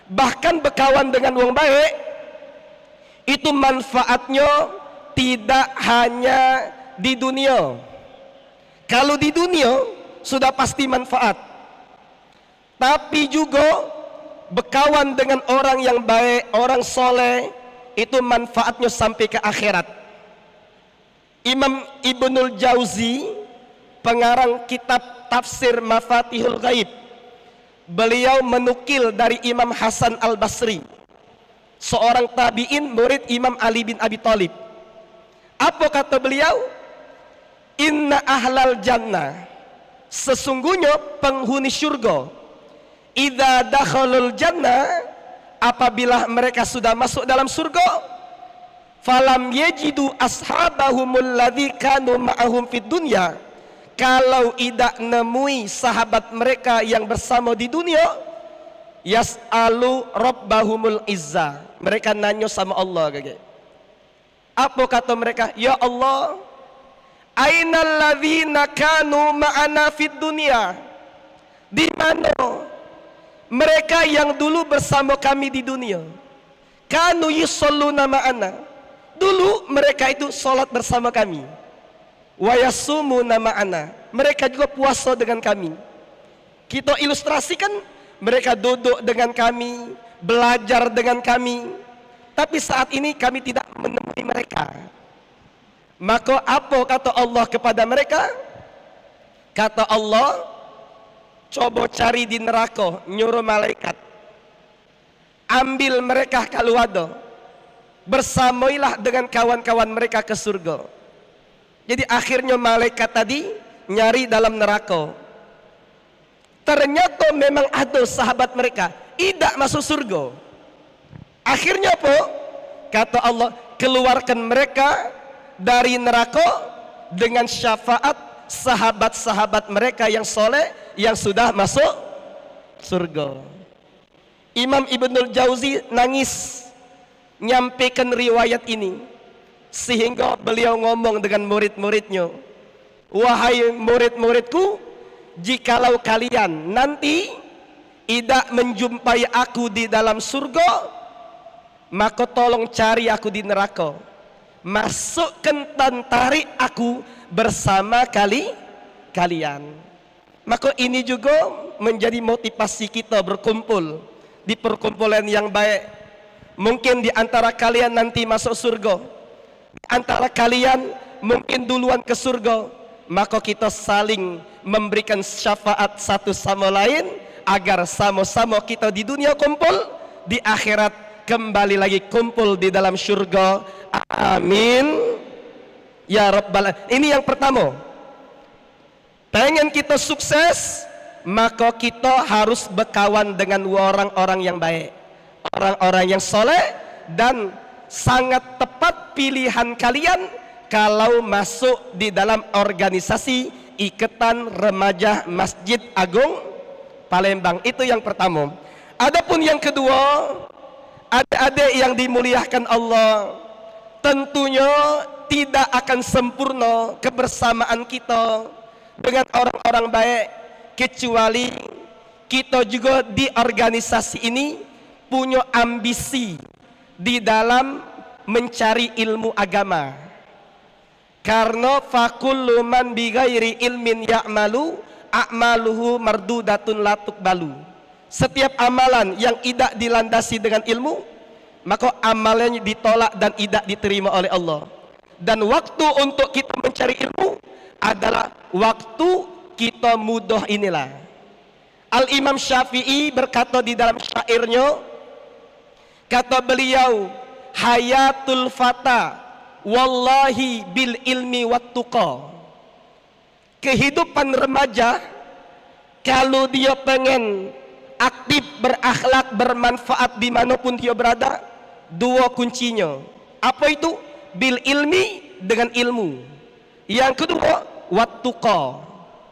Bahkan berkawan dengan orang baik itu manfaatnya tidak hanya di dunia. Kalau di dunia sudah pasti manfaat, tapi juga berkawan dengan orang yang baik, orang soleh, itu manfaatnya sampai ke akhirat. Imam Ibnul Jauzi, pengarang kitab tafsir Mafatihul Ghaib, beliau menukil dari Imam Hasan Al-Basri, seorang tabi'in murid Imam Ali bin Abi Thalib. Apa kata beliau? Inna ahlal jannah, sesungguhnya penghuni syurga, idza dakhalul jannah, apabila mereka sudah masuk dalam surga, falam yajidu ashabahumul ladzi kanu ma'ahum fid dunya, kalau tidak nemui sahabat mereka yang bersama di dunia, yas'alu rabbahumul izza, mereka nanya sama Allah kayak. Apa kata mereka? Ya Allah, ainal ladzina kanu ma'ana fid dunya, di mana mereka yang dulu bersama kami di dunia? Kanu yusalluna ma'ana, dulu mereka itu salat bersama kami. Wa yasumuna ma'ana, mereka juga puasa dengan kami. Kita ilustrasikan, mereka duduk dengan kami, belajar dengan kami, tapi saat ini kami tidak menemui mereka. Maka apa kata Allah kepada mereka? Kata Allah, coba cari di neraka, nyuruh malaikat, ambil mereka kalau ada, bersamailah dengan kawan-kawan mereka ke surga. Jadi akhirnya malaikat tadi nyari dalam neraka. Ternyata memang ada sahabat mereka tidak masuk surga. Akhirnya apa? Kata Allah, keluarkan mereka dari neraka dengan syafaat sahabat-sahabat mereka yang soleh yang sudah masuk surga. Imam Ibnul Jauzi nangis nyampaikan riwayat ini, sehingga beliau ngomong dengan murid-muridnya, wahai murid-muridku, jikalau kalian nanti tidak menjumpai aku di dalam surga, maka tolong cari aku di neraka, masukkan dan tarik aku bersama kalian. Maka ini juga menjadi motivasi kita berkumpul di perkumpulan yang baik. Mungkin di antara kalian nanti masuk surga, di antara kalian mungkin duluan ke surga, maka kita saling memberikan syafaat satu sama lain agar sama-sama kita di dunia kumpul, di akhirat kembali lagi kumpul di dalam surga. Amin ya rabbal alamin. Ini yang pertama. Pengen kita sukses, maka kita harus berkawan dengan orang-orang yang baik, orang-orang yang soleh. Dan sangat tepat pilihan kalian kalau masuk di dalam organisasi Ikatan Remaja Masjid Agung Palembang. Itu yang pertama. Adapun yang kedua, adik-adik yang dimuliakan Allah, tentunya tidak akan sempurna kebersamaan kita dengan orang-orang baik kecuali kita juga di organisasi ini punya ambisi di dalam mencari ilmu agama. Karena fakullu man bighairi ilmin ya'malu a'maluhu mardudatun la tuqbalu. Setiap amalan yang tidak dilandasi dengan ilmu, maka amalannya ditolak dan tidak diterima oleh Allah. Dan waktu untuk kita mencari ilmu adalah waktu kita mudah inilah. Al-Imam Syafi'i berkata di dalam syairnya, kata beliau, hayatul fata wallahi bil ilmi wattuqa. Kehidupan remaja kalau dia pengen aktif, berakhlak, bermanfaat dimanapun dia berada, dua kuncinya. Apa itu? Bil ilmi, dengan ilmu. Yang kedua, wattuqa,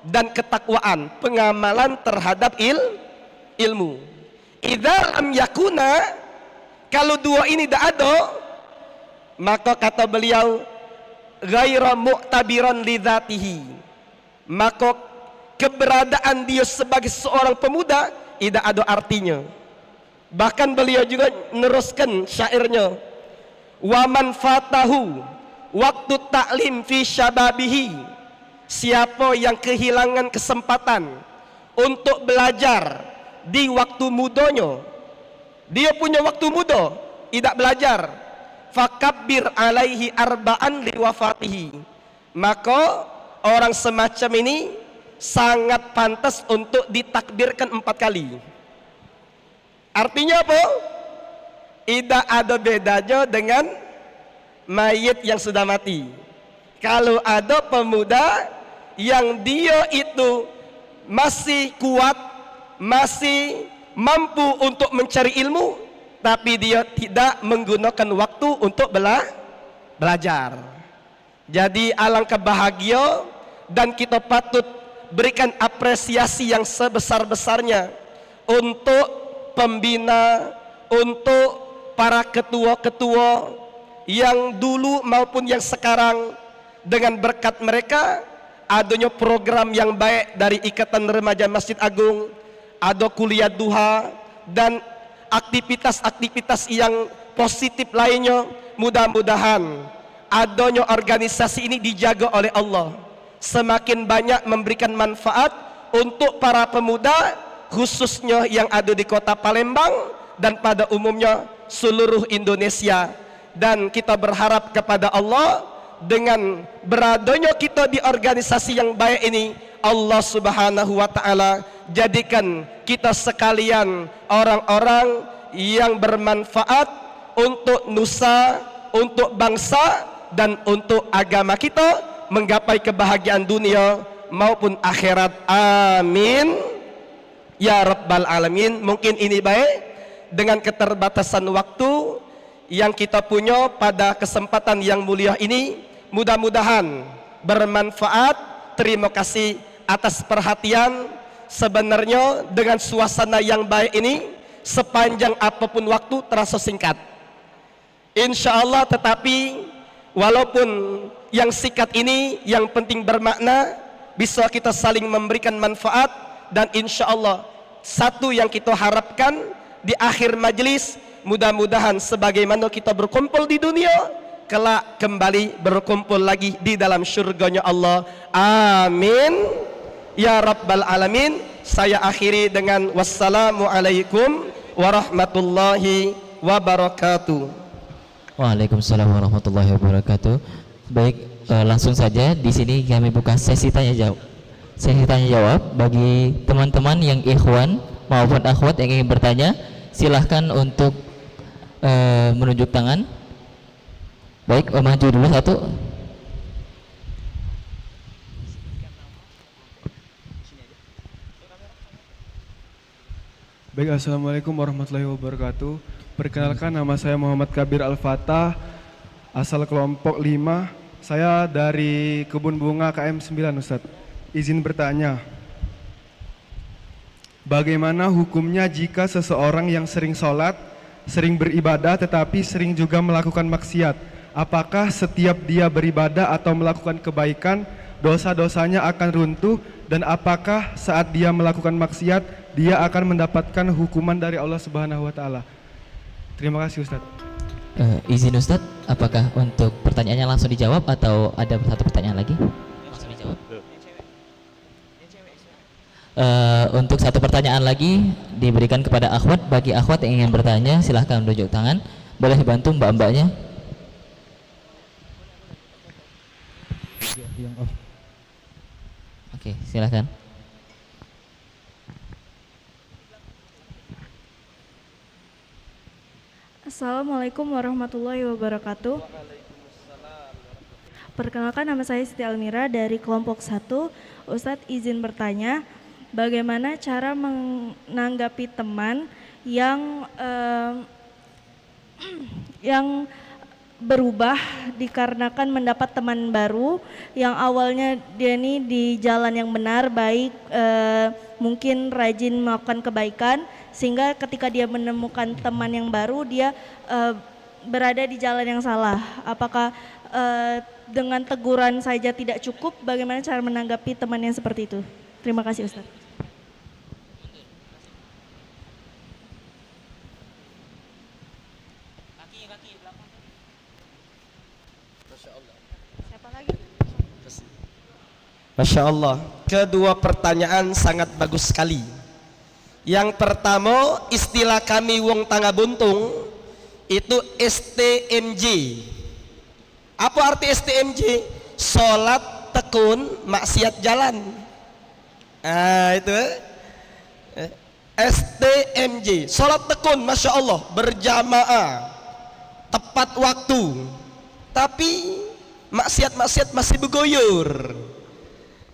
dan ketakwaan, pengamalan terhadap ilmu. Idza lam yakuna, kalau dua ini tidak ada, maka kata beliau, ghaira mu'tabiran lidzatihi, maka keberadaan dia sebagai seorang pemuda tidak ada artinya. Bahkan beliau juga meneruskan syairnya, wa man fatahu waktu ta'lim fi syababihi, siapa yang kehilangan kesempatan untuk belajar di waktu mudanya, dia punya waktu muda tidak belajar, fakabbir alaihi arba'an liwafatihi, maka orang semacam ini sangat pantas untuk ditakbirkan 4 kali. Artinya apa? Tidak ada bedanya dengan mayit yang sudah mati. Kalau ada pemuda yang dia itu masih kuat, masih mampu untuk mencari ilmu, tapi dia tidak menggunakan waktu untuk belajar. Jadi alangkah bahagia, dan kita patut berikan apresiasi yang sebesar-besarnya untuk pembina, untuk para ketua-ketua yang dulu maupun yang sekarang. Dengan berkat mereka adanya program yang baik dari Ikatan Remaja Masjid Agung, ada kuliah duha, dan aktivitas-aktivitas yang positif lainnya. Mudah-mudahan adanya organisasi ini dijaga oleh Allah, semakin banyak memberikan manfaat untuk para pemuda, khususnya yang ada di kota Palembang dan pada umumnya seluruh Indonesia. Dan kita berharap kepada Allah, dengan beradanya kita di organisasi yang baik ini, Allah Subhanahu wa ta'ala jadikan kita sekalian orang-orang yang bermanfaat untuk nusa, untuk bangsa, dan untuk agama kita, menggapai kebahagiaan dunia maupun akhirat. Amin ya rabbal alamin. Mungkin ini baik dengan keterbatasan waktu yang kita punya pada kesempatan yang mulia ini, mudah-mudahan bermanfaat. Terima kasih atas perhatian. Sebenarnya dengan suasana yang baik ini, sepanjang apapun waktu terasa singkat. Insya Allah, tetapi walaupun yang sikat ini yang penting bermakna, bisa kita saling memberikan manfaat, dan insya Allah satu yang kita harapkan di akhir majelis, mudah-mudahan sebagaimana kita berkumpul di dunia, kelak kembali berkumpul lagi di dalam syurganya Allah. Amin ya rabbal alamin. Saya akhiri dengan wassalamualaikum warahmatullahi wabarakatuh. Waalaikumsalam warahmatullahi wabarakatuh. Baik, langsung saja di sini kami buka sesi tanya jawab. Sesi tanya jawab bagi teman-teman yang ikhwan maupun akhwat yang ingin bertanya, silahkan untuk menunjuk tangan. Baik, maju dulu satu. Baik, assalamualaikum warahmatullahi wabarakatuh. Perkenalkan, nama saya Muhammad Kabir Al-Fatah, asal kelompok 5. Saya dari Kebun Bunga KM 9, Ustadz. Izin bertanya, bagaimana hukumnya jika seseorang yang sering sholat, sering beribadah, tetapi sering juga melakukan maksiat? Apakah setiap dia beribadah atau melakukan kebaikan, dosa-dosanya akan runtuh? Dan apakah saat dia melakukan maksiat, dia akan mendapatkan hukuman dari Allah Subhanahu wa Ta'ala? Terima kasih, Ustadz. Izin Ustadz, apakah untuk pertanyaannya langsung dijawab atau ada satu pertanyaan lagi? Langsung dijawab. Untuk satu pertanyaan lagi diberikan kepada akhwat. Bagi akhwat yang ingin bertanya, silahkan menunjuk tangan. Boleh dibantu mbak-mbaknya? Oke, silahkan. Assalamualaikum warahmatullahi wabarakatuh. Perkenalkan, nama saya Siti Almira dari kelompok 1. Ustadz, izin bertanya, bagaimana cara menanggapi teman yang yang berubah dikarenakan mendapat teman baru yang awalnya dia ini di jalan yang benar, baik, mungkin rajin melakukan kebaikan, sehingga ketika dia menemukan teman yang baru dia berada di jalan yang salah. Apakah dengan teguran saja tidak cukup? Bagaimana cara menanggapi teman yang seperti itu? Terima kasih, Ustaz. Masya Allah, kedua pertanyaan sangat bagus sekali. Yang pertama, istilah kami wong tangga buntung itu STMJ. Apa arti STMJ? Sholat tekun, maksiat jalan. Itu STMJ, sholat tekun, Masya Allah, berjamaah, tepat waktu, tapi maksiat-maksiat masih bergoyor.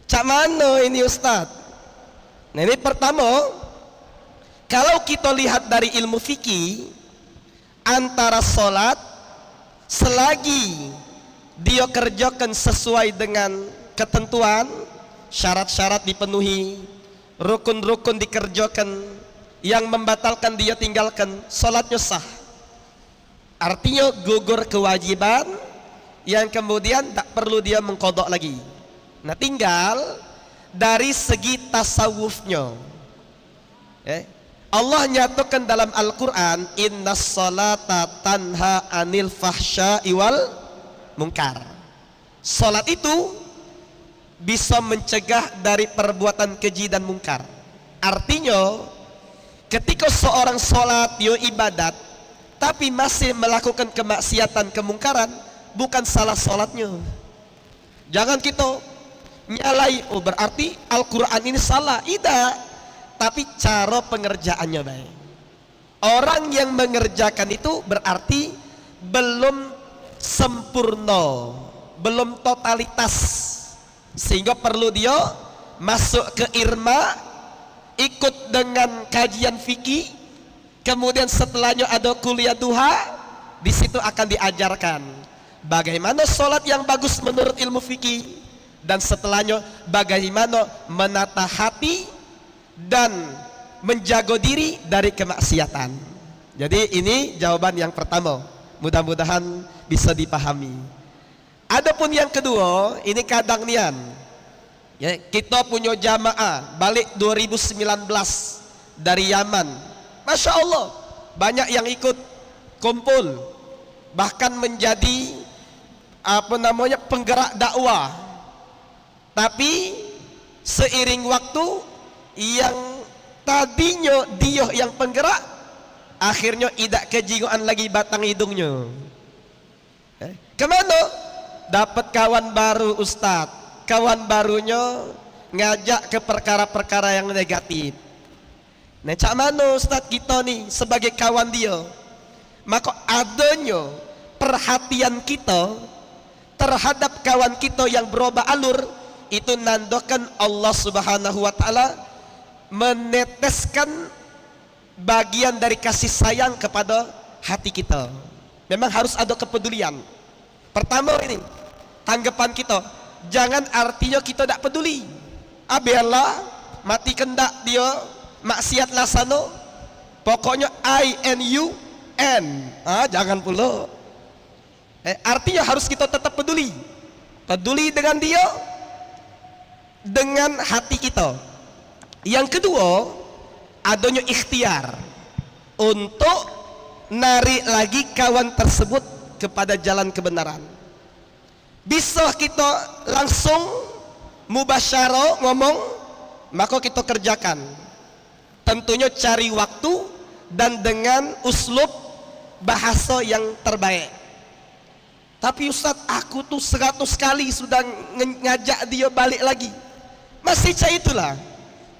Cak mana ini Ustadz? Nah, ini pertama, kalau kita lihat dari ilmu fikih, antara sholat selagi dia kerjakan sesuai dengan ketentuan, syarat-syarat dipenuhi, rukun-rukun dikerjakan, yang membatalkan dia tinggalkan, sholatnya sah. Artinya gugur kewajiban yang kemudian tak perlu dia mengkodok lagi. Nah, tinggal dari segi tasawufnya. Allah nyatakan dalam Al-Quran, innas salata tanha anil fahsya'i wal munkar. Salat itu bisa mencegah dari perbuatan keji dan mungkar. Artinya, ketika seorang salat, dia ibadat, tapi masih melakukan kemaksiatan, kemungkaran, bukan salah salatnya. Jangan kita nyalai, oh berarti Al-Quran ini salah. Tidak, tapi cara pengerjaannya baik. Orang yang mengerjakan itu berarti belum sempurna, belum totalitas, sehingga perlu dia masuk ke irma, ikut dengan kajian fikih, kemudian setelahnya ada kuliah duha. Di situ akan diajarkan bagaimana sholat yang bagus menurut ilmu fikih, dan setelahnya bagaimana menata hati dan menjaga diri dari kemaksiatan. Jadi ini jawaban yang pertama. Mudah-mudahan bisa dipahami. Adapun yang kedua, ini kadang nian. Ya, kita punya jamaah balik 2019 dari Yaman. Masya Allah, banyak yang ikut kumpul, bahkan menjadi penggerak dakwah. Tapi seiring waktu, yang tadinya dia yang penggerak, akhirnya tidak kejigoan lagi batang hidungnya. Kemana? Dapat kawan baru Ustadz. Kawan barunya ngajak ke perkara-perkara yang negatif. Nah, cak mana Ustadz kita nih sebagai kawan dia? Maka adanya perhatian kita terhadap kawan kita yang berubah alur, itu nandakan Allah Subhanahu wa taala meneteskan bagian dari kasih sayang kepada hati kita. Memang harus ada kepedulian. Pertama ini, tanggapan kita, jangan artinya kita tidak peduli. Biarlah mati kendak dia maksiat lasano, pokoknya I and you and jangan pula. Artinya harus kita tetap peduli dengan dia, dengan hati kita. Yang kedua, adanya ikhtiar untuk narik lagi kawan tersebut kepada jalan kebenaran. Bisa kita langsung mubasyarah ngomong, maka kita kerjakan. Tentunya cari waktu dan dengan uslub bahasa yang terbaik. Tapi Ustadz, aku tuh 100 kali sudah ngajak dia balik lagi, masih itulah.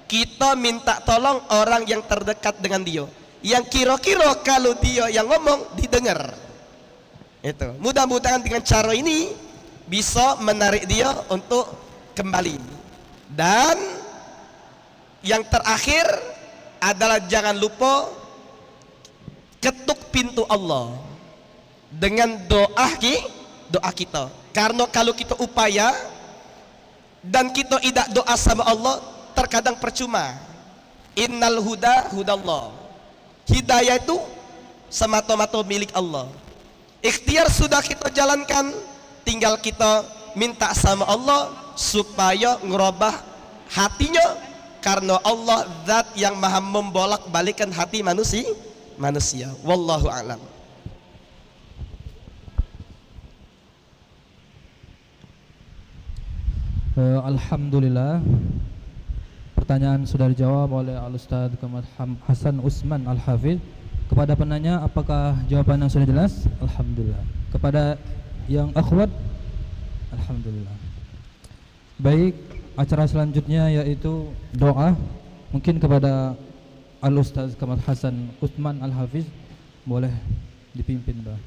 Kita minta tolong orang yang terdekat dengan dia, yang kira-kira kalau dia yang ngomong didengar. Itu mudah-mudahan dengan cara ini bisa menarik dia untuk kembali. Dan yang terakhir adalah jangan lupa ketuk pintu Allah dengan doa kita. Karena kalau kita upaya dan kita tidak doa sama Allah, terkadang percuma. Innal huda hudallah. Hidayah itu semata-mata milik Allah. Ikhtiar sudah kita jalankan, tinggal kita minta sama Allah supaya ngerubah hatinya, karena Allah zat yang maha membolak-balikan hati manusia. Wallahu a'lam. Alhamdulillah, pertanyaan sudah dijawab oleh Al-Ustaz Kamal Hasan Usman Al-Hafidh. Kepada penanya, apakah jawaban yang sudah jelas? Alhamdulillah. Kepada yang akhwat, alhamdulillah. Baik, acara selanjutnya yaitu doa. Mungkin kepada Al-Ustaz Kamal Hasan Usman Al-Hafidh, boleh dipimpin doa.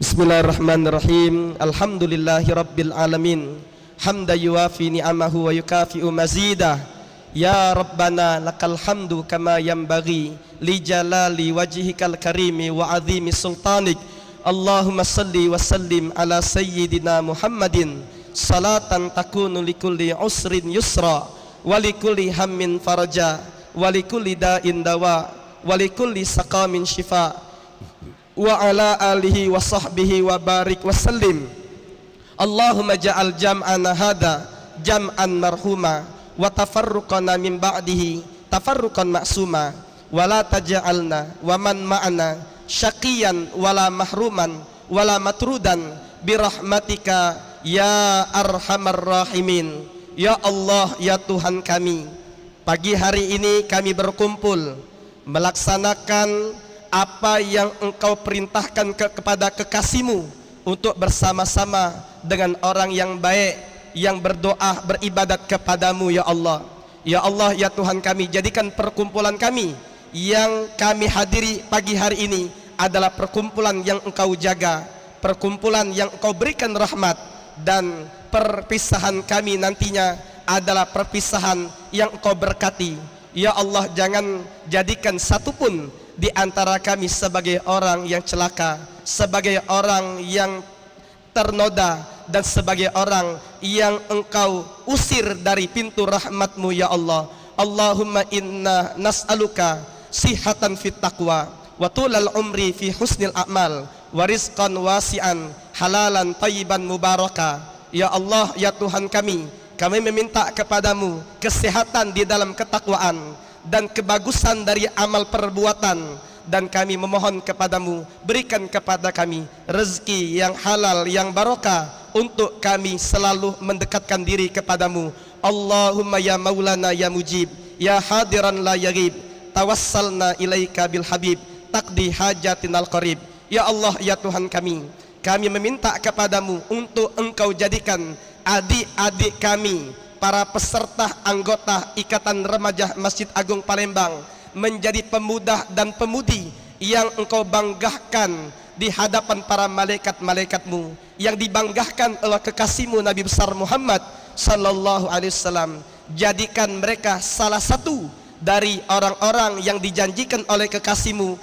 Bismillahirrahmanirrahim. Alhamdulillahi rabbil alamin. Hamda yuwafi ni'amahu wa yukafi'u mazidah. Ya Rabbana lakal hamdu kama yanbaghi li jalali wajhikal karimi wa azimi sultanik. Allahumma salli wa sallim ala sayyidina Muhammadin salatan takunu likulli usrin yusra wa likulli hammin faraja wa likulli da'in dawa wa likulli saqamin shifa wa ala alihi wa sahbihi wa barik wa sallim. Allahumma ja'al jam'ana hadha jam'an marhuma wa tafarruqana min ba'dihi tafarruqan ma'suma wa la taj'alna wa man ma'ana syaqiyan wala mahruman wala matrudan birahmatika ya arhamar rahimin. Ya Allah, ya Tuhan kami, pagi hari ini kami berkumpul melaksanakan apa yang Engkau perintahkan kepada kekasih-Mu untuk bersama-sama dengan orang yang baik yang berdoa beribadat kepadamu ya Allah. Ya Allah, ya Tuhan kami, jadikan perkumpulan kami yang kami hadiri pagi hari ini adalah perkumpulan yang Engkau jaga, perkumpulan yang Engkau berikan rahmat, dan perpisahan kami nantinya adalah perpisahan yang Engkau berkati. Ya Allah, jangan jadikan satupun di antara kami sebagai orang yang celaka, sebagai orang yang ternoda, dan sebagai orang yang Engkau usir dari pintu rahmat-Mu ya Allah. Allahumma inna nas'aluka sihatan fit taqwa wa tulal umri fi husnil a'mal wa rizqan wasi'an halalan tayyiban mubaraka. Ya Allah, ya Tuhan kami meminta kepadamu kesehatan di dalam ketakwaan dan kebagusan dari amal perbuatan, dan kami memohon kepadamu berikan kepada kami rezeki yang halal yang barokah untuk kami selalu mendekatkan diri kepadamu. Allahumma ya maulana ya mujib ya hadiran la yaghib tawassalna ilaika bil habib taqdi hajatinal qarib. Ya Allah, ya Tuhan kami meminta kepadamu untuk engkau jadikan adik-adik kami, para peserta anggota Ikatan Remaja Masjid Agung Palembang menjadi pemuda dan pemudi yang engkau banggakan di hadapan para malaikat-malaikatmu, yang dibanggakan oleh kekasihmu Nabi besar Muhammad sallallahu alaihi wasallam. Jadikan mereka salah satu dari orang-orang yang dijanjikan oleh kekasihmu